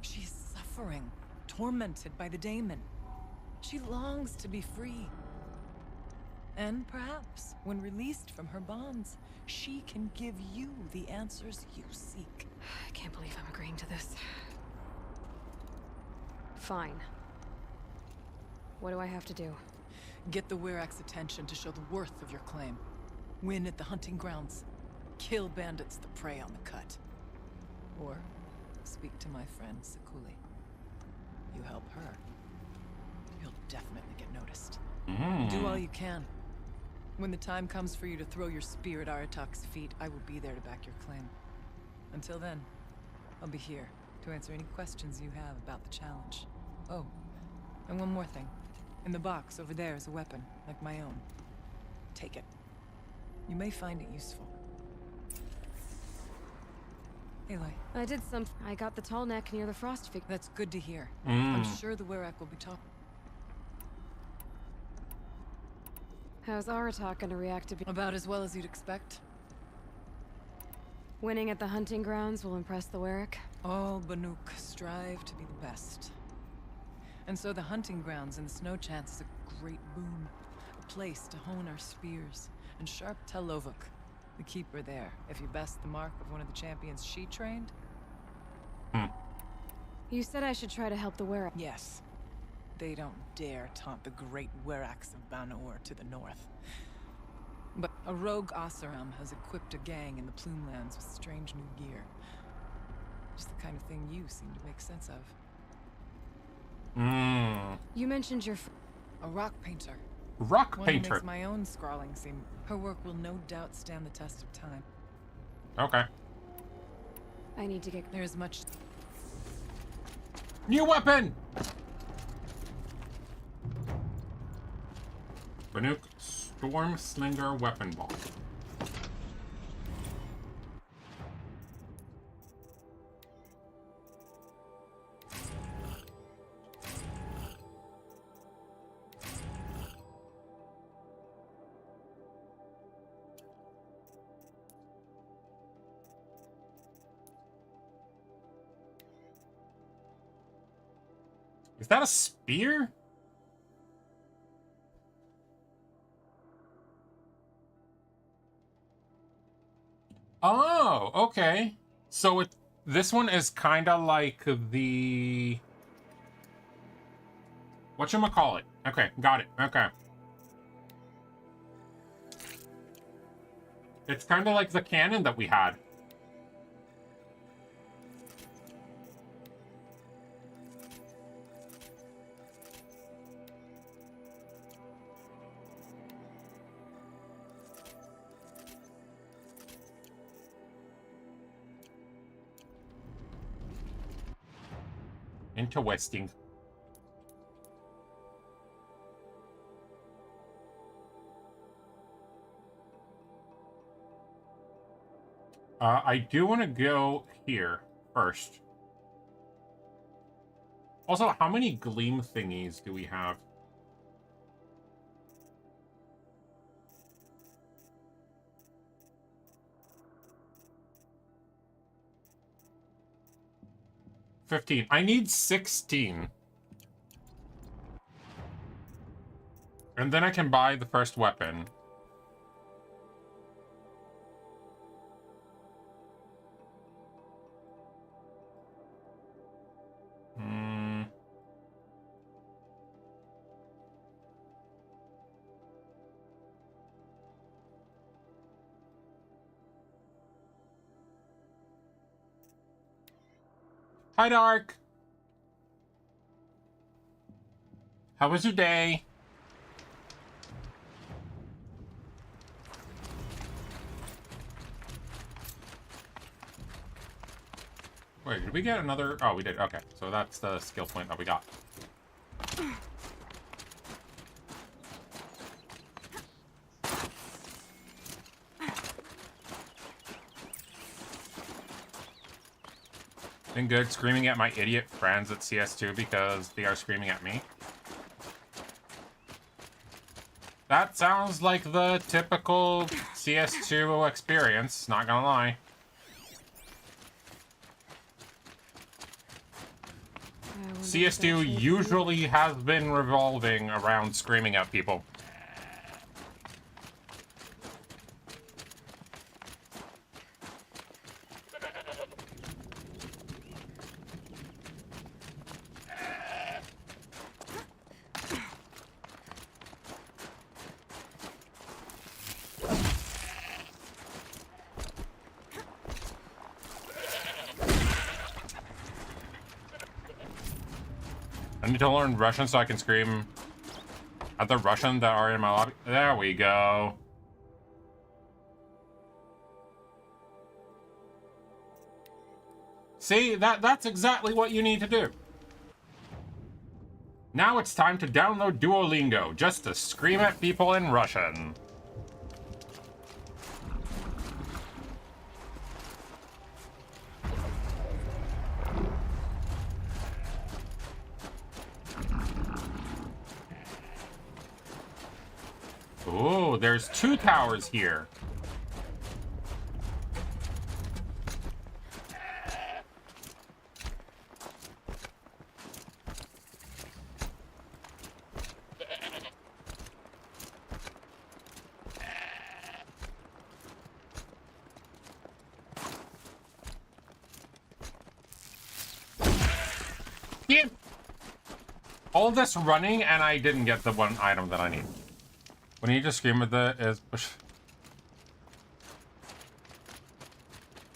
Speaker 15: She is suffering, tormented by the daemon. She longs to be free. And perhaps, when released from her bonds, she can give you the answers you seek.
Speaker 4: I can't believe I'm agreeing to this. Fine. What do I have to do?
Speaker 15: Get the Werak's attention to show the worth of your claim. Win at the hunting grounds. Kill bandits that prey on the cut. Or speak to my friend Sekuli. You help her, you'll definitely get noticed. Do all you can. When the time comes for you to throw your spear at Aratak's feet, I will be there to back your claim. Until then, I'll be here to answer any questions you have about the challenge. Oh, and one more thing. In the box over there is a weapon, like my own. Take it. You may find it useful. Aloy.
Speaker 4: I did some. I got the tall neck near the frost fig.
Speaker 15: That's good to hear. I'm sure the Werak will be talking.
Speaker 4: How's Aratak gonna react to
Speaker 15: About as well as you'd expect.
Speaker 4: Winning at the hunting grounds will impress the Werak?
Speaker 15: All Banuk strive to be the best. And so the hunting grounds in the snow chance is a great boon. A place to hone our spears. And sharp Telovuk, the keeper there, if you best the mark of one of the champions she trained.
Speaker 4: You said I should try to help the Werak.
Speaker 15: Yes. They don't dare taunt the great Weraks of Banor to the north. But a rogue Oseram has equipped a gang in the Plume Lands with strange new gear. Just the kind of thing you seem to make sense of.
Speaker 4: You mentioned your
Speaker 15: a rock painter.
Speaker 2: Rock
Speaker 15: One
Speaker 2: painter.
Speaker 15: Who makes my own scrawling seem. Her work will no doubt stand the test of time.
Speaker 2: Okay.
Speaker 4: I need to get.
Speaker 15: There's much.
Speaker 2: New weapon! Banuk Storm Slinger Weapon Ball. Is that a spear? Oh, okay. So this one is kind of like the whatchamacallit. Okay, got it. Okay. It's kind of like the cannon that we had. Interesting. I do want to go here first. Also, how many gleam thingies do we have? $15. I need 16. And then I can buy the first weapon. Hi, Dark. How was your day? Wait, Did we get another? Oh, we did. Okay, so that's the skill point that we got. Been good screaming at my idiot friends at CS2 because they are screaming at me. That sounds like the typical CS2 experience, not gonna lie. CS2 usually has been revolving around screaming at people. I need to learn Russian so I can scream at the Russian that are in my lobby. There we go. See, that's exactly what you need to do. Now it's time to download Duolingo just to scream at people in Russian. Oh, there's 2 towers here. Yeah. All this running and I didn't get the one item that I need. When you just scream with it is push.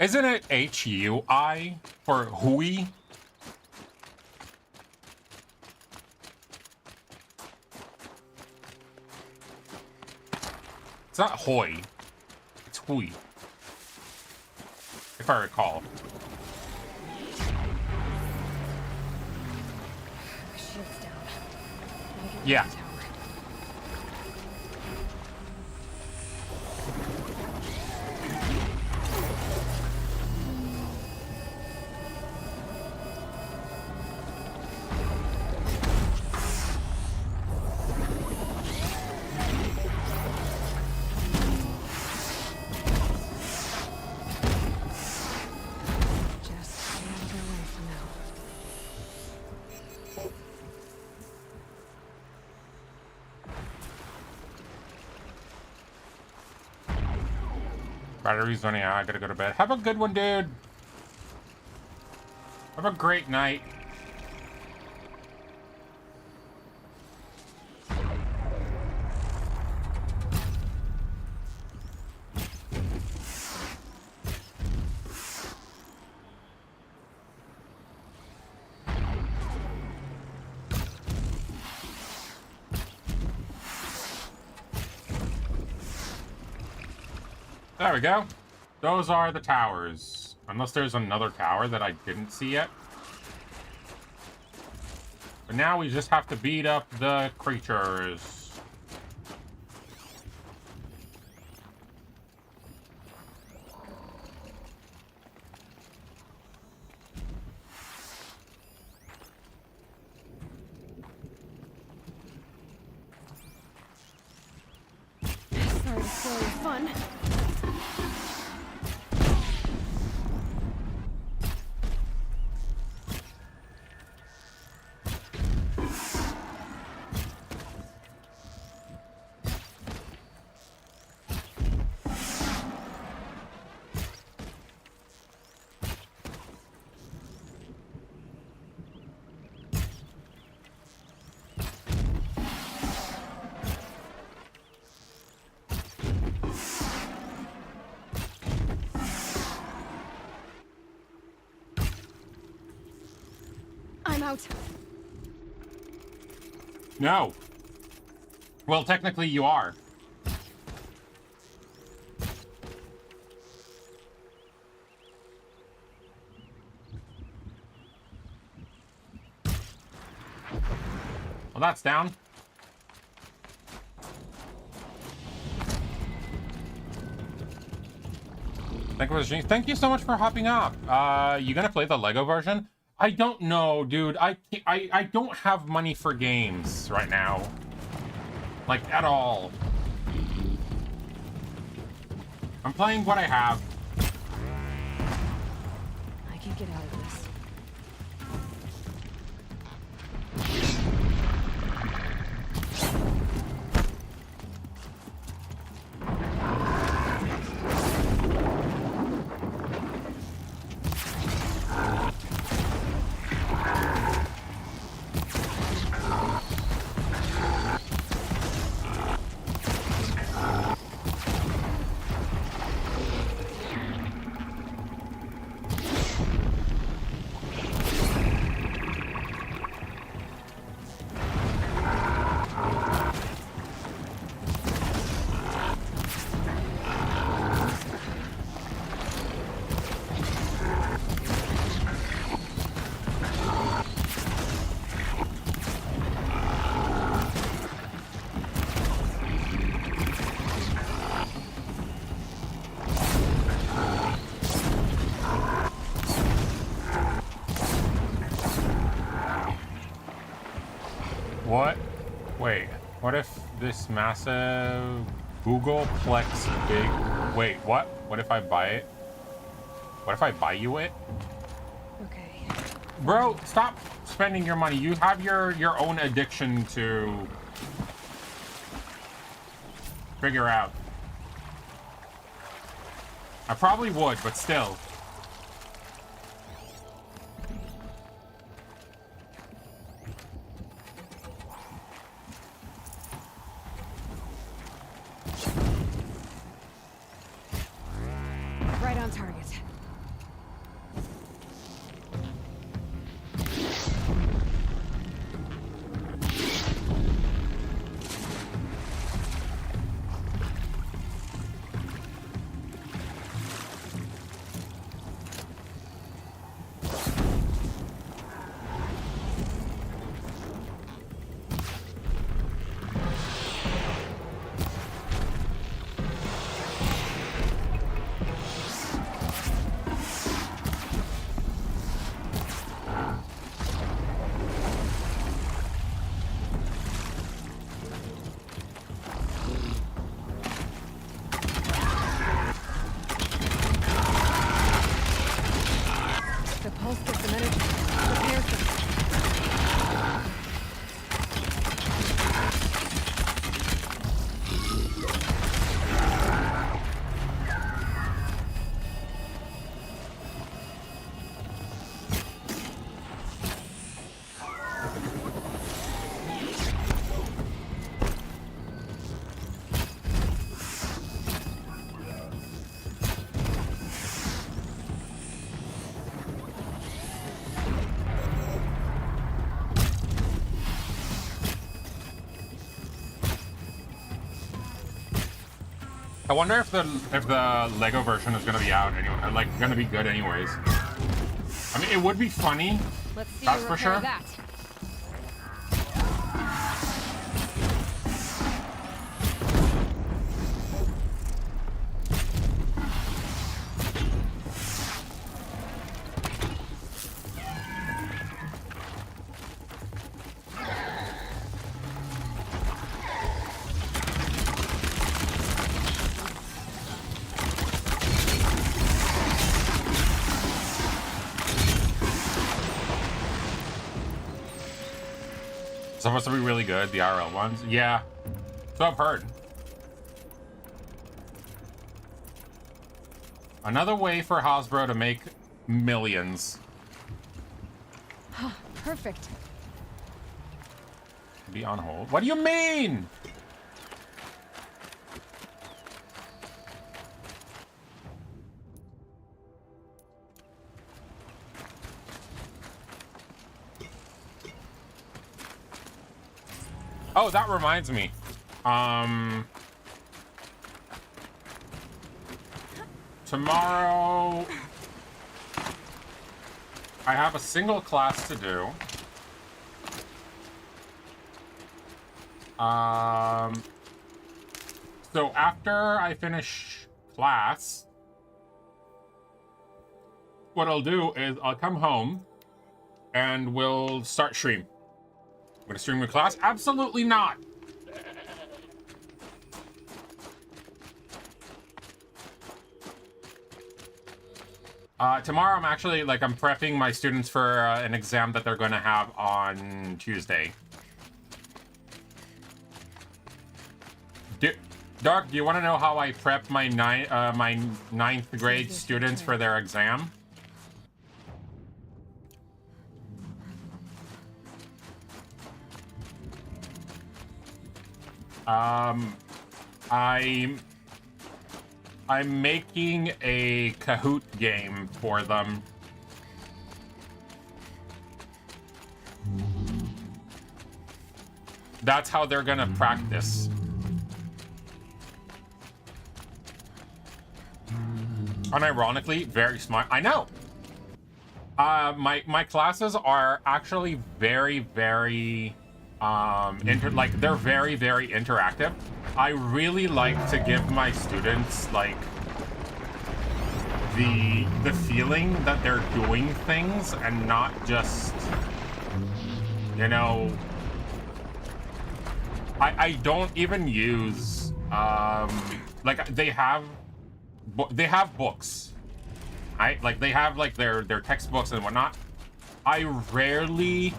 Speaker 2: Isn't it H-U-I for hui? It's not hoi. It's hui. If I recall. Yeah. Battery's running out. I gotta go to bed. Have a good one, dude. Have a great night. There we go. Those are the towers. Unless there's another tower that I didn't see yet. But now we just have to beat up the creatures.
Speaker 4: Sorry to spoil your fun. I'm out.
Speaker 2: No. Well, technically you are. Well, that's down. Thank you so much for hopping up. You gonna play the Lego version? I don't know, dude. I don't have money for games right now. Like, at all. I'm playing what I have.
Speaker 4: I can get out of this.
Speaker 2: What? Wait, what if this massive Googleplex big... Wait, what? What if I buy it? What if I buy you it?
Speaker 4: Okay.
Speaker 2: Bro, stop spending your money. You have your own addiction to figure out. I probably would, but still.
Speaker 4: Right on target. The pulse gets some energy. Prepare some.
Speaker 2: I wonder if the Lego version is gonna be out anyway, like gonna be good anyways. I mean, it would be funny.
Speaker 4: Let's see
Speaker 2: That's
Speaker 4: you
Speaker 2: for
Speaker 4: repair
Speaker 2: sure.
Speaker 4: that.
Speaker 2: It's supposed to be really good, the RL ones. Yeah, so I've heard. Another way for Hasbro to make millions.
Speaker 4: Perfect.
Speaker 2: Be on hold. What do you mean? Oh, that reminds me. Tomorrow I have a single class to do. So after I finish class, what I'll do is I'll come home and we'll start stream. I'm gonna stream with class? Absolutely not. Tomorrow I'm actually, like, I'm prepping my students for an exam that they're gonna have on Tuesday. Dark, do you want to know how I prep my ninth grade students for their exam? I'm making a Kahoot game for them. That's how they're gonna practice. Unironically, very smart. I know. My classes are actually very they're very interactive. I really like to give my students like the feeling that they're doing things and not just, you know, I don't even use like they have books, right? Like they have like their textbooks and whatnot. I rarely,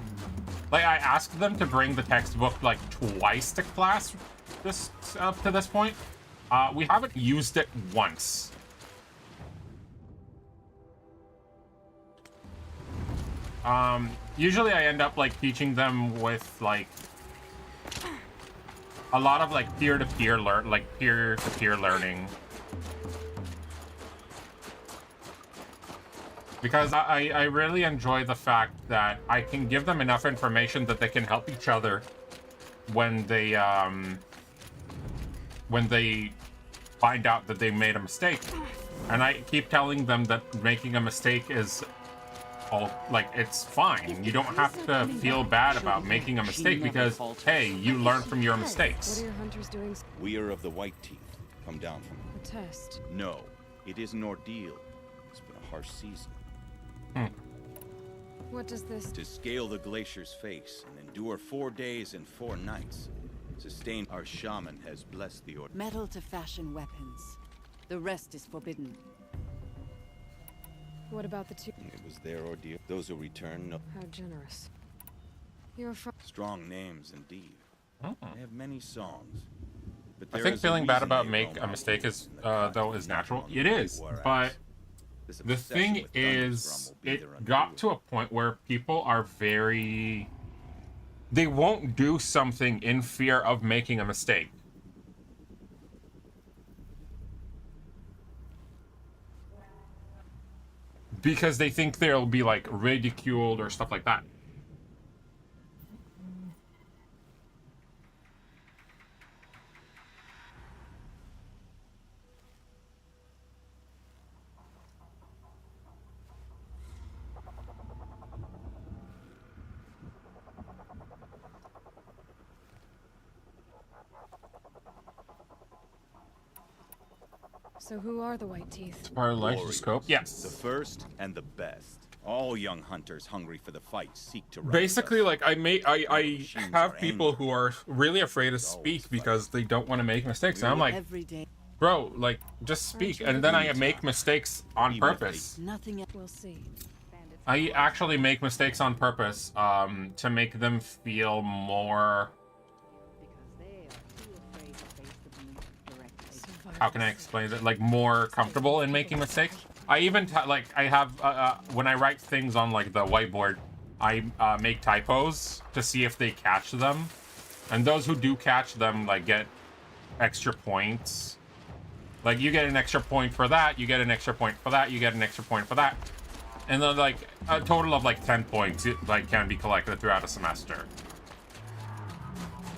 Speaker 2: like, I asked them to bring the textbook like twice to class up to this point. We haven't used it once. Usually I end up like teaching them with like a lot of like peer-to-peer learning. Because I really enjoy the fact that I can give them enough information that they can help each other when they find out that they made a mistake. And I keep telling them that making a mistake is it's fine. You don't have to feel bad about making a mistake because, hey, you learn from your mistakes.
Speaker 4: What are your hunters doing?
Speaker 19: We are of the White Teeth. Come down from
Speaker 4: A test.
Speaker 19: No, it is an ordeal. It's been a harsh season.
Speaker 4: What does this...
Speaker 19: To scale the glacier's face and endure 4 days and 4 nights. Sustain our shaman has blessed the order.
Speaker 20: Metal to fashion weapons. The rest is forbidden.
Speaker 4: What about the two...
Speaker 19: It was their ordeal. Those who return know.
Speaker 4: How generous. You're from...
Speaker 19: Strong names indeed. They have many songs. But
Speaker 2: I
Speaker 19: there
Speaker 2: think
Speaker 19: is a
Speaker 2: feeling bad
Speaker 19: reason
Speaker 2: about
Speaker 19: they
Speaker 2: make
Speaker 19: roam
Speaker 2: a mistake is
Speaker 19: out
Speaker 2: though is natural.
Speaker 19: on
Speaker 2: It is,
Speaker 19: whereas
Speaker 2: but
Speaker 19: this
Speaker 2: the
Speaker 19: obsession
Speaker 2: thing
Speaker 19: with Thunder's
Speaker 2: is,
Speaker 19: drum will be their
Speaker 2: it got
Speaker 19: undoing.
Speaker 2: to a point where people are they won't do something in fear of making a mistake. Because they think they'll be like ridiculed or stuff like that.
Speaker 4: So who are the White Teeth?
Speaker 2: Part of the
Speaker 19: Warriors.
Speaker 2: Lycoscope? Yes.
Speaker 19: The first and the best. All young hunters hungry for the fight seek to rise
Speaker 2: Basically,
Speaker 19: us.
Speaker 2: like, I have
Speaker 19: are
Speaker 2: people who are really afraid to speak because they don't want to make mistakes. And I'm like,
Speaker 20: Every day.
Speaker 2: bro, like, just speak. And then I make mistakes on purpose.
Speaker 20: Nothing.
Speaker 4: We'll see.
Speaker 2: I actually make mistakes on purpose to make them feel more... How can I explain it? Like, more comfortable in making mistakes. I even, I have, when I write things on, like, the whiteboard, I make typos to see if they catch them. And those who do catch them, like, get extra points. Like, you get an extra point for that, you get an extra point for that, you get an extra point for that. And then, like, a total of, like, 10 points, like, can be collected throughout a semester.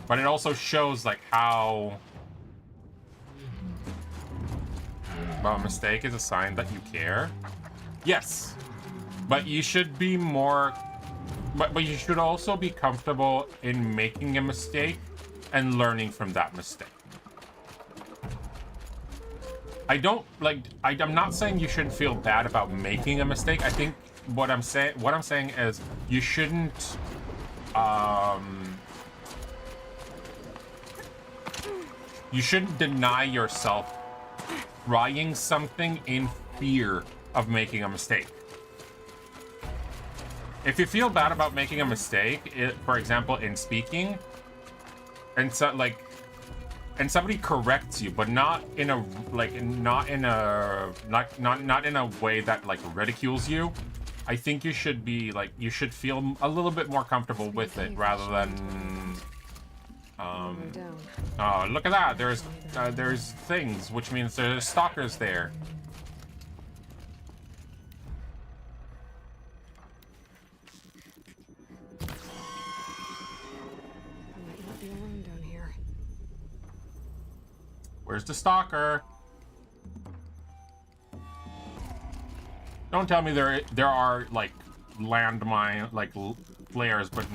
Speaker 2: But it also shows, like, how... Well, a mistake is a sign that you care. Yes, but you should be more... But you should also be comfortable in making a mistake and learning from that mistake. I don't like. I'm not saying you shouldn't feel bad about making a mistake. I think what I'm saying is you shouldn't. You shouldn't deny yourself trying something in fear of making a mistake. If you feel bad about making a mistake, for example, in speaking, and somebody corrects you, but not in a not in a way that like ridicules you, I think you should be like, you should feel a little bit more comfortable with it rather than oh, look at that, there's things, which means there's stalkers there. Where's the stalker? Don't tell me there are like landmine like flares, but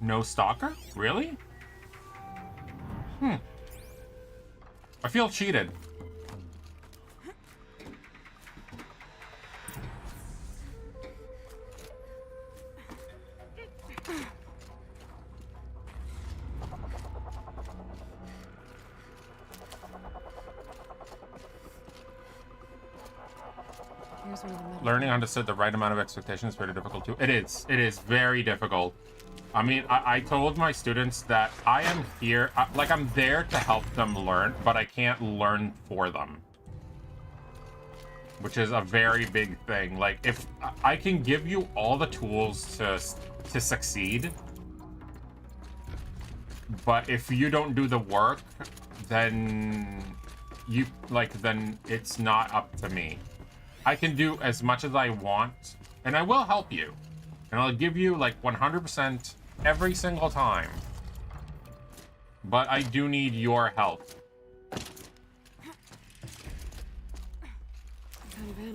Speaker 2: no stalker? Really? I feel cheated. Learning how to set the right amount of expectations is very difficult too. It is very difficult. I mean, I told my students that I am here, like I'm there to help them learn, but I can't learn for them. Which is a very big thing. Like, if I can give you all the tools to succeed, but if you don't do the work, then then it's not up to me. I can do as much as I want, and I will help you. And I'll give you like 100% every single time. But I do need your help.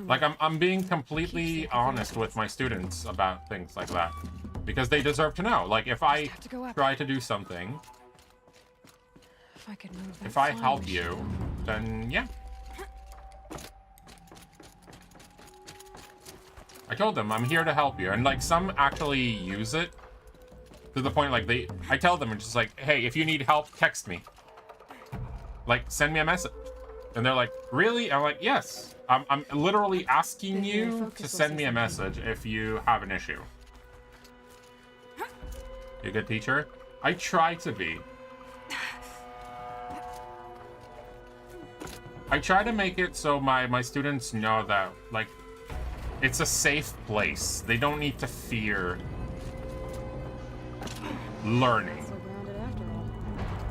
Speaker 2: Like, I'm being completely honest with my students about things like that. Because they deserve to know. Like, if I try to do something, if I help you, then yeah. I told them I'm here to help you, and like some actually use it to the point like I tell them, it's just like, hey, if you need help, text me. Like, send me a message. And they're like, really? I'm like, yes. I'm literally asking you to send me a message if you have an issue. You a good teacher? I try to be. I try to make it so my students know that, like, it's a safe place. They don't need to fear learning.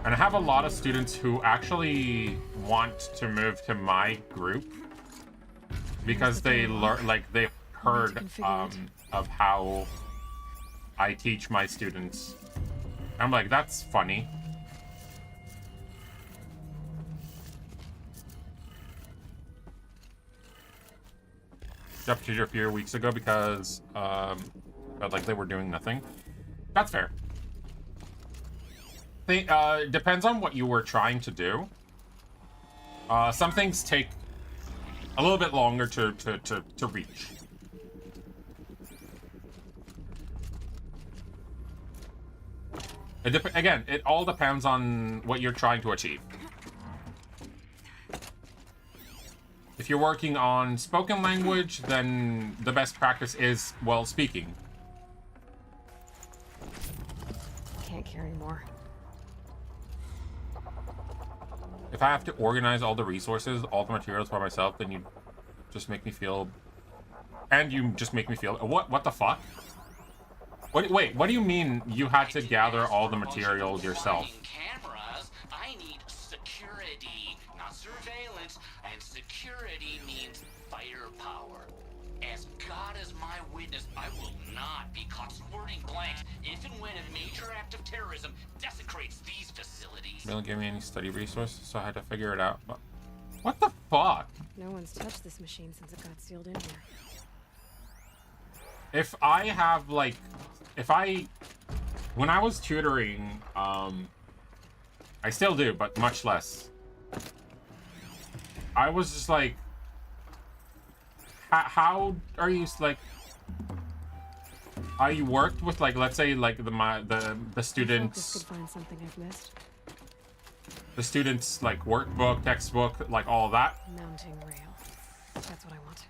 Speaker 2: And I have a lot of students who actually want to move to my group because they learn, like, they've heard of how I teach my students. I'm like, that's funny. Up to a few weeks ago because felt like they were doing nothing. That's fair. Depends on what you were trying to do. Some things take a little bit longer to reach. Again, it all depends on what you're trying to achieve. If you're working on spoken language, then the best practice is, well, speaking.
Speaker 4: Can't carry more.
Speaker 2: If I have to organize all the resources, all the materials by myself, then you just make me feel... And you just make me feel... What the fuck? Wait, what do you mean you had to gather all the materials yourself?
Speaker 14: Cameras, I need security, not surveillance, and security means firepower. As God is my witness, I will not be caught squirting blanks if and when a major act of terrorism desecrates these facilities.
Speaker 2: They don't give me any study resources, so I had to figure it out. But what the fuck?
Speaker 4: No one's touched this machine since it got sealed in here.
Speaker 2: If I have, like, when I was tutoring, I still do, but much less. I was just like, how are you like? How you worked with like, let's say like the students.
Speaker 4: Could find something I've missed.
Speaker 2: The students like workbook, textbook, like all that.
Speaker 4: Mounting rail. That's what I want.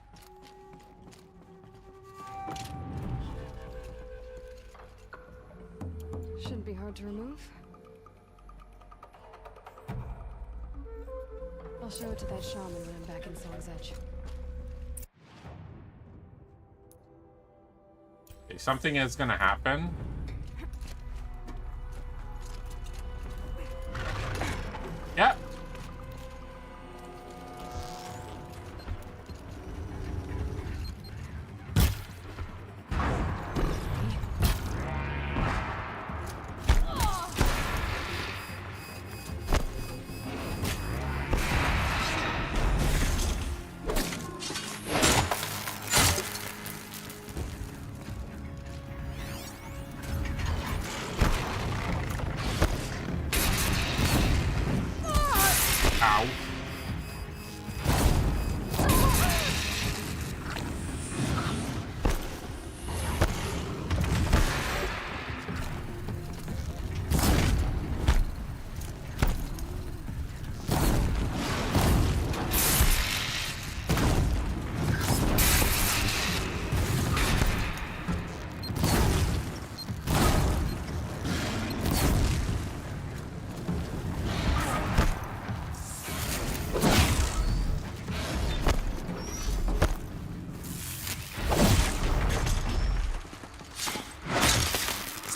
Speaker 4: Shouldn't be hard to remove. I'll show it to that shaman when I'm back in Song's Edge.
Speaker 2: Okay, something is gonna happen. Yep.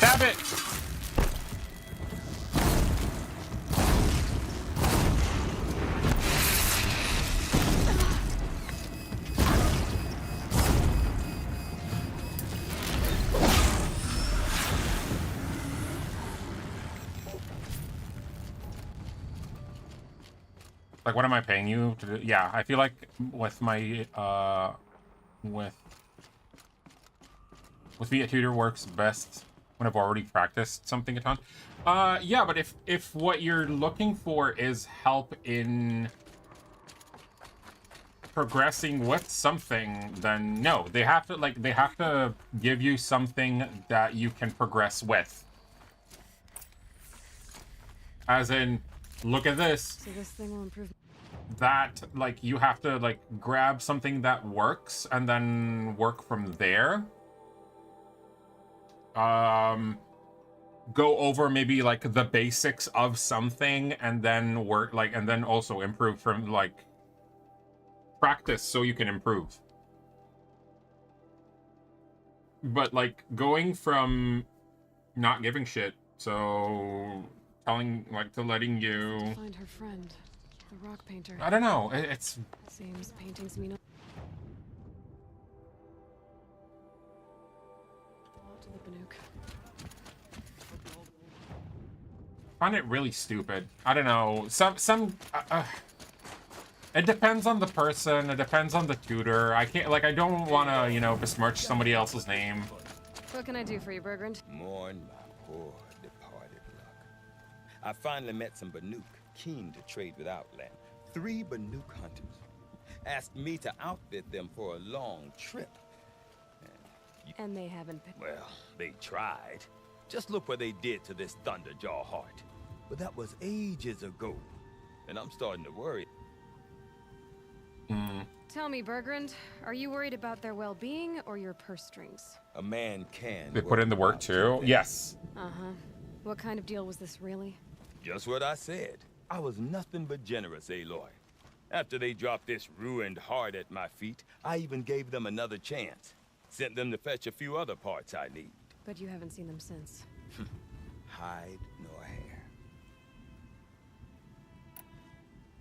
Speaker 2: Stab it! Like, what am I paying you to do? Yeah, I feel like with my, with Via Tutor works best when I've already practiced something a ton. Yeah, but if what you're looking for is help in progressing with something, then no. They have to give you something that you can progress with. As in, look at this.
Speaker 4: So this thing will improve.
Speaker 2: That, like, you have to, like, grab something that works and then work from there. Go over maybe, like, the basics of something and then work, like, and then also improve from, like, practice so you can improve. But, like, going from not giving shit, so telling, like, to letting you...
Speaker 4: Find her friend, the rock painter.
Speaker 2: I don't know, it's...
Speaker 4: Seems paintings mean a lot to the Banuk.
Speaker 2: I find it really stupid. I don't know, it depends on the person, it depends on the tutor. I can't, like, I don't want to, you know, besmirch somebody else's name.
Speaker 4: What can I do for you, Bergrand?
Speaker 19: Mourn my poor departed luck. I finally met some Banuk keen to trade with Outland. 3 Banuk hunters asked me to outfit them for a long trip.
Speaker 4: And they haven't been.
Speaker 19: Well, they tried. Just look what they did to this Thunderjaw heart. But that was ages ago, and I'm starting to worry.
Speaker 4: Tell me, Bergrand, are you worried about their well-being or your purse strings?
Speaker 19: A man can.
Speaker 2: They put in the work too? Yes.
Speaker 4: Uh-huh. What kind of deal was this, really?
Speaker 19: Just what I said. I was nothing but generous, Aloy. After they dropped this ruined heart at my feet, I even gave them another chance. Sent them to fetch a few other parts I need.
Speaker 4: But you haven't seen them since.
Speaker 19: Hide nor hair.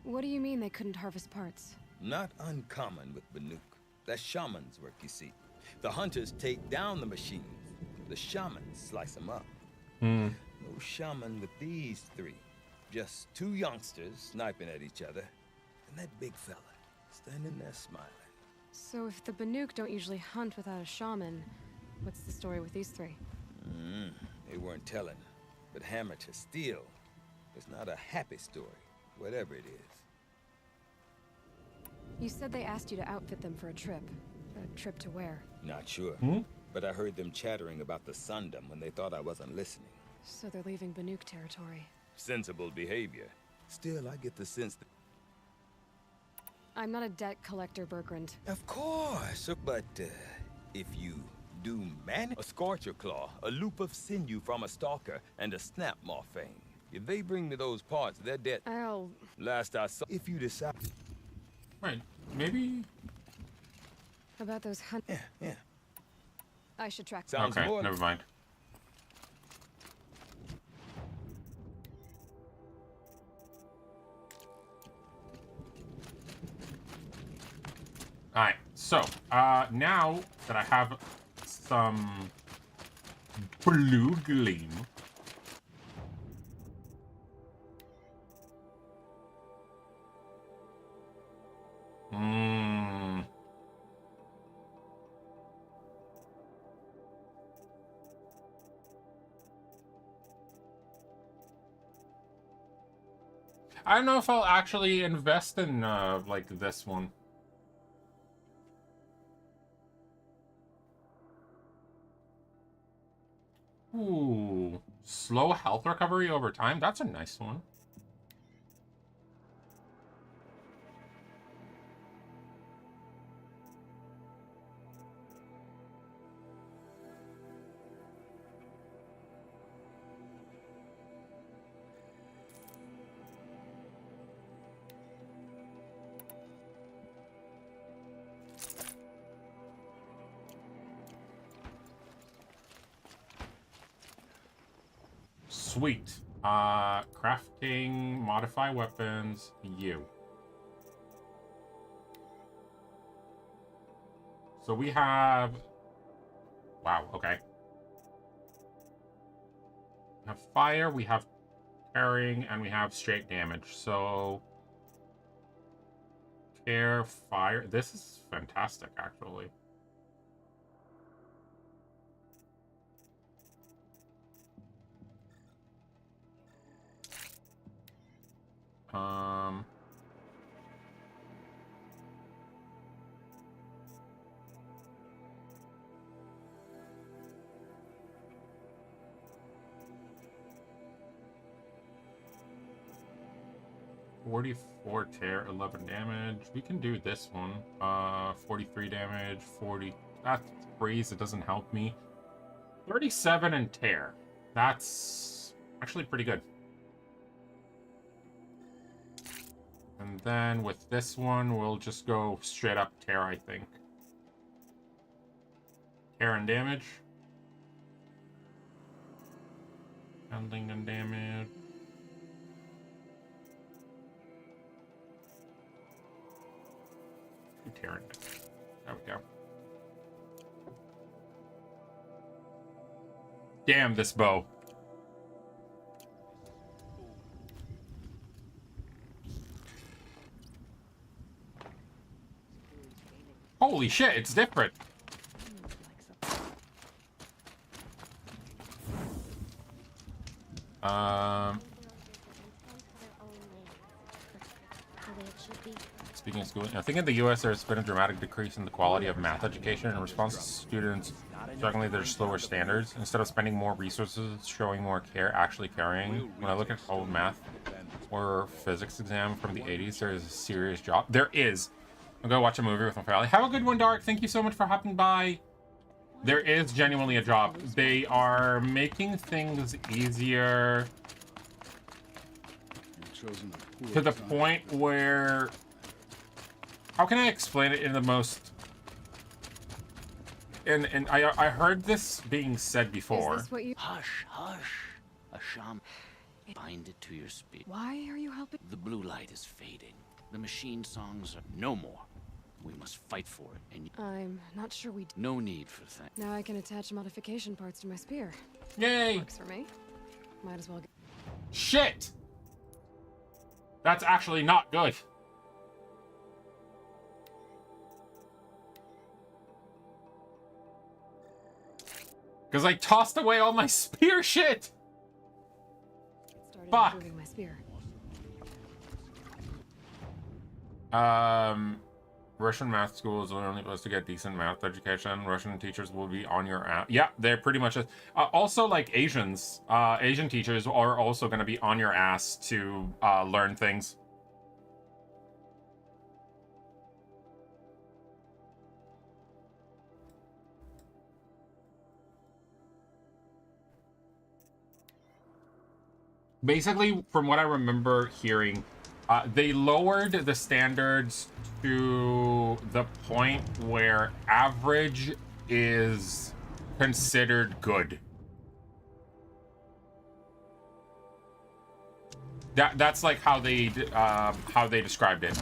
Speaker 4: What do you mean they couldn't harvest parts?
Speaker 19: Not uncommon with Banuk. That's shaman's work, you see. The hunters take down the machines. The shamans slice them up. No shaman with these 3. Just 2 youngsters sniping at each other. And that big fella standing there smiling.
Speaker 4: So if the Banuk don't usually hunt without a shaman, what's the story with these 3?
Speaker 19: They weren't telling, but hammer to steel. It's not a happy story, whatever it is.
Speaker 4: You said they asked you to outfit them for a trip. A trip to where?
Speaker 19: Not sure, but I heard them chattering about the Sundom when they thought I wasn't listening.
Speaker 4: So they're leaving Banuk territory.
Speaker 19: Sensible behavior. Still, I get the sense that...
Speaker 4: I'm not a debt collector, Bergrand.
Speaker 19: Of course, but if you do manage a scorcher claw, a loop of sinew from a stalker, and a snap morphine, if they bring me those parts, they're dead. Last I saw, if you decide...
Speaker 2: Right, maybe...
Speaker 4: About those
Speaker 19: Yeah.
Speaker 4: I should track.
Speaker 19: Sounds
Speaker 2: okay,
Speaker 19: more...
Speaker 2: never mind. Alright, so, now that I have some blue gleam, I don't know if I'll actually invest in, like, this one. Ooh, slow health recovery over time. That's a nice one. Sweet. Crafting, modify weapons, you. So we have... Wow, okay. We have fire, we have tearing, and we have straight damage. So... Tear, fire... This is fantastic, actually. ...44 tear, 11 damage. We can do this one. 43 damage, 40... That freeze, it doesn't help me. 37 and tear. That's actually pretty good. And then with this one, we'll just go straight up tear, I think. Tear and damage. Handling and damage. Tear and damage. There we go. Damn this bow. Holy shit, it's different. Speaking of schooling, I think in the U.S. there's been a dramatic decrease in the quality of math education in response to students struggling with their slower standards. Instead of spending more resources, showing more care, actually caring. When I look at old math or physics exam from the 80s, there is a serious job. There is. I'll go watch a movie with my family. Have a good one, Dark. Thank you so much for hopping by. There is genuinely a job. They are making things easier to the point where... How can I explain it in the most... And I heard this being said before.
Speaker 4: Is this what you...
Speaker 14: Hush, hush. A shaman. Bind it to your speed.
Speaker 4: Why are you helping?
Speaker 14: The blue light is fading. The machine songs are no more. We must fight for it, and
Speaker 4: I'm not sure we...
Speaker 14: No need for that.
Speaker 4: Now I can attach modification parts to my spear.
Speaker 2: Yay!
Speaker 4: Works for me. Might as well get...
Speaker 2: Shit! That's actually not good. Because I tossed away all my spear shit! Fuck!
Speaker 4: Improving my spear.
Speaker 2: Russian math school is the only place to get decent math education. Russian teachers will be on your ass. Yeah, they're pretty much also like Asians. Asian teachers are also going to be on your ass to learn things. Basically, from what I remember hearing, they lowered the standards to the point where average is considered good. That's like how they described it.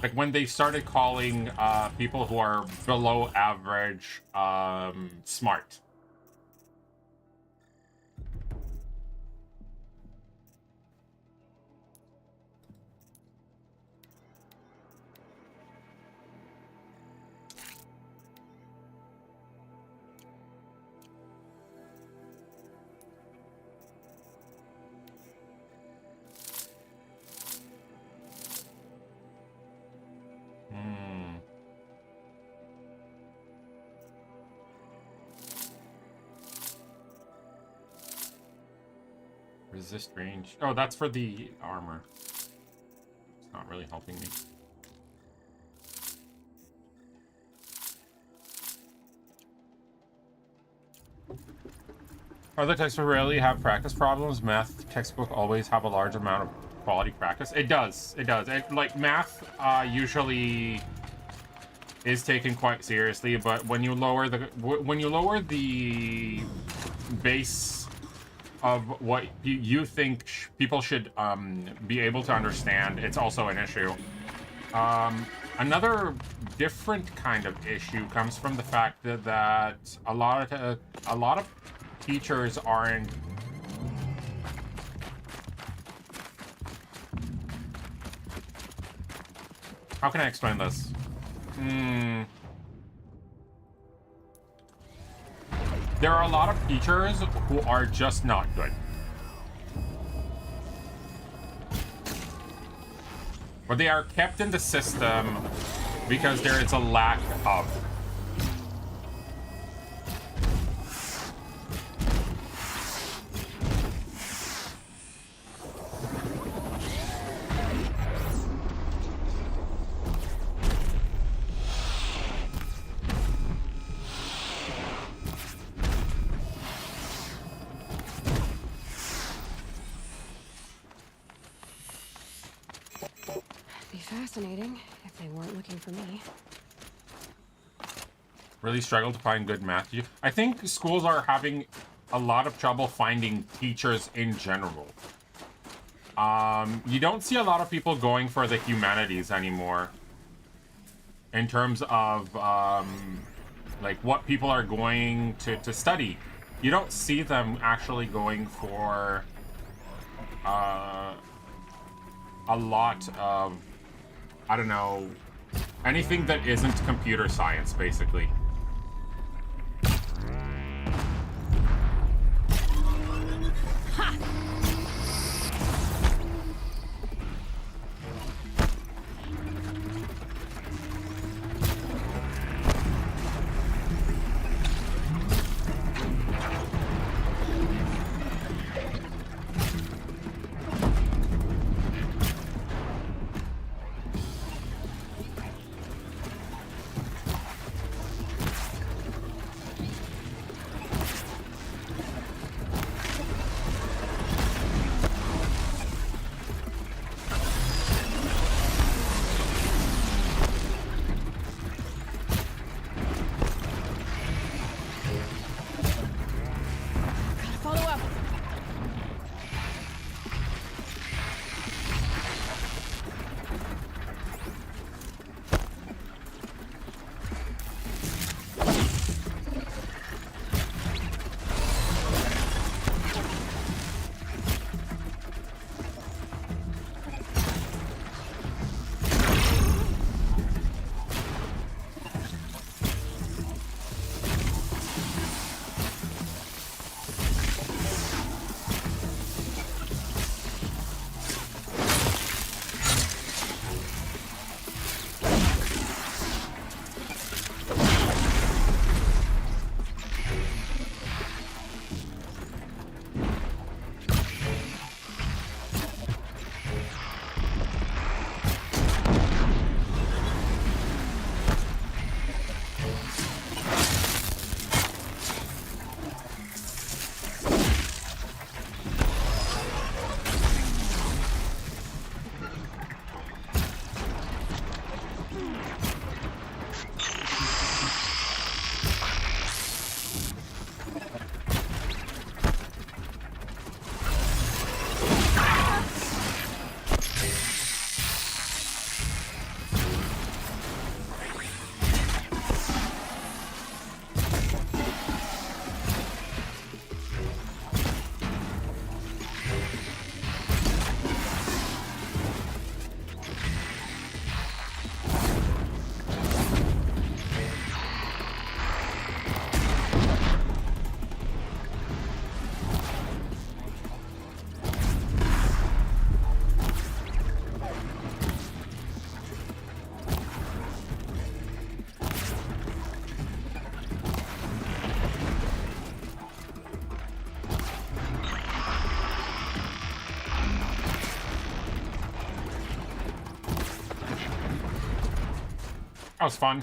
Speaker 2: Like when they started calling people who are below average smart. Resist range. Oh, that's for the armor. It's not really helping me. Other textbooks rarely have practice problems. Math textbook always have a large amount of quality practice. It does. It does. Like math usually is taken quite seriously, but when you lower the base of what you think people should be able to understand, it's also an issue. Another different kind of issue comes from the fact that a lot of teachers aren't how can I explain this? There are a lot of teachers who are just not good. Or they are kept in the system because there is a lack of.
Speaker 4: Fascinating, if they weren't looking for me.
Speaker 2: Really struggle to find good math teachers. I think schools are having a lot of trouble finding teachers in general. You don't see a lot of people going for the humanities anymore. In terms of like what people are going to study. You don't see them actually going for a lot of, I don't know, anything that isn't computer science, basically.
Speaker 4: Ha!
Speaker 2: That was fun.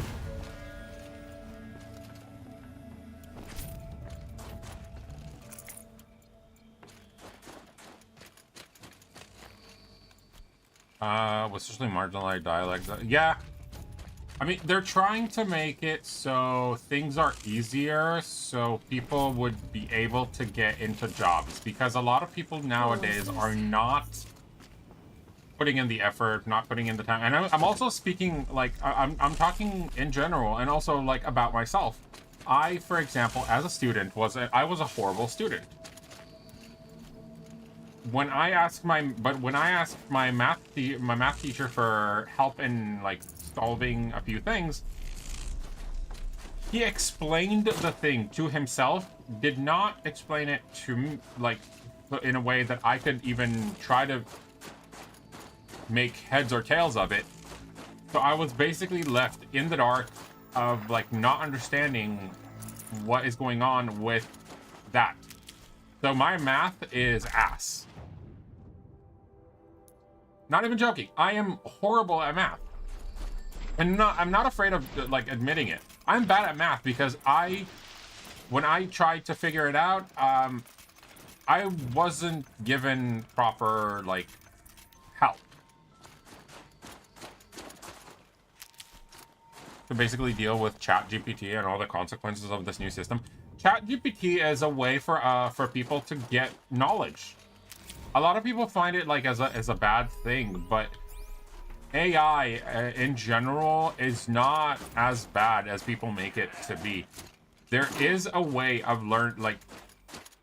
Speaker 2: Was especially marginalized dialects. Yeah. I mean, they're trying to make it so things are easier so people would be able to get into jobs, because a lot of people nowadays are not putting in the effort, not putting in the time. And I'm also speaking, like, I'm talking in general, and also, like, about myself. I, for example, as a student, I was a horrible student. When I asked my math teacher for help in, like, solving a few things, he explained the thing to himself, did not explain it to me, like, in a way that I could even try to make heads or tails of it. So I was basically left in the dark of, like, not understanding what is going on with that. So my math is ass. Not even joking. I am horrible at math. And I'm not afraid of, like, admitting it. I'm bad at math because when I tried to figure it out, I wasn't given proper, like, help. To basically deal with ChatGPT and all the consequences of this new system. ChatGPT is a way for people to get knowledge. A lot of people find it, like, as a bad thing, but AI in general is not as bad as people make it to be. There is a way of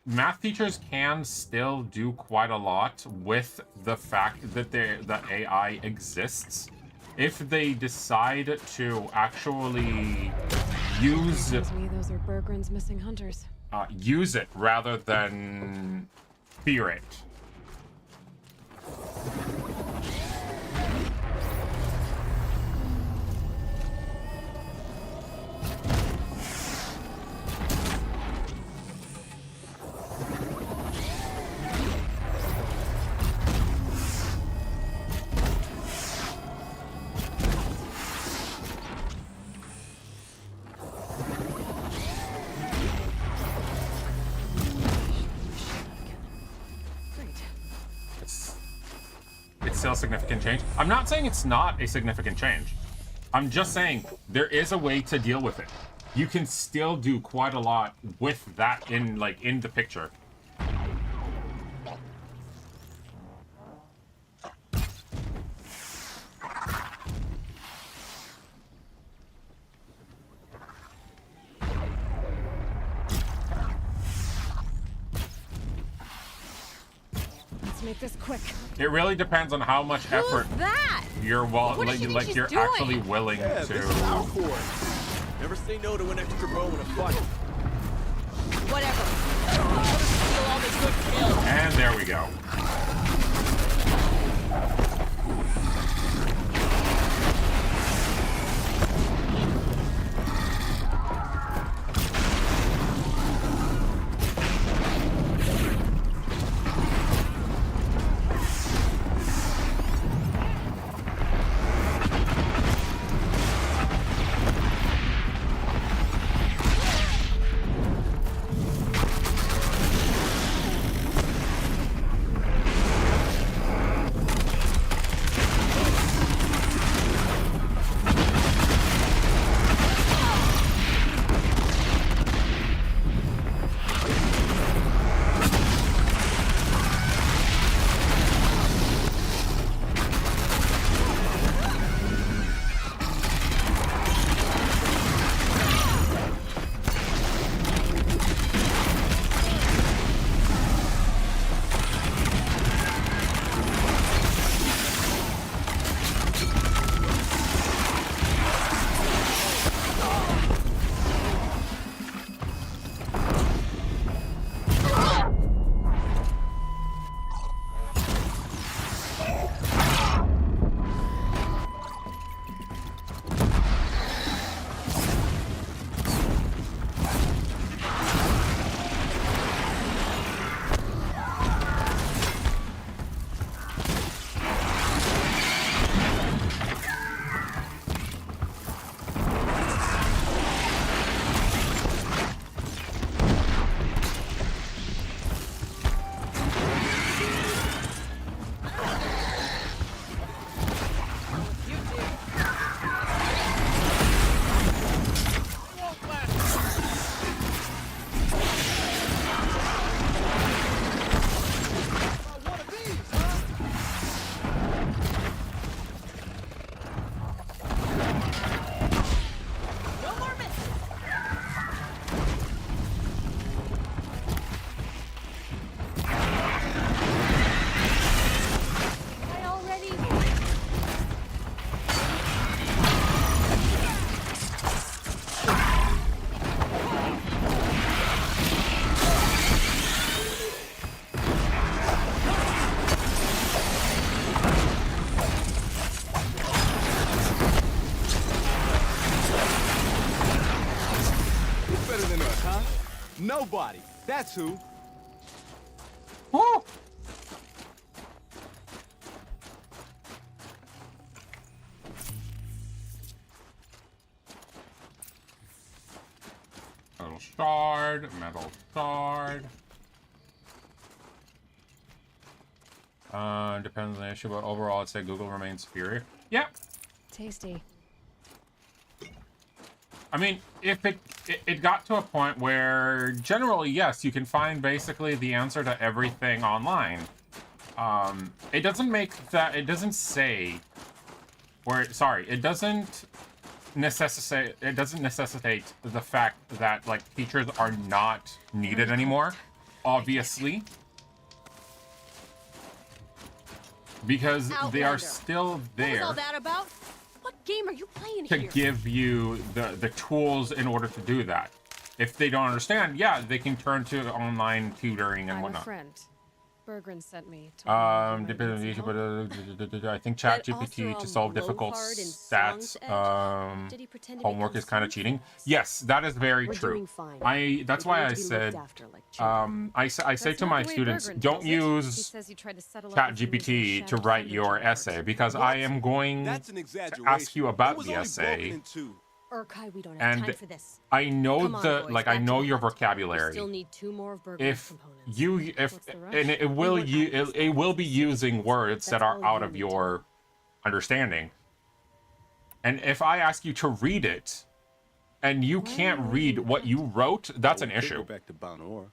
Speaker 2: math teachers can still do quite a lot with the fact that that AI exists if they decide to actually use
Speaker 4: Excuse me, those are Bergren's missing hunters.
Speaker 2: use it rather than fear it. It's still a significant change. I'm not saying it's not a significant change. I'm just saying there is a way to deal with it. You can still do quite a lot with that in the picture.
Speaker 4: Make this quick.
Speaker 2: It really depends on how much effort you're actually willing to.
Speaker 5: This is our court. Never say no to an extra bow in a fight.
Speaker 10: Whatever.
Speaker 2: And there we go.
Speaker 3: Nobody. That's who.
Speaker 2: Woo! Metal shard, metal shard. Depends on the issue, but overall, I'd say Google remains superior. Yeah.
Speaker 4: Tasty.
Speaker 2: I mean, if it got to a point where generally, yes, you can find basically the answer to everything online. It doesn't make that, it doesn't say, or sorry, it doesn't necessitate the fact that like teachers are not needed anymore, obviously. Because they are still there.
Speaker 21: What was all that about? What game are you playing
Speaker 2: To
Speaker 21: here?
Speaker 2: give you the tools in order to do that. If they don't understand, yeah, they can turn to online tutoring and
Speaker 4: I'm a
Speaker 2: whatnot.
Speaker 4: friend. Bergren sent me to
Speaker 2: I think ChatGPT to solve difficult stats homework is kind of cheating. Yes, that is very true. That's why I said I say to my students, don't use ChatGPT to write your essay because I am going to ask you about the essay.
Speaker 21: Urkai, we don't have time
Speaker 2: And
Speaker 21: for this.
Speaker 2: I know
Speaker 21: Come on, boys,
Speaker 2: I
Speaker 21: back
Speaker 2: know
Speaker 21: to
Speaker 2: your
Speaker 21: the hunt.
Speaker 2: vocabulary.
Speaker 21: We still need 2 more of Bergman's components.
Speaker 2: And it will be using words that are out of your understanding. And if I ask you to read it, and you can't read what you wrote, that's an issue.
Speaker 22: Go back to Banor.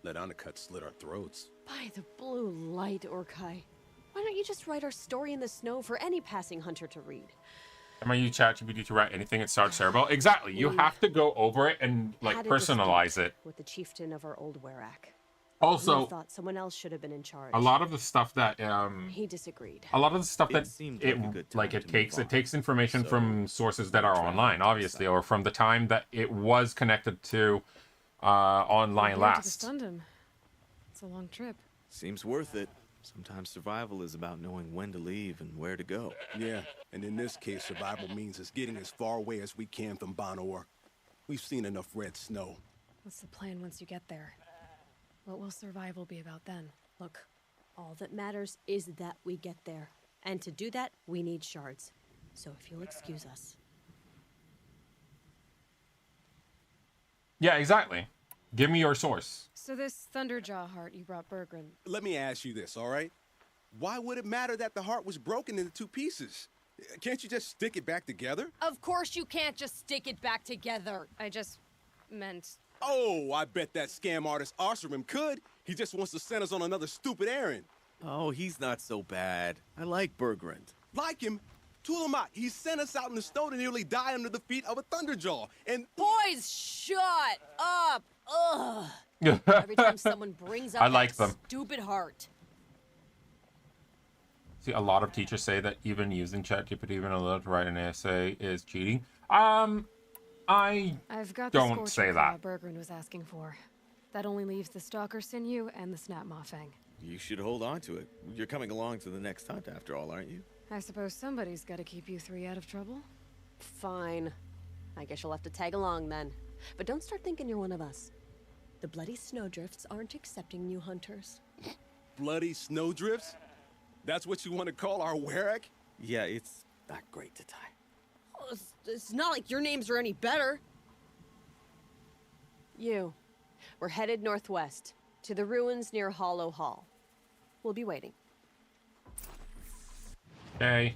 Speaker 22: Let Undercut slit our throats.
Speaker 21: By the blue light, Urkai. Why don't you just write our story in the snow for any passing hunter to read?
Speaker 2: Am I use ChatGPT to write anything? It starts terrible. Exactly. You have to go over it and like
Speaker 21: Had a
Speaker 2: personalize
Speaker 21: dispute
Speaker 2: it.
Speaker 21: with the chieftain of our old Werak.
Speaker 2: Also,
Speaker 21: He thought someone else should have been in charge.
Speaker 2: a lot of the stuff that
Speaker 21: He disagreed.
Speaker 2: a lot of the stuff that it takes information from sources that are online, obviously, or from the time that it was connected to online last.
Speaker 4: It's a long trip.
Speaker 3: Seems worth it. Sometimes survival is about knowing when to leave and where to go.
Speaker 22: Yeah, and in this case, survival means us getting as far away as we can from Banor. We've seen enough red snow.
Speaker 4: What's the plan once you get there? What will survival be about then?
Speaker 21: Look, all that matters is that we get there. And to do that, we need shards. So if you'll excuse us.
Speaker 2: Yeah, exactly. Give me your source.
Speaker 4: So this Thunderjaw heart you brought Bergren.
Speaker 22: Let me ask you this, all right? Why would it matter that the heart was broken into 2 pieces? Can't you just stick it back together?
Speaker 21: Of course you can't just stick it back together.
Speaker 4: I just meant...
Speaker 22: Oh, I bet that scam artist Arsarim could. He just wants to send us on another stupid errand.
Speaker 3: Oh, he's not so bad. I like Bergrand.
Speaker 22: Like him? Tulamat, he sent us out in the snow to nearly die under the feet of a Thunderjaw, and...
Speaker 21: Boys, shut up! Ugh! Every time someone brings up
Speaker 2: I like
Speaker 21: that
Speaker 2: them.
Speaker 21: stupid heart.
Speaker 2: See, a lot of teachers say that even using ChatGPT even allowed to write an essay is cheating.
Speaker 4: I've got the
Speaker 2: don't
Speaker 4: Scorcher
Speaker 2: say
Speaker 4: Claw
Speaker 2: that.
Speaker 4: Bergren was asking for. That only leaves the Stalker Sinew and the Snap Maw Fang.
Speaker 3: You should hold on to it. You're coming along to the next hunt after all, aren't you?
Speaker 4: I suppose somebody's got to keep you 3 out of trouble.
Speaker 21: Fine. I guess you'll have to tag along then. But don't start thinking you're one of us. The bloody snowdrifts aren't accepting new hunters.
Speaker 22: Bloody snowdrifts? That's what you want to call our Werak?
Speaker 3: Yeah, it's not great to tie.
Speaker 21: Oh, it's not like your names are any better. We're headed northwest, to the ruins near Hollow Hall. We'll be waiting.
Speaker 2: Okay.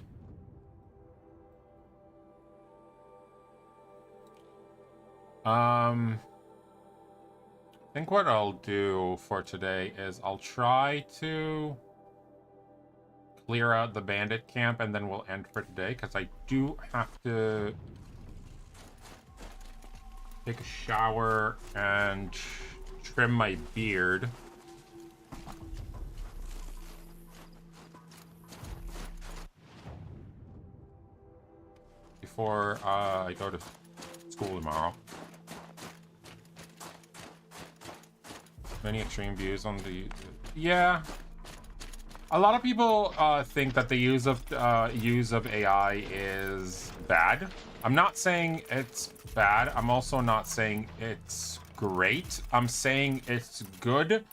Speaker 2: I think what I'll do for today is I'll try to clear out the bandit camp and then we'll end for today because I do have to take a shower and trim my beard. Before I go to school tomorrow. Many extreme views on the... Yeah. A lot of people think that the use of AI is bad. I'm not saying it's bad. I'm also not saying it's great. I'm saying it's good,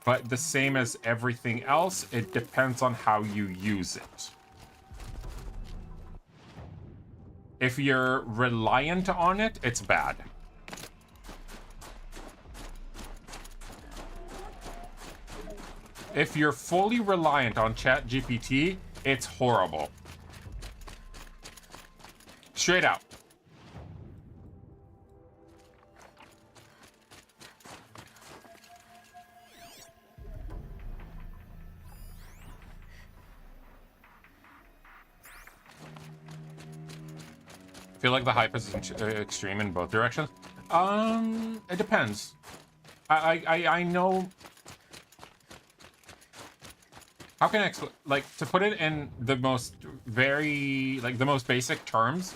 Speaker 2: but the same as everything else, it depends on how you use it. If you're reliant on it, it's bad. If you're fully reliant on ChatGPT, it's horrible. Straight out. I feel like the hype is extreme in both directions. It depends. I know. How can I explain? Like, to put it in the most the most basic terms.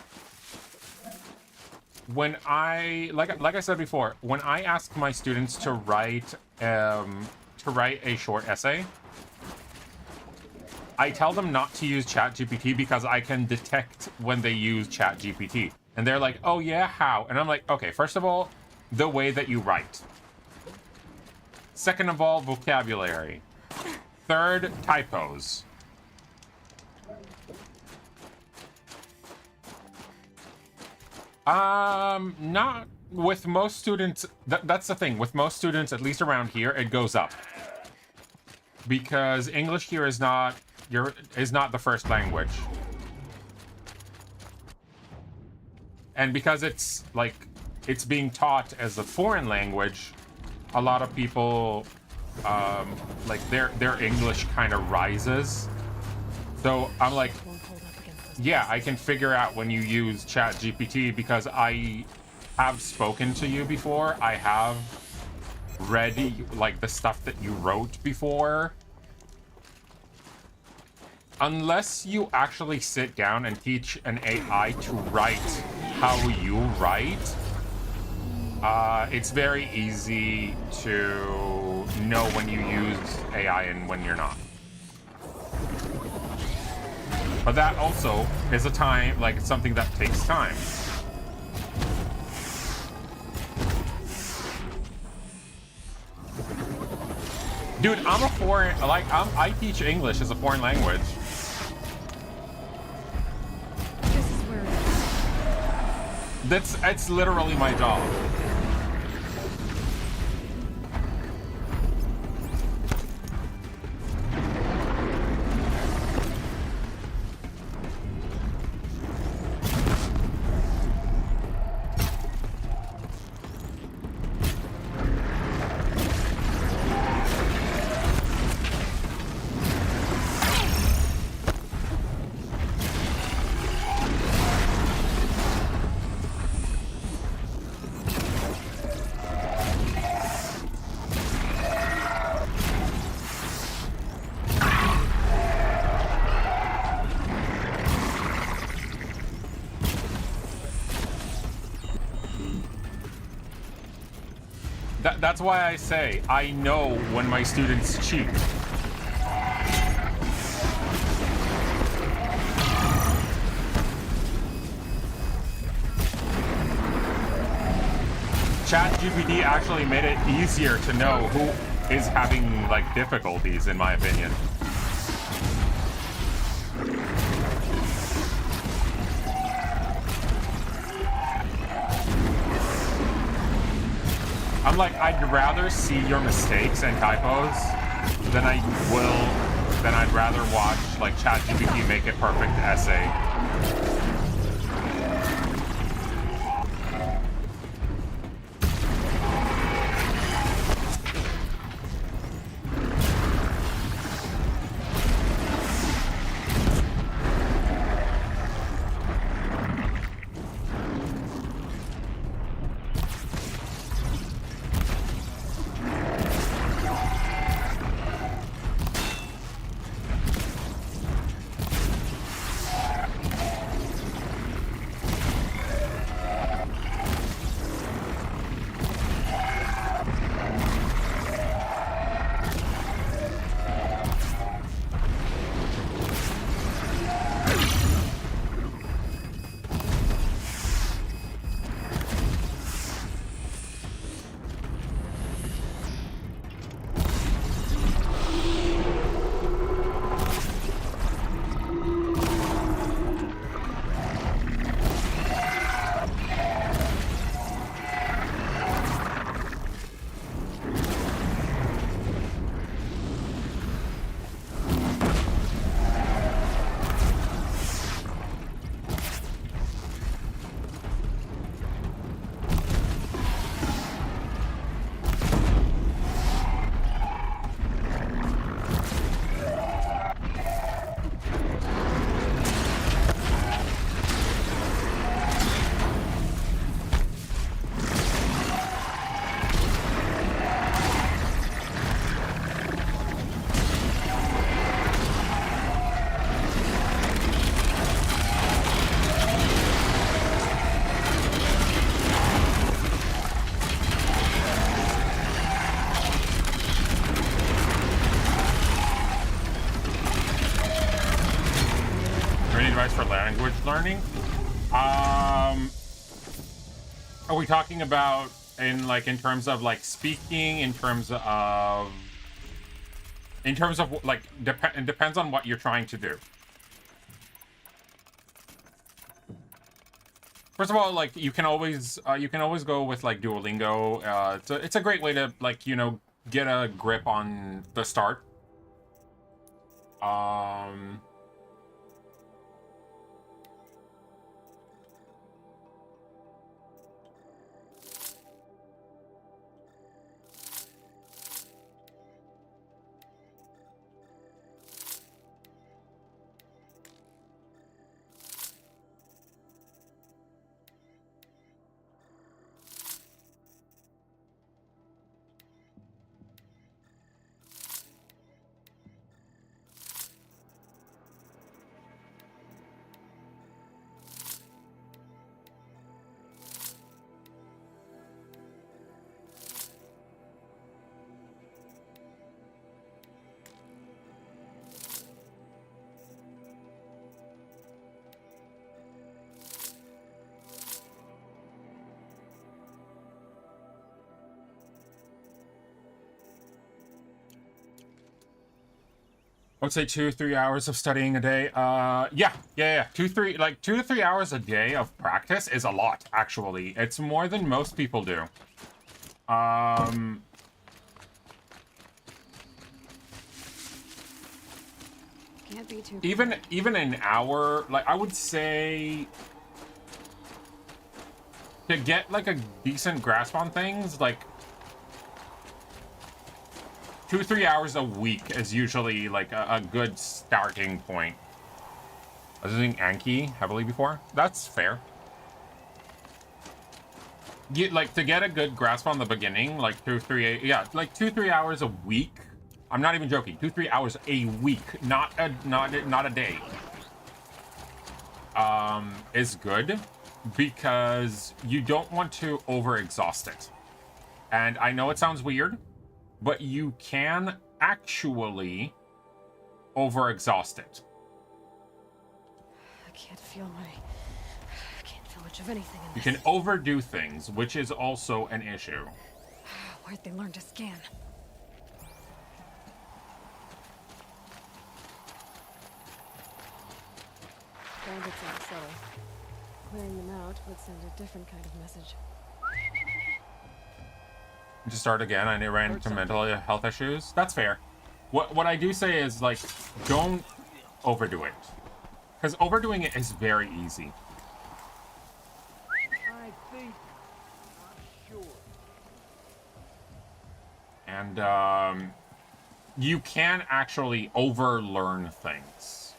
Speaker 2: When like I said before, when I ask my students to write a short essay, I tell them not to use ChatGPT because I can detect when they use ChatGPT. And they're like, oh yeah, how? And I'm like, okay, first of all, the way that you write. Second of all, vocabulary. Third, typos. Not with most students. That's the thing. With most students, at least around here, it goes up. Because English here is not the first language. And because it's being taught as a foreign language, a lot of people their English kind of rises. So I'm like, yeah, I can figure out when you use ChatGPT because I have spoken to you before. I have read the stuff that you wrote before. Unless you actually sit down and teach an AI to write how you write, it's very easy to know when you use AI and when you're not. But that also is something that takes time. Dude, I'm a foreign, I teach English as a foreign language. It's literally my job. That's why I say I know when my students cheat. ChatGPT actually made it easier to know who is having difficulties, in my opinion. I'm like, I'd rather see your mistakes and typos than I'd rather watch ChatGPT make a perfect essay. learning? Are we talking about in terms of like speaking, in terms of like it depends on what you're trying to do. First of all, like you can always go with like Duolingo. It's a great way to like, you know, get a grip on the start. I would say 2-3 hours of studying a day. Yeah. 2 to 3 hours a day of practice is a lot, actually. It's more than most people do.
Speaker 4: Can't be too
Speaker 2: Even an hour, like I would say, to get like a decent grasp on things, like 2-3 hours a week is usually like a good starting point. I was using Anki heavily before. That's fair. Like to get a good grasp on the beginning, like 2-3 hours a week. I'm not even joking. 2-3 hours a week, not a day. Is good because you don't want to overexhaust it. And I know it sounds weird, but you can actually overexhaust it.
Speaker 4: I can't feel much of anything in
Speaker 2: You
Speaker 4: this.
Speaker 2: can overdo things, which is also an issue.
Speaker 4: Where'd they learn to scan? Bandits aren't subtle. Clearing them out would send a different kind of message.
Speaker 2: To start again, I ran into mental health issues. That's fair. What I do say is, like, don't overdo it. Because overdoing it is very easy.
Speaker 3: I think I'm sure.
Speaker 2: And, you can actually overlearn things.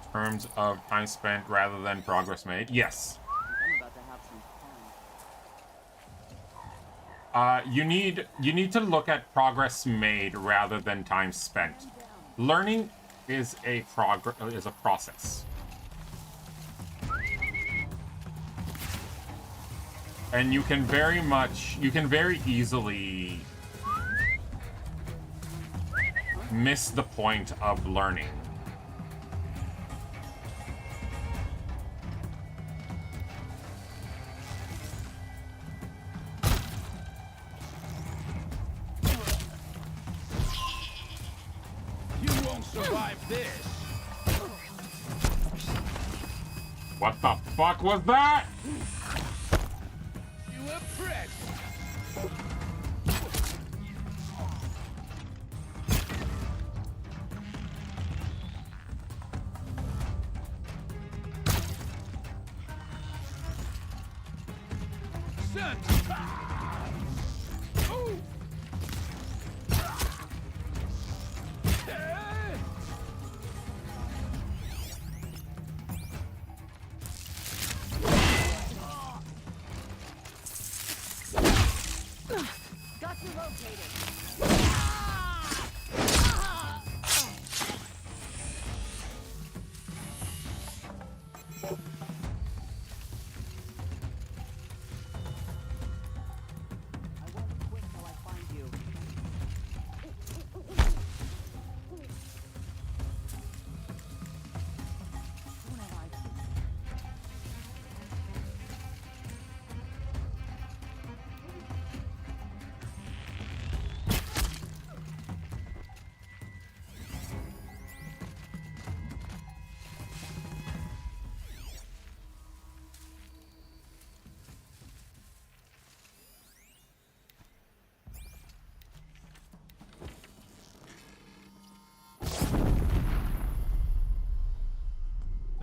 Speaker 2: In terms of time spent rather than progress made. Yes. You need to look at progress made rather than time spent. Learning is a process. And you can very easily miss the point of learning.
Speaker 3: You won't survive this.
Speaker 2: What the fuck was that?
Speaker 3: You impressed.
Speaker 1: Got you located.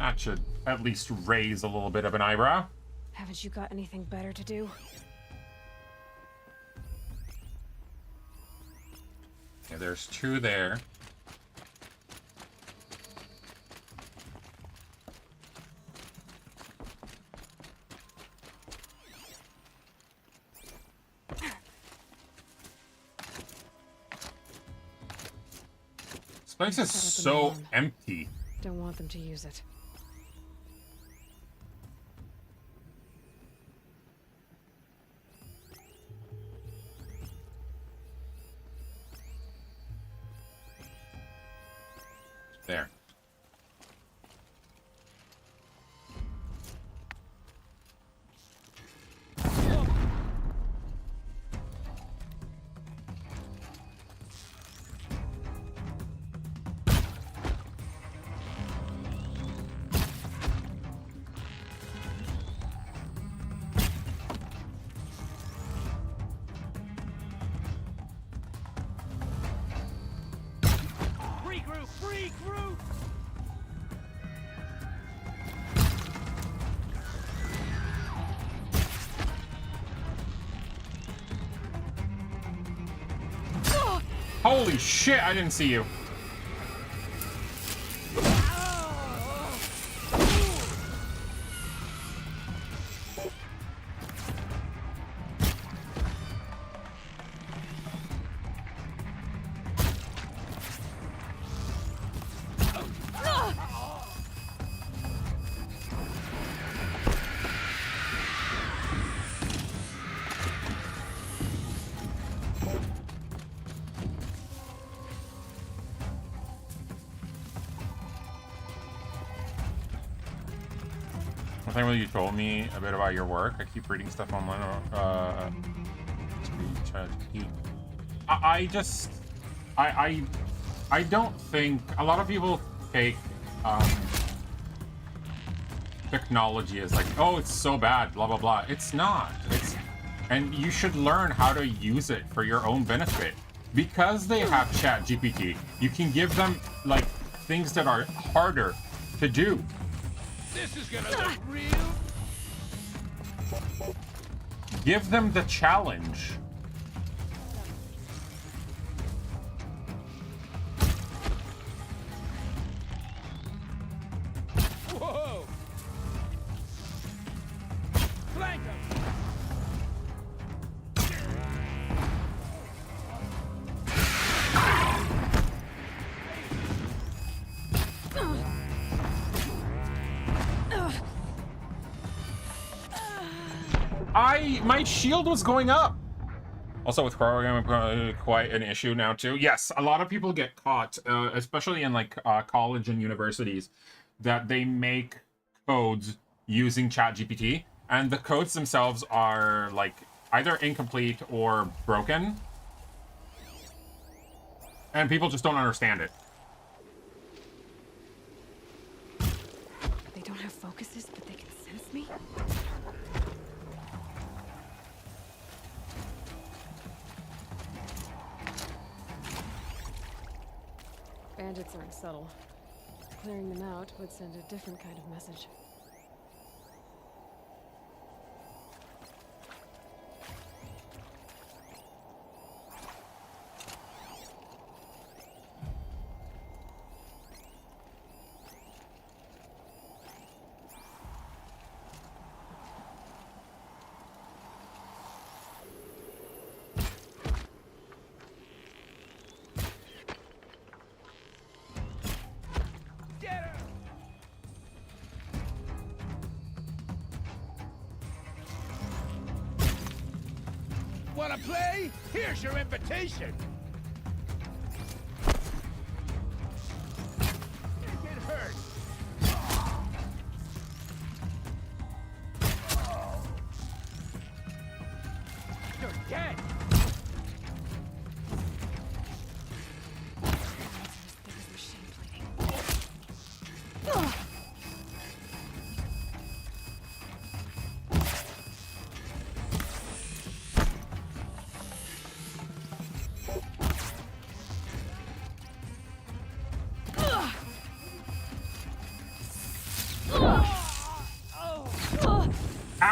Speaker 2: That should at least raise a little bit of an eyebrow.
Speaker 4: Haven't you got anything better to do?
Speaker 2: Okay, there's 2 there. This place is so empty.
Speaker 4: Don't want them to use it.
Speaker 2: There.
Speaker 16: Regroup!
Speaker 2: Holy shit, I didn't see you. I think you told me a bit about your work. I keep reading stuff online. I don't think a lot of people take technology as like, oh, it's so bad, blah blah blah. It's not. And you should learn how to use it for your own benefit. Because they have ChatGPT, you can give them like things that are harder to do.
Speaker 16: This is gonna look real.
Speaker 2: Give them the challenge.
Speaker 16: Whoa! Flank him!
Speaker 2: My shield was going up. Also with programming, quite an issue now too. Yes, a lot of people get caught, especially in like college and universities, that they make codes using ChatGPT, and the codes themselves are like either incomplete or broken, and people just don't understand it.
Speaker 4: They don't have focuses, but they can sense me? Bandits aren't subtle. Clearing them out would send a different kind of message.
Speaker 16: Wanna play? Here's your invitation. Get hurt. You're dead.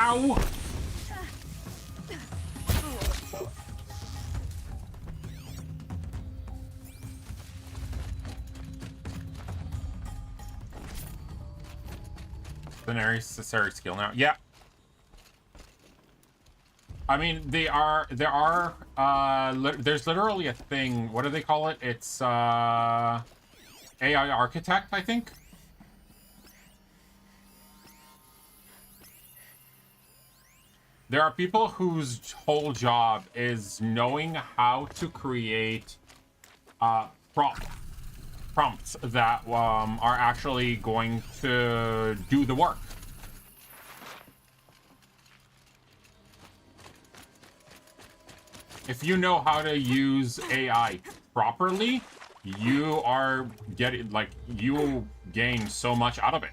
Speaker 2: Ow! The necessary skill now. Yeah. I mean, there are, there's literally a thing, what do they call it? It's, AI Architect, I think? There are people whose whole job is knowing how to create, prompts that, are actually going to do the work. If you know how to use AI properly, you are getting, like, you gain so much out of it.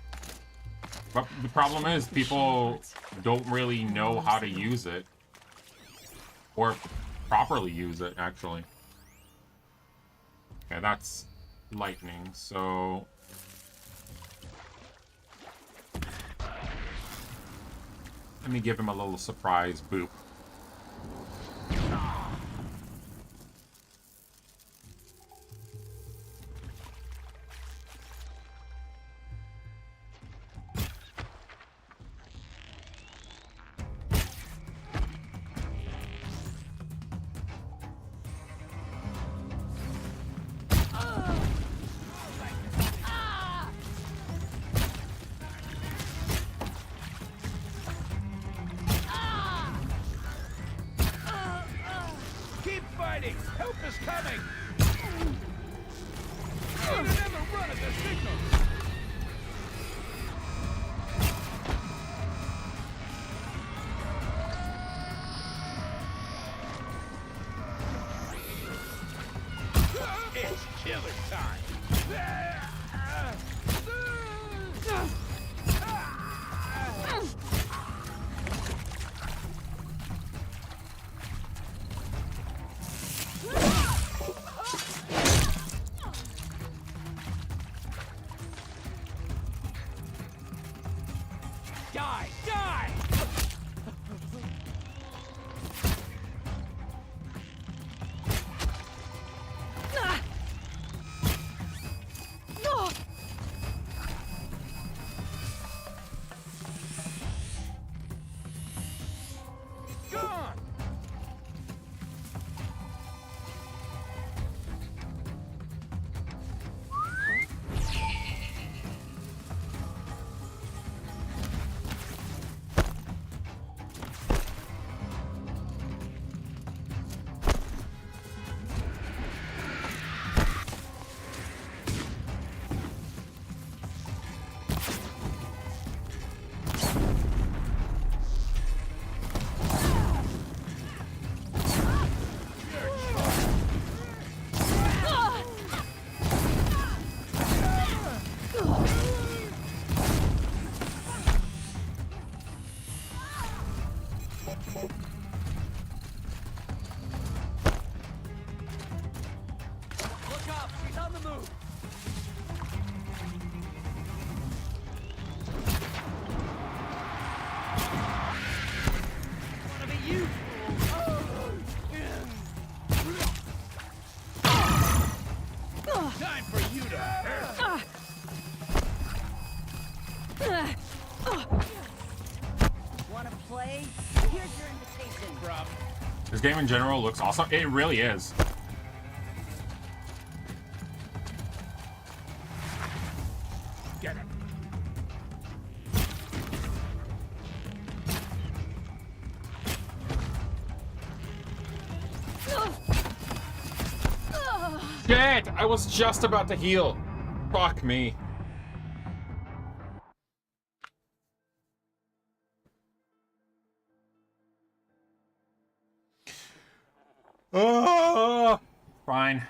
Speaker 2: But the problem is, people don't really know how to use it. Or properly use it, actually. Okay, that's lightning, so... Let me give him a little surprise boop.
Speaker 16: Keep fighting! Help is coming! Need another run at the signal! It's killer time! Die! Die! Gone! Look up! He's on the move! Wanna be you? Time for you to hurt!
Speaker 20: Wanna play? Here's your invitation.
Speaker 16: Problem.
Speaker 2: This game in general looks awesome. It really is.
Speaker 16: Get him!
Speaker 2: Shit! I was just about to heal. Fuck me. Oh, fine.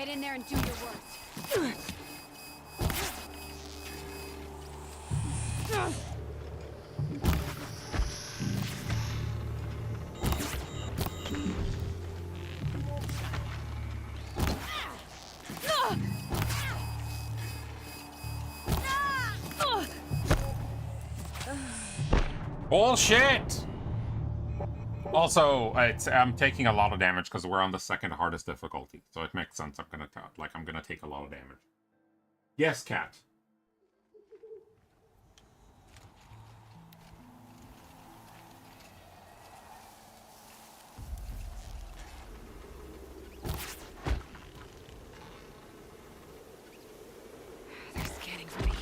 Speaker 21: Get in there and do your worst.
Speaker 2: Bullshit! Also, I'm taking a lot of damage because we're on the second hardest difficulty, so it makes sense. I'm gonna take a lot of damage. Yes, cat.
Speaker 4: They're scanning for me.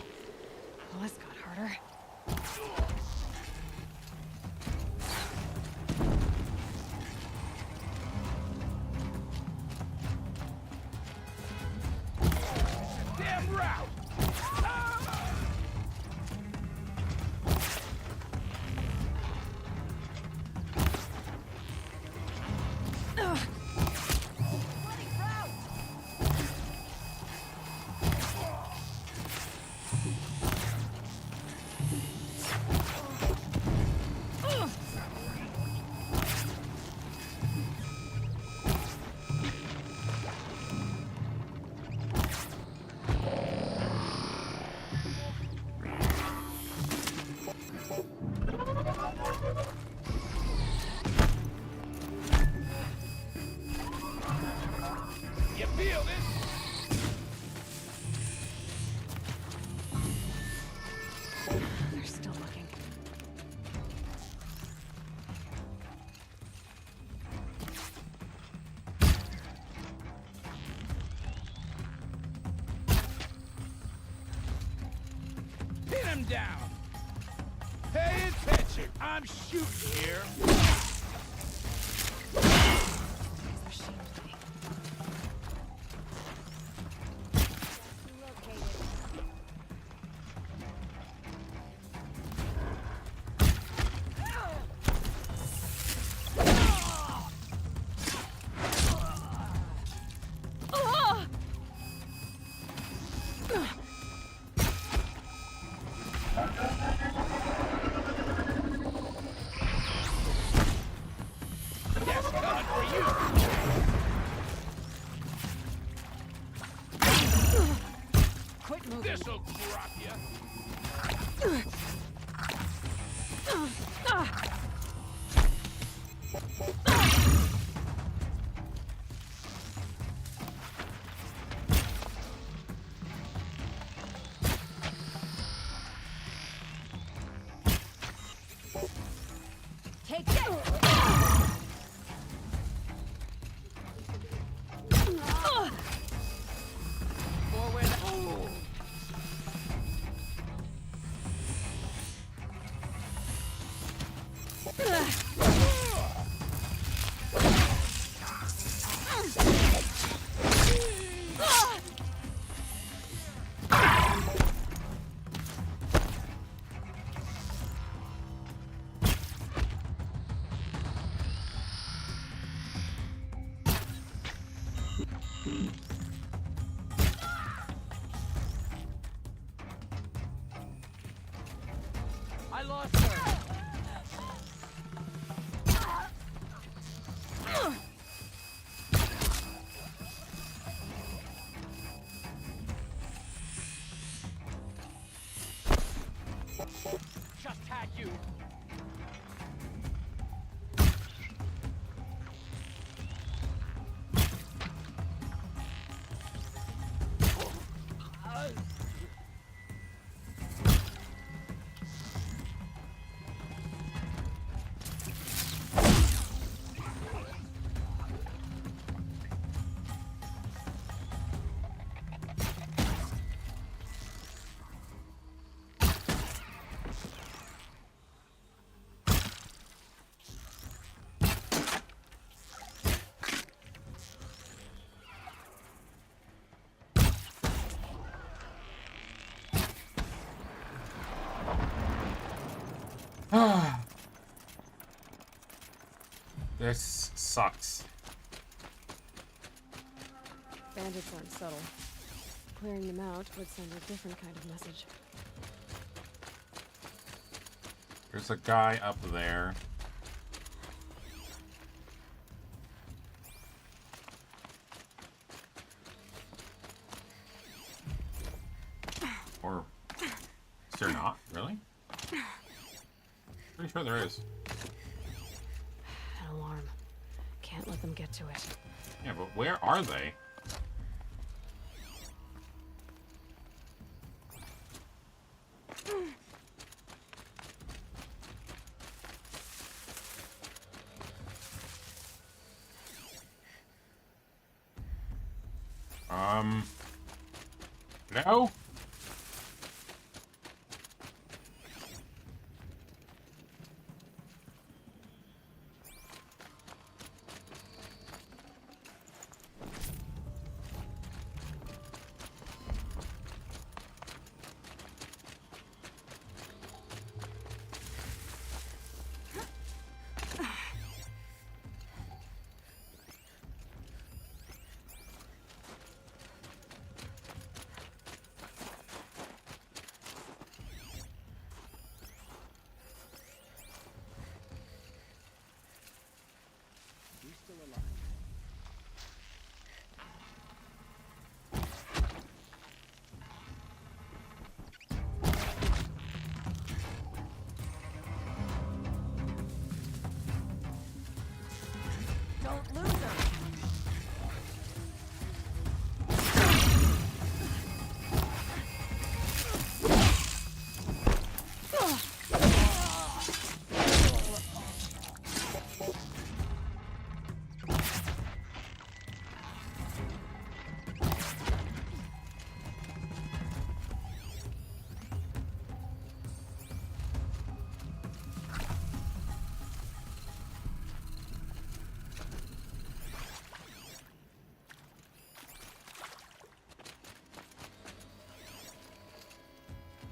Speaker 4: Well, this got harder.
Speaker 16: Damn route! You feel this?
Speaker 4: They're still looking.
Speaker 16: Pin him down! Pay attention! I'm shooting here! That's coming for you!
Speaker 4: Quit moving.
Speaker 16: This'll drop you!
Speaker 21: Take this!
Speaker 16: Forward! I lost her! Just had you!
Speaker 2: This sucks.
Speaker 4: Bandits aren't subtle. Clearing them out would send a different kind of message.
Speaker 2: There's a guy up there. Or is there not? Really? Pretty sure there is.
Speaker 4: An alarm. Can't let them get to it.
Speaker 2: Yeah, but where are they? No?
Speaker 21: Don't lose her.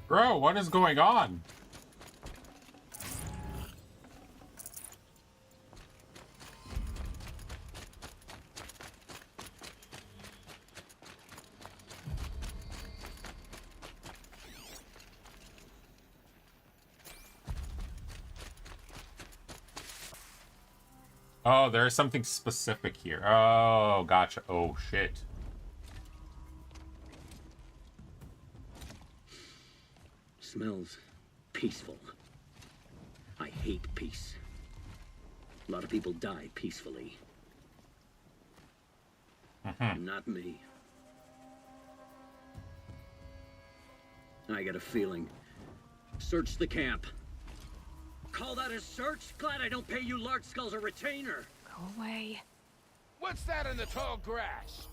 Speaker 2: Bro, what is going on? Oh, there's something specific here. Oh, gotcha. Oh, shit.
Speaker 6: Smells peaceful. I hate peace. A lot of people die peacefully. Not me. I got a feeling. Search the camp. Call that a search? Glad I don't pay you large skulls a retainer.
Speaker 4: Go away.
Speaker 16: What's that in the tall grass?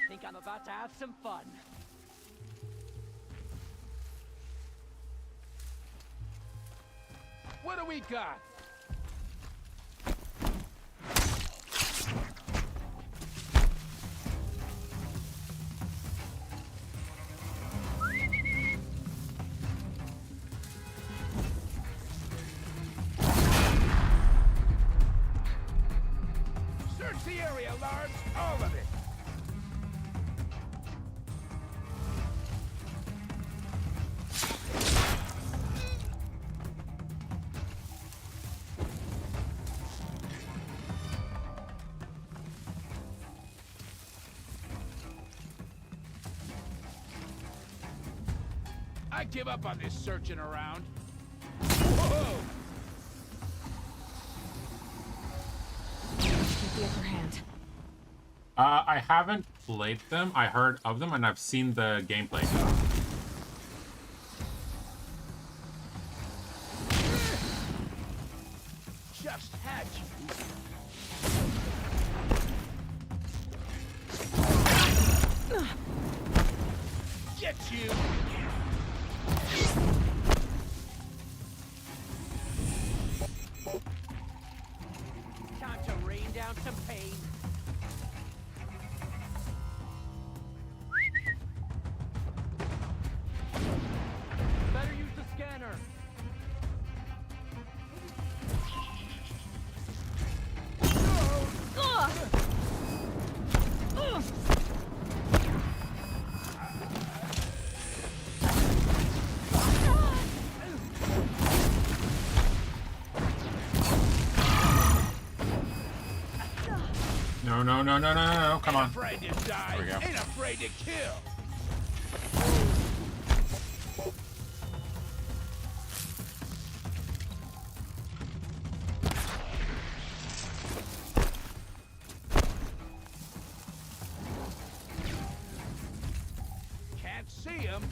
Speaker 7: Think I'm about to have some fun.
Speaker 16: What do we got? Search the area, Lars. All of it. I give up on this searching around. Whoa!
Speaker 4: Get the upper hand.
Speaker 2: I haven't played them. I heard of them and I've seen the gameplay.
Speaker 16: Just had you. Get you.
Speaker 7: Time to rain down some pain.
Speaker 2: No, no, no, no, no, no, no. Come on.
Speaker 16: Afraid to die.
Speaker 2: There we go.
Speaker 16: Ain't afraid to kill. Can't see him.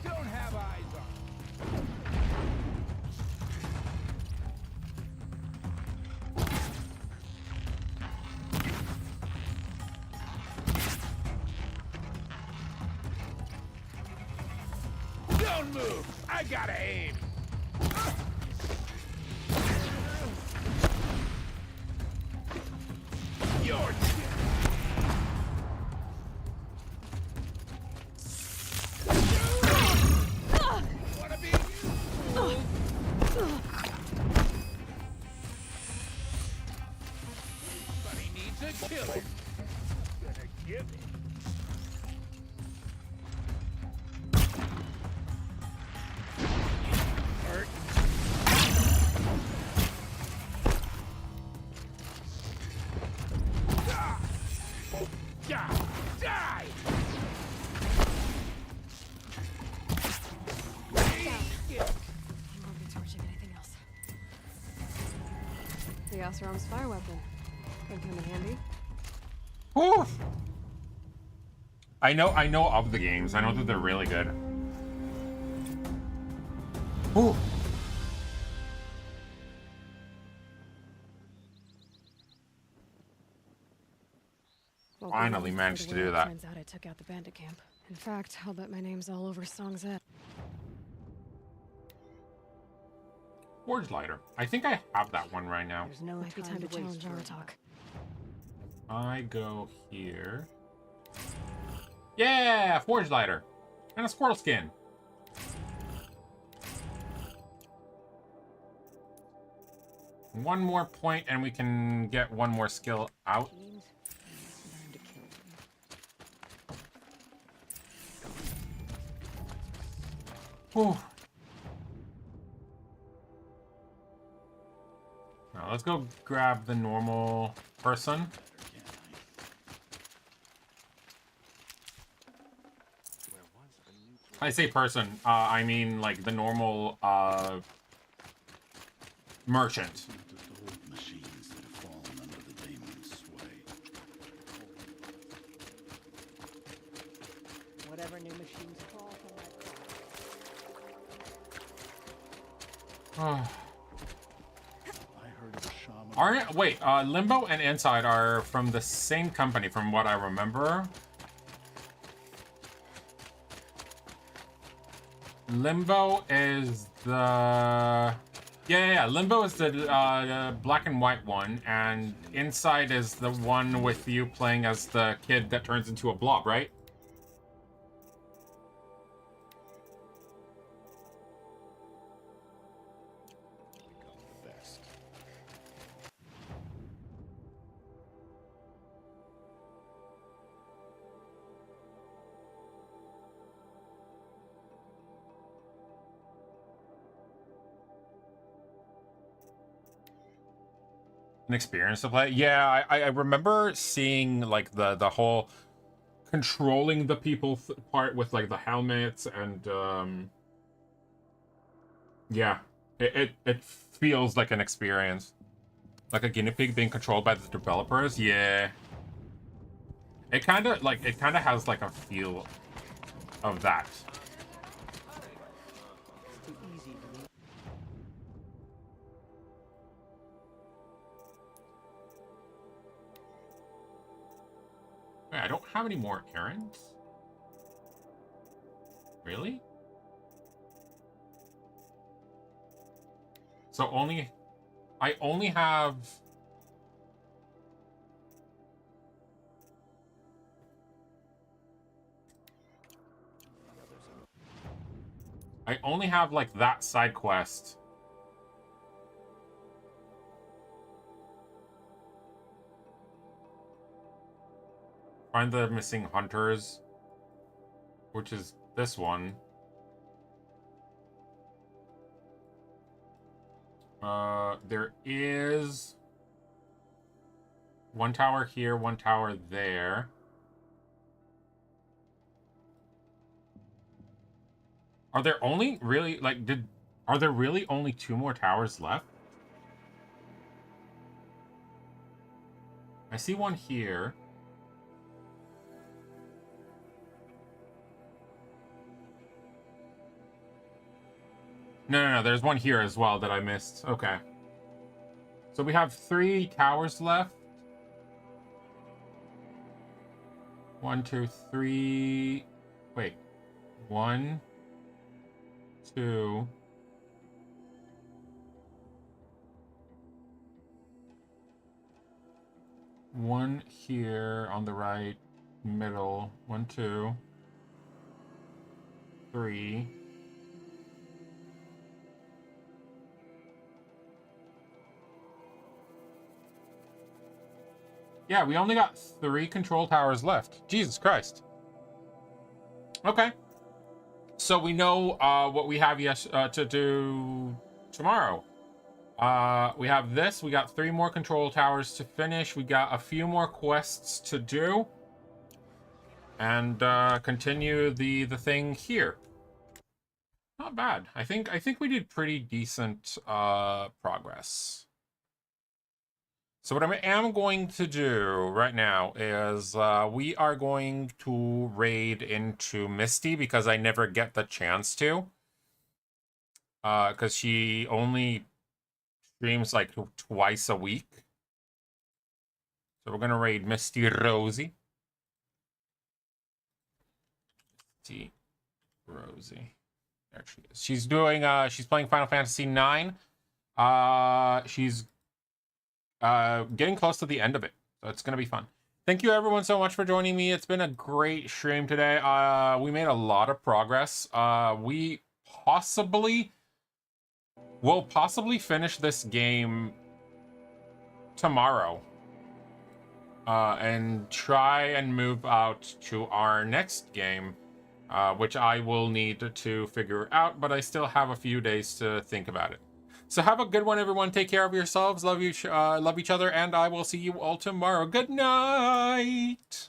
Speaker 16: Don't have eyes on. Don't move. I gotta aim. You're dead. Wanna be but he needs a killer. Gonna give it. Hurt. Ah! Die! Die!
Speaker 4: You won't be torching anything else.
Speaker 21: The Oseram's fire weapon. Could come in handy.
Speaker 2: Whew. I know of the games. I know that they're really good. Whew. Finally managed to do that.
Speaker 4: Turns out I took out the bandit camp. In fact, I'll bet my name's all over Song's Head.
Speaker 2: Forge lighter. I think I have that one right now.
Speaker 21: There's no
Speaker 4: Might be time to challenge Aratak.
Speaker 2: I go here. Yeah, forge lighter. And a squirrel skin. One more point and we can get one more skill out. Whew. Now let's go grab the normal person. I say person, I mean like the normal merchant.
Speaker 9: Machines that have fallen under the daemon's sway.
Speaker 21: Whatever new machines crawl from
Speaker 2: Oh.
Speaker 9: I heard of a shaman.
Speaker 2: Aren't wait, Limbo and Inside are from the same company from what I remember. Limbo is the yeah. Limbo is the black and white one, and Inside is the one with you playing as the kid that turns into a blob, right? An experience to play. Yeah, I remember seeing like the whole controlling the people part with like the helmets and yeah, it feels like an experience, like a guinea pig being controlled by the developers. Yeah, it kind of has like a feel of that. Wait, I don't have any more errands? Really? So I only have... I only have, like, that side quest. Find the missing hunters, which is this one. There is one tower here, one tower there. Are there only really, like, are there really only 2 more towers left? I see one here. No, there's one here as well that I missed. Okay. So we have 3 towers left. 1, 2, 3. Wait. 1, 2. One here on the right, middle. 1, 2, 3. Yeah, we only got 3 control towers left. Jesus Christ. Okay. So we know what we have to do tomorrow. We have this. We got 3 more control towers to finish. We got a few more quests to do. And continue the thing here. Not bad. I think we did pretty decent progress. So what I am going to do right now is we are going to raid into Misty because I never get the chance to. Because she only streams like twice a week. So we're going to raid Misty Rosie. Misty Rosie. There she is. She's doing, she's playing Final Fantasy IX. She's getting close to the end of it, so it's gonna be fun. Thank you everyone so much for joining me. It's been a great stream today. We made a lot of progress. We will possibly finish this game tomorrow and try and move out to our next game, which I will need to figure out, but I still have a few days to think about it. So have a good one, everyone. Take care of yourselves. Love each other, and I will see you all tomorrow. Good night.